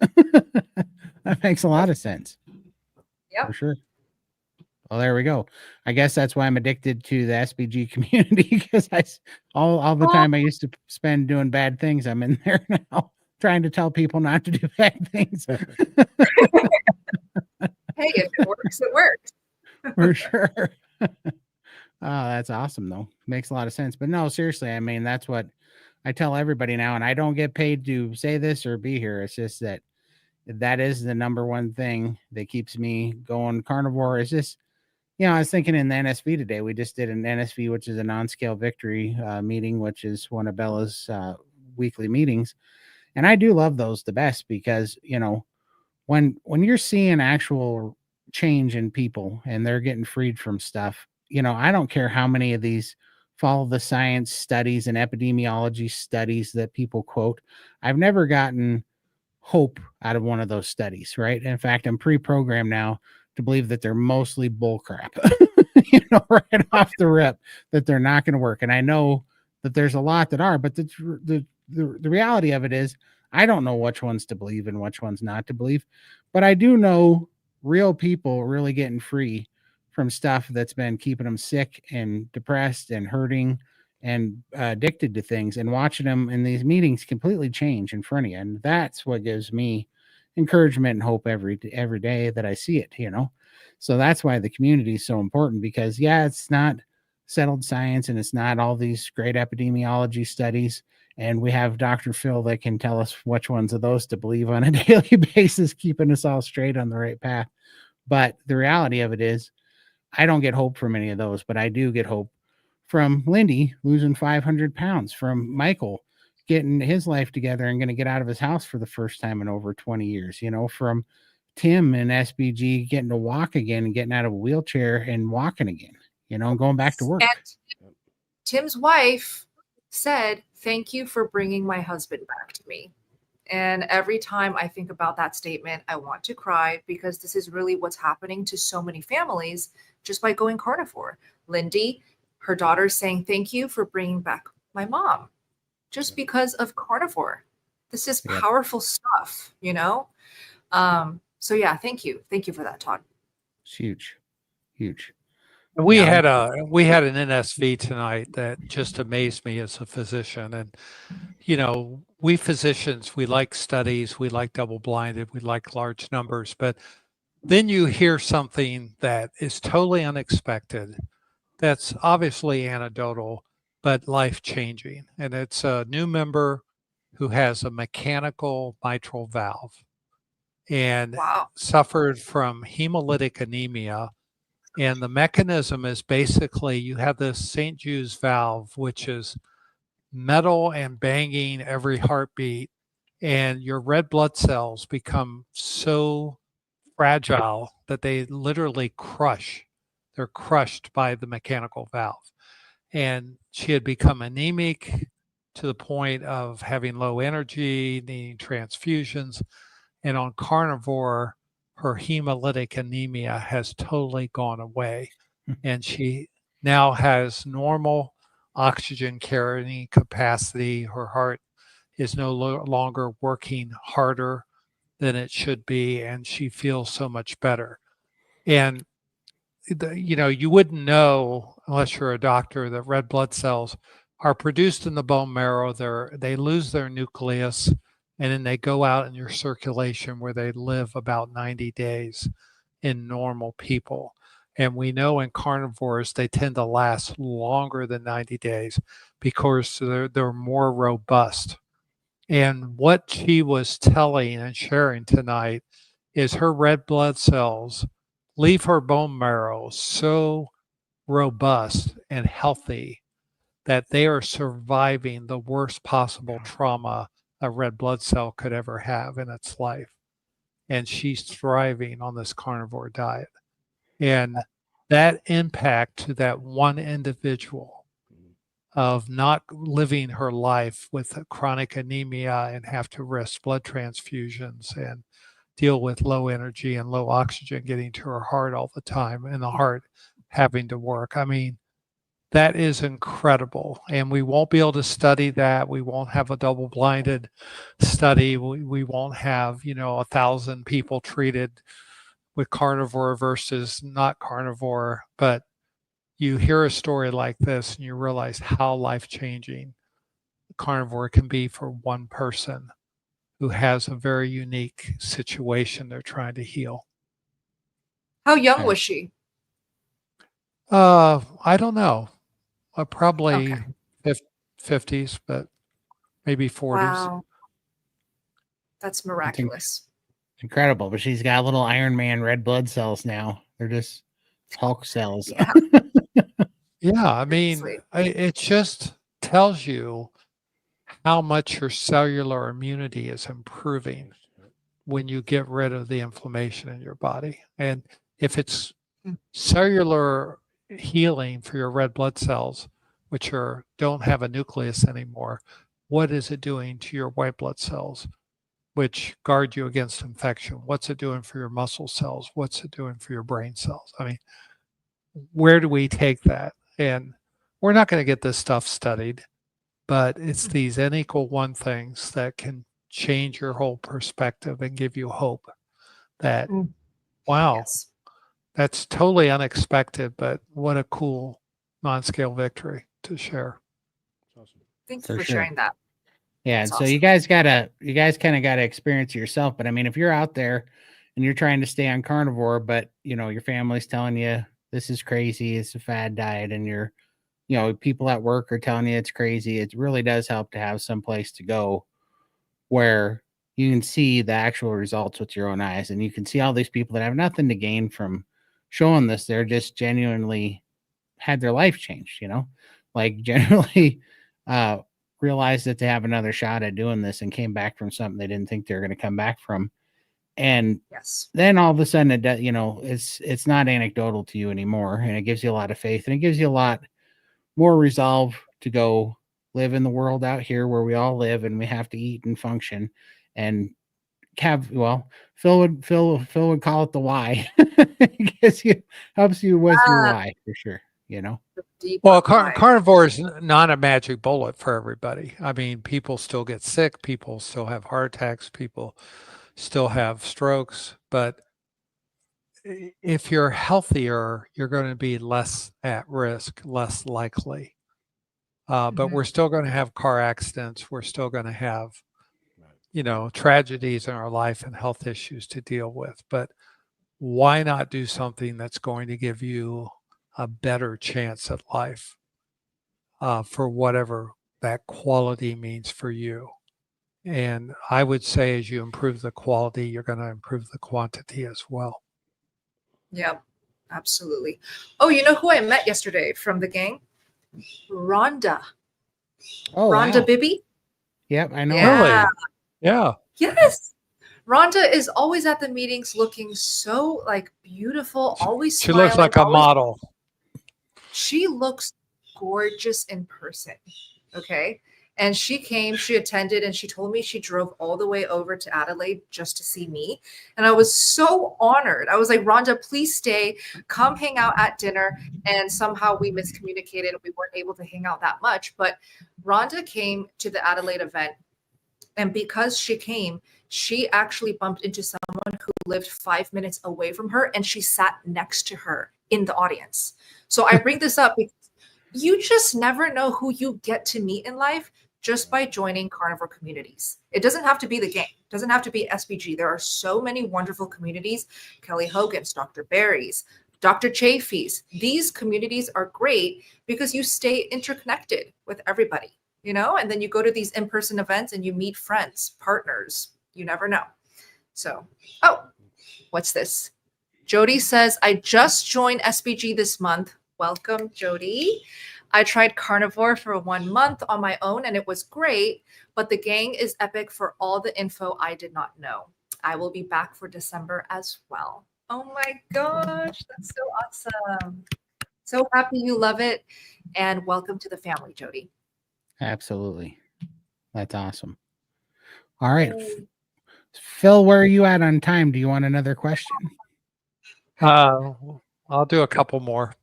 S1: That makes a lot of sense.
S7: Yep.
S1: For sure. Well, there we go. I guess that's why I'm addicted to the SBG community, because all the time I used to spend doing bad things, I'm in there now trying to tell people not to do bad things.
S7: Hey, if it works, it works.
S1: For sure. Oh, that's awesome though. Makes a lot of sense. But no, seriously, I mean, that's what I tell everybody now, and I don't get paid to say this or be here. It's just that is the number one thing that keeps me going carnivore. Is just, I was thinking in the NSV today, we just did an NSV, which is a non-scale victory meeting, which is one of Bella's weekly meetings. And I do love those the best because, when you're seeing actual change in people and they're getting freed from stuff, I don't care how many of these follow the science studies and epidemiology studies that people quote. I've never gotten hope out of one of those studies, right? In fact, I'm pre-programmed now to believe that they're mostly bullcrap, right off the rip, that they're not going to work. And I know that there's a lot that are, but the reality of it is I don't know which ones to believe and which ones not to believe, but I do know real people really getting free from stuff that's been keeping them sick and depressed and hurting and addicted to things, and watching them in these meetings completely change in front of you. And that's what gives me encouragement and hope every day that I see it, So that's why the community is so important, because it's not settled science and it's not all these great epidemiology studies. And we have Dr. Phil that can tell us which ones of those to believe on a daily basis, keeping us all straight on the right path. But the reality of it is, I don't get hope from any of those, but I do get hope from Lindy losing 500 pounds, from Michael getting his life together and going to get out of his house for the first time in over 20 years, from Tim and SBG getting to walk again and getting out of a wheelchair and walking again, and going back to work.
S7: And Tim's wife said, "Thank you for bringing my husband back to me." And every time I think about that statement, I want to cry, because this is really what's happening to so many families just by going carnivore. Lindy, her daughter, saying, "Thank you for bringing back my mom," just because of carnivore. This is powerful stuff, So yeah, thank you. Thank you for that, Todd.
S1: It's huge.
S5: We had an NSV tonight that just amazed me as a physician. And, we physicians, we like studies, we like double-blinded, we like large numbers, but then you hear something that is totally unexpected, that's obviously anecdotal, but life-changing. And it's a new member who has a mechanical mitral valve and suffered from hemolytic anemia. And the mechanism is basically you have this St. Jude's valve, which is metal and banging every heartbeat, and your red blood cells become so fragile that they literally crush. They're crushed by the mechanical valve. And she had become anemic to the point of having low energy, needing transfusions. And on carnivore, her hemolytic anemia has totally gone away. And she now has normal oxygen carrying capacity. Her heart is no longer working harder. than it should be, and she feels so much better. And you wouldn't know unless you're a doctor that red blood cells are produced in the bone marrow. They lose their nucleus, and then they go out in your circulation where they live about 90 days in normal people. And we know in carnivores, they tend to last longer than 90 days because they're more robust. And what she was telling and sharing tonight is her red blood cells leave her bone marrow so robust and healthy that they are surviving the worst possible trauma a red blood cell could ever have in its life. And she's thriving on this carnivore diet. And that impact to that one individual of not living her life with chronic anemia and have to risk blood transfusions and deal with low energy and low oxygen getting to her heart all the time, and the heart having to work. I mean, that is incredible. And we won't be able to study that. We won't have a double-blinded study. We won't have, 1,000 people treated with carnivore versus not carnivore. But you hear a story like this and you realize how life-changing carnivore can be for one person who has a very unique situation they're trying to heal.
S7: How young was she?
S5: I don't know. Probably 50s, but maybe 40s.
S7: Wow. That's miraculous.
S1: Incredible. But she's got little Iron Man red blood cells now. They're just Hulk cells.
S7: Yeah.
S5: Yeah, I mean,
S7: Sweet.
S5: it just tells you how much your cellular immunity is improving when you get rid of the inflammation in your body. And if it's cellular healing for your red blood cells, which don't have a nucleus anymore, what is it doing to your white blood cells, which guard you against infection? What's it doing for your muscle cells? What's it doing for your brain cells? I mean, where do we take that? And we're not going to get this stuff studied, but it's these N=1 things that can change your whole perspective and give you hope that, wow,
S7: Yes.
S5: that's totally unexpected, but what a cool non-scale victory to share.
S4: Awesome.
S7: Thanks
S1: For
S7: for
S1: sure.
S7: sharing that.
S1: Yeah,
S7: That's
S1: and so
S7: awesome.
S1: you guys kind of got to experience it yourself. But I mean, if you're out there and you're trying to stay on carnivore, but your family's telling you this is crazy, it's a fad diet, and people at work are telling you it's crazy, it really does help to have some place to go where you can see the actual results with your own eyes, and you can see all these people that have nothing to gain from showing this. They're just genuinely had their life changed, like generally realized that they have another shot at doing this and came back from something they didn't think they were going to come back from. And
S7: Yes.
S1: then all of a sudden it's not anecdotal to you anymore, and it gives you a lot of faith, and it gives you a lot more resolve to go live in the world out here where we all live and we have to eat and function. And Phil would call it the why. It helps you with your why for sure.
S7: Deep
S5: Well,
S7: why.
S5: carnivore is not a magic bullet for everybody. I mean, people still get sick, people still have heart attacks, people still have strokes, but if you're healthier, you're going to be less at risk, less likely. But we're still going to have car accidents. We're still going to have, tragedies in our life and health issues to deal with. But why not do something that's going to give you a better chance at life for whatever that quality means for you? And I would say as you improve the quality, you're going to improve the quantity as well.
S7: Yep, absolutely. Oh, you know who I met yesterday from the gang? Rhonda.
S1: Oh,
S7: Rhonda
S1: wow.
S7: Bibby.
S1: Yep, I know.
S7: Yeah.
S5: Really? Yeah.
S7: Yes. Rhonda is always at the meetings looking so beautiful, always
S5: She
S7: smiling.
S5: looks like a model.
S7: She looks gorgeous in person. Okay. And she attended, and she told me she drove all the way over to Adelaide just to see me. And I was so honored. I was like, Rhonda, please stay, come hang out at dinner. And somehow we miscommunicated. We weren't able to hang out that much. But Rhonda came to the Adelaide event And because she came, she actually bumped into someone who lived 5 minutes away from her, and she sat next to her in the audience. So I bring this up because you just never know who you get to meet in life just by joining carnivore communities. It doesn't have to be the gang. It doesn't have to be SBG. There are so many wonderful communities. Kelly Hogan's, Dr. Barry's, Dr. Chafee's. These communities are great because you stay interconnected with everybody, you know, and then you go to these in-person events and you meet friends, partners. You never know. So, oh, what's this? Jody says, I just joined SBG this month. Welcome, Jody. I tried carnivore for 1 month on my own and it was great, but the gang is epic for all the info I did not know. I will be back for December as well. Oh my gosh, that's so awesome. So happy you love it, and welcome to the family, Jody.
S1: Absolutely. That's awesome. All right. Phil, where are you at on time? Do you want another question?
S5: I'll do a couple more.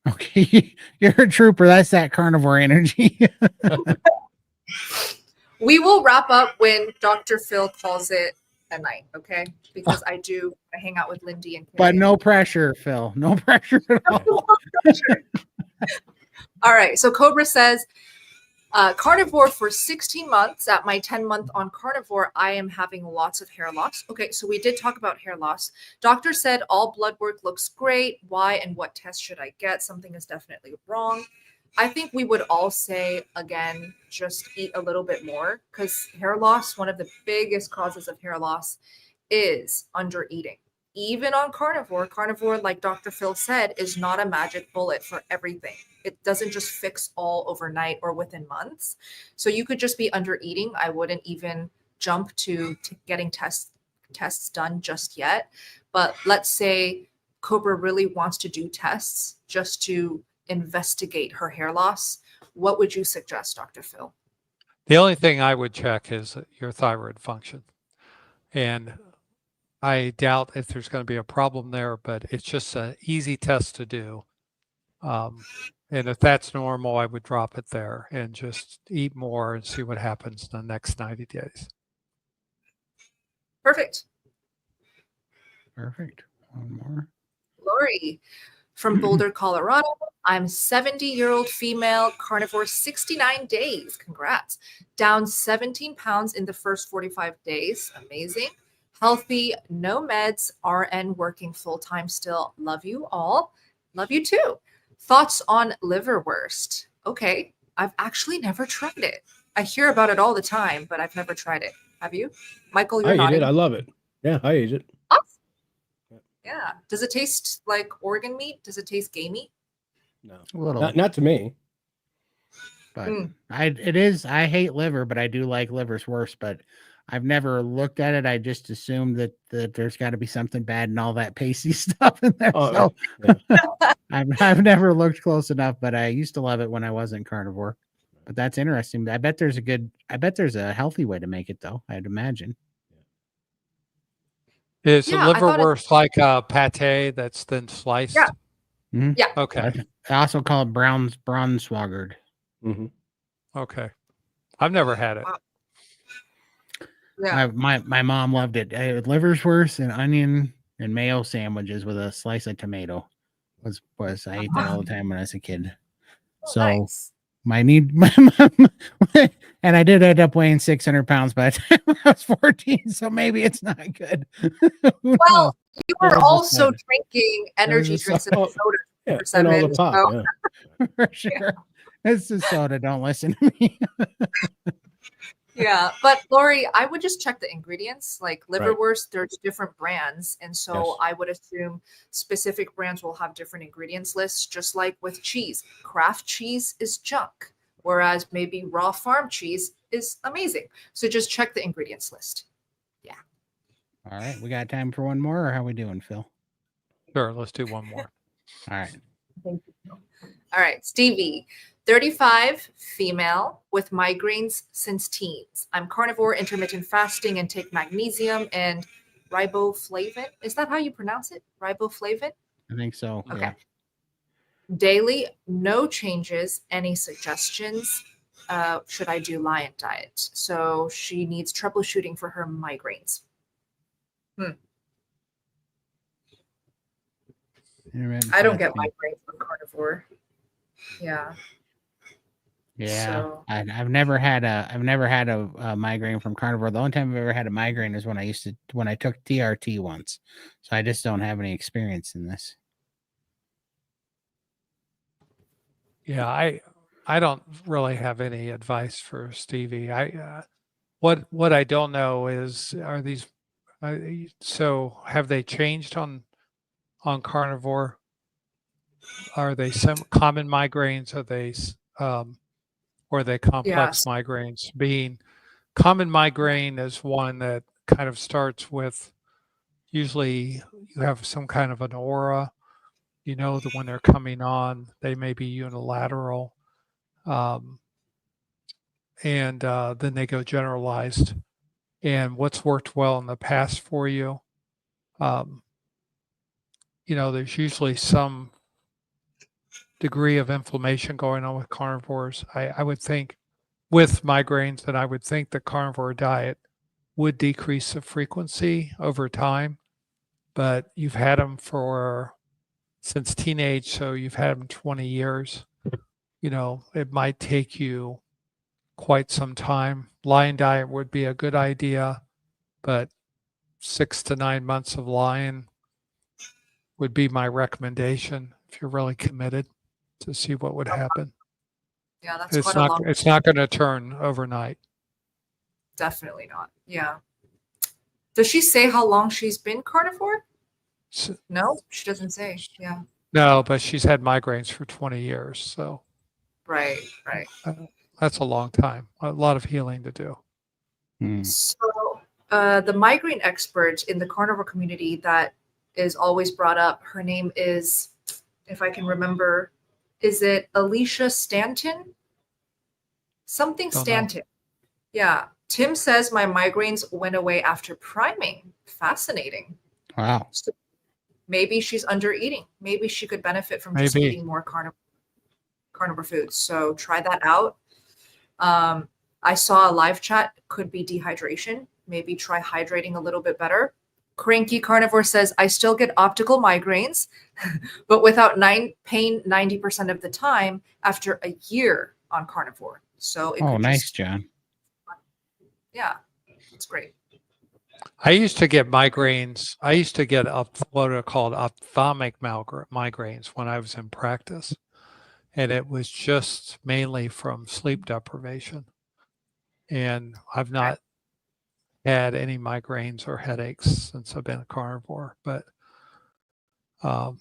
S1: Okay. You're a trooper. That's that carnivore energy.
S7: We will wrap up when Dr. Phil calls it a night, okay? Because I hang out with Lindy and Kerry.
S1: But no pressure, Phil. No pressure at all.
S7: All right. So Cobra says, carnivore for 16 months. At my 10-month on carnivore, I am having lots of hair loss. Okay, so we did talk about hair loss. Doctor said all blood work looks great. Why and what test should I get? Something is definitely wrong. I think we would all say, again, just eat a little bit more, because hair loss, one of the biggest causes of hair loss is under eating. Even on carnivore, like Dr. Phil said, is not a magic bullet for everything. It doesn't just fix all overnight or within months. So you could just be under eating. I wouldn't even jump to getting tests done just yet. But let's say Cobra really wants to do tests just to investigate her hair loss. What would you suggest, Dr. Phil?
S5: The only thing I would check is your thyroid function. And I doubt if there's going to be a problem there, but it's just an easy test to do. And if that's normal, I would drop it there and just eat more and see what happens in the next 90 days.
S7: Perfect.
S1: Perfect. One more.
S7: Lori from Boulder, Colorado. I'm 70-year-old female, carnivore 69 days. Congrats. Down 17 pounds in the first 45 days. Amazing. Healthy, no meds, RN working full-time still. Love you all. Love you too. Thoughts on liverwurst? Okay, I've actually never tried it. I hear about it all the time, but I've never tried it. Have you? Michael, you're
S4: I eat
S7: nodding.
S4: it. I love it. Yeah, I eat it.
S7: Awesome. Yeah. Does it taste like organ meat? Does it taste gamey?
S4: No,
S1: A little.
S4: not to me.
S1: But I hate liver, but I do like liver's worse. But I've never looked at it. I just assumed that there's got to be something bad and all that pasty stuff in there.
S4: Oh,
S1: So
S4: yeah.
S1: I've never looked close enough, but I used to love it when I wasn't carnivore. But that's interesting. I bet there's a healthy way to make it though. I'd imagine.
S5: Is
S7: Yeah,
S5: the
S7: I thought
S5: liverwurst like a pate that's then sliced?
S7: Yeah.
S1: Mhm.
S7: Yeah.
S5: Okay.
S1: I also call it Braunschweigert.
S4: Mm-hmm.
S5: Okay. I've never had it.
S7: Yeah.
S1: My mom loved it. Liverwurst and onion and mayo sandwiches with a slice of tomato was I ate that all the time when I was a kid. So
S7: Nice.
S1: my mom, and I did end up weighing 600 pounds by the time I was 14. So maybe it's not good. Who knows?
S7: Well, you were
S1: It was
S7: also
S1: soda.
S7: drinking energy
S1: was a
S7: drinks and
S4: soda.
S7: soda
S4: Yeah,
S7: for
S4: and all
S7: 7.
S4: the pop. Yeah.
S1: For sure. It's the soda. Don't listen to me.
S7: Yeah, but Lori, I would just check the ingredients. Like
S4: Right.
S7: liverwurst, there's different brands, and so
S4: Yes.
S7: I would assume specific brands will have different ingredients lists. Just like with cheese, Kraft cheese is junk, whereas maybe raw farm cheese is amazing. So just check the ingredients list.
S1: All right. We got time for one more, or how we doing, Phil?
S5: Sure. Let's do one more.
S1: All right.
S7: Thank you. All right, Stevie, 35, female with migraines since teens. I'm carnivore, intermittent fasting, and take magnesium and riboflavin. Is that how you pronounce it? Riboflavin?
S1: I think so.
S7: Okay.
S1: Yeah.
S7: Daily, no changes. Any suggestions? should I do Lion Diet? So she needs troubleshooting for her migraines. I don't get migraines from carnivore. Yeah.
S1: Yeah,
S7: So
S1: I've never had a migraine from carnivore. The only time I've ever had a migraine is when I took TRT once. So I just don't have any experience in this.
S5: Yeah, I don't really have any advice for Stevie. What I don't know is, are these so have they changed on carnivore? Are they some common migraines? Are they or are they complex
S7: Yes.
S5: migraines? Being common migraine is one that kind of starts with, usually you have some kind of an aura, you know, that when they're coming on, they may be unilateral. And then they go generalized. And what's worked well in the past for you, you know, there's usually some degree of inflammation going on with carnivores. I would think with migraines that I would think the carnivore diet would decrease the frequency over time, but you've had them since teenage, so you've had them 20 years. You know, it might take you quite some time. Lion diet would be a good idea, but 6 to 9 months of lion would be my recommendation if you're really committed, to see what would happen.
S7: yeah, that's quite a long.
S5: It's not going to turn overnight.
S7: Definitely not. Yeah. Does she say how long she's been carnivore? No, she doesn't say. Yeah.
S5: No, but she's had migraines for 20 years, so
S7: Right.
S5: that's a long time. A lot of healing to do.
S7: So the migraine expert in the carnivore community that is always brought up, her name is, if I can remember, is it Alicia Stanton? Something
S5: Don't know.
S7: Stanton. Yeah. Tim says my migraines went away after priming. Fascinating.
S1: Wow.
S7: So maybe she's under eating. Maybe she could benefit from just
S5: Maybe.
S7: eating more carnivore foods. So try that out. I saw a live chat, could be dehydration. Maybe try hydrating a little bit better. Cranky Carnivore says, I still get optical migraines, but without pain 90% of the time after a year on carnivore. So it could
S1: nice, John.
S7: Yeah, it's great.
S5: I used to get migraines. I used to get what are called ophthalmic migraines when I was in practice. And it was just mainly from sleep deprivation. And I've not had any migraines or headaches since I've been a carnivore. But there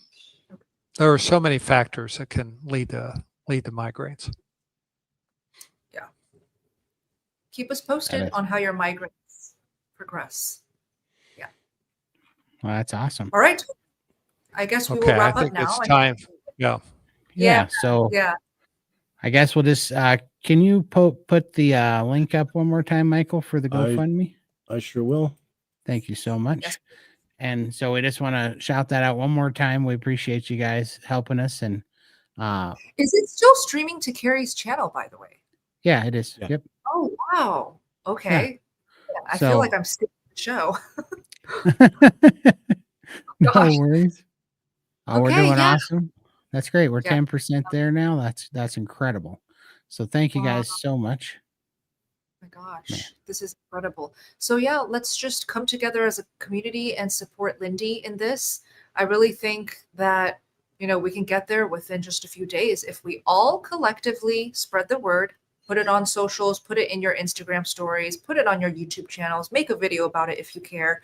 S5: are so many factors that can lead to migraines.
S7: Yeah. Keep us posted on how your migraines progress. Yeah.
S1: Well, that's awesome.
S7: All right. I guess we will wrap up now.
S5: It's time.
S1: Yeah. So I guess we'll just can you put the link up one more time, Michael, for the GoFundMe?
S4: I sure will.
S1: Thank you so much.
S7: Yes.
S1: And so we just want to shout that out one more time. We appreciate you guys helping us. And
S7: is it still streaming to Kerry's channel, by the way?
S1: Yeah, it is.
S4: Yeah.
S1: Yep.
S7: Oh wow. Okay. Yeah, I feel like I'm skipping the show.
S1: No worries. Oh, we're doing
S7: yeah.
S1: awesome. That's great. We're 10% there now. That's incredible. So thank you guys so much.
S7: My gosh, this is incredible. So yeah, let's just come together as a community and support Lindy in this. I really think that, you know, we can get there within just a few days if we all collectively spread the word, put it on socials, put it in your Instagram stories, put it on your YouTube channels, make a video about it if you care,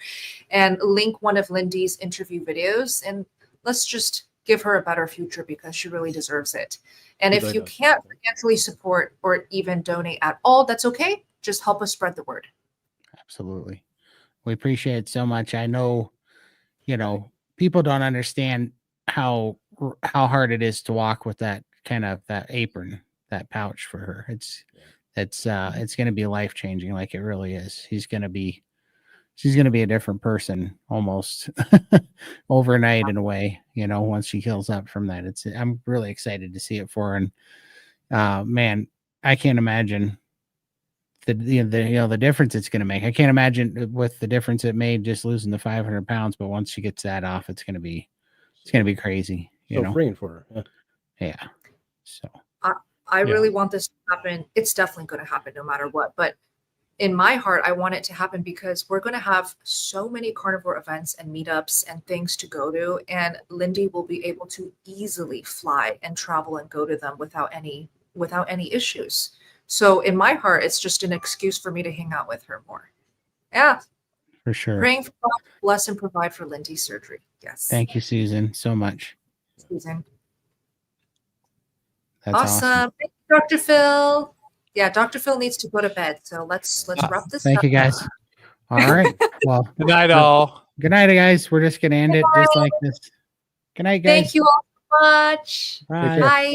S7: and link one of Lindy's interview videos. And let's just give her a better future because she really deserves it. And if you can't financially support or even donate at all, that's okay. Just help us spread the word.
S1: Absolutely. We appreciate it so much. I know, you know, people don't understand how hard it is to walk with that that apron, that pouch for her. It's going to be life-changing, like it really is. She's going to be a different person almost overnight in a way, you know, once she heals up from that. I'm really excited to see it for her. And man, I can't imagine the difference it's going to make. I can't imagine with the difference it made just losing the 500 pounds. But once she gets that off, it's going to be crazy. You
S4: So
S1: know?
S4: freeing for her. Yeah.
S1: Yeah. So
S7: I
S1: Yeah.
S7: really want this to happen. It's definitely going to happen no matter what. But in my heart, I want it to happen because we're going to have so many carnivore events and meetups and things to go to. And Lindy will be able to easily fly and travel and go to them without any issues. So in my heart, it's just an excuse for me to hang out with her more. Yeah.
S1: for sure.
S7: Praying for God, bless and provide for Lindy's surgery. Yes.
S1: Thank you, Susan, so much.
S7: Susan.
S1: That's
S7: Awesome. Thank you, Dr. Phil. Yeah, Dr. Phil needs to go to bed. So let's wrap this
S1: Thank
S7: up.
S1: you, guys. All right. Well,
S5: Good night, all.
S1: good night, guys. We're just gonna end it just like this. Good night, guys.
S7: Thank you all so much.
S1: Bye.
S4: care.
S7: Bye.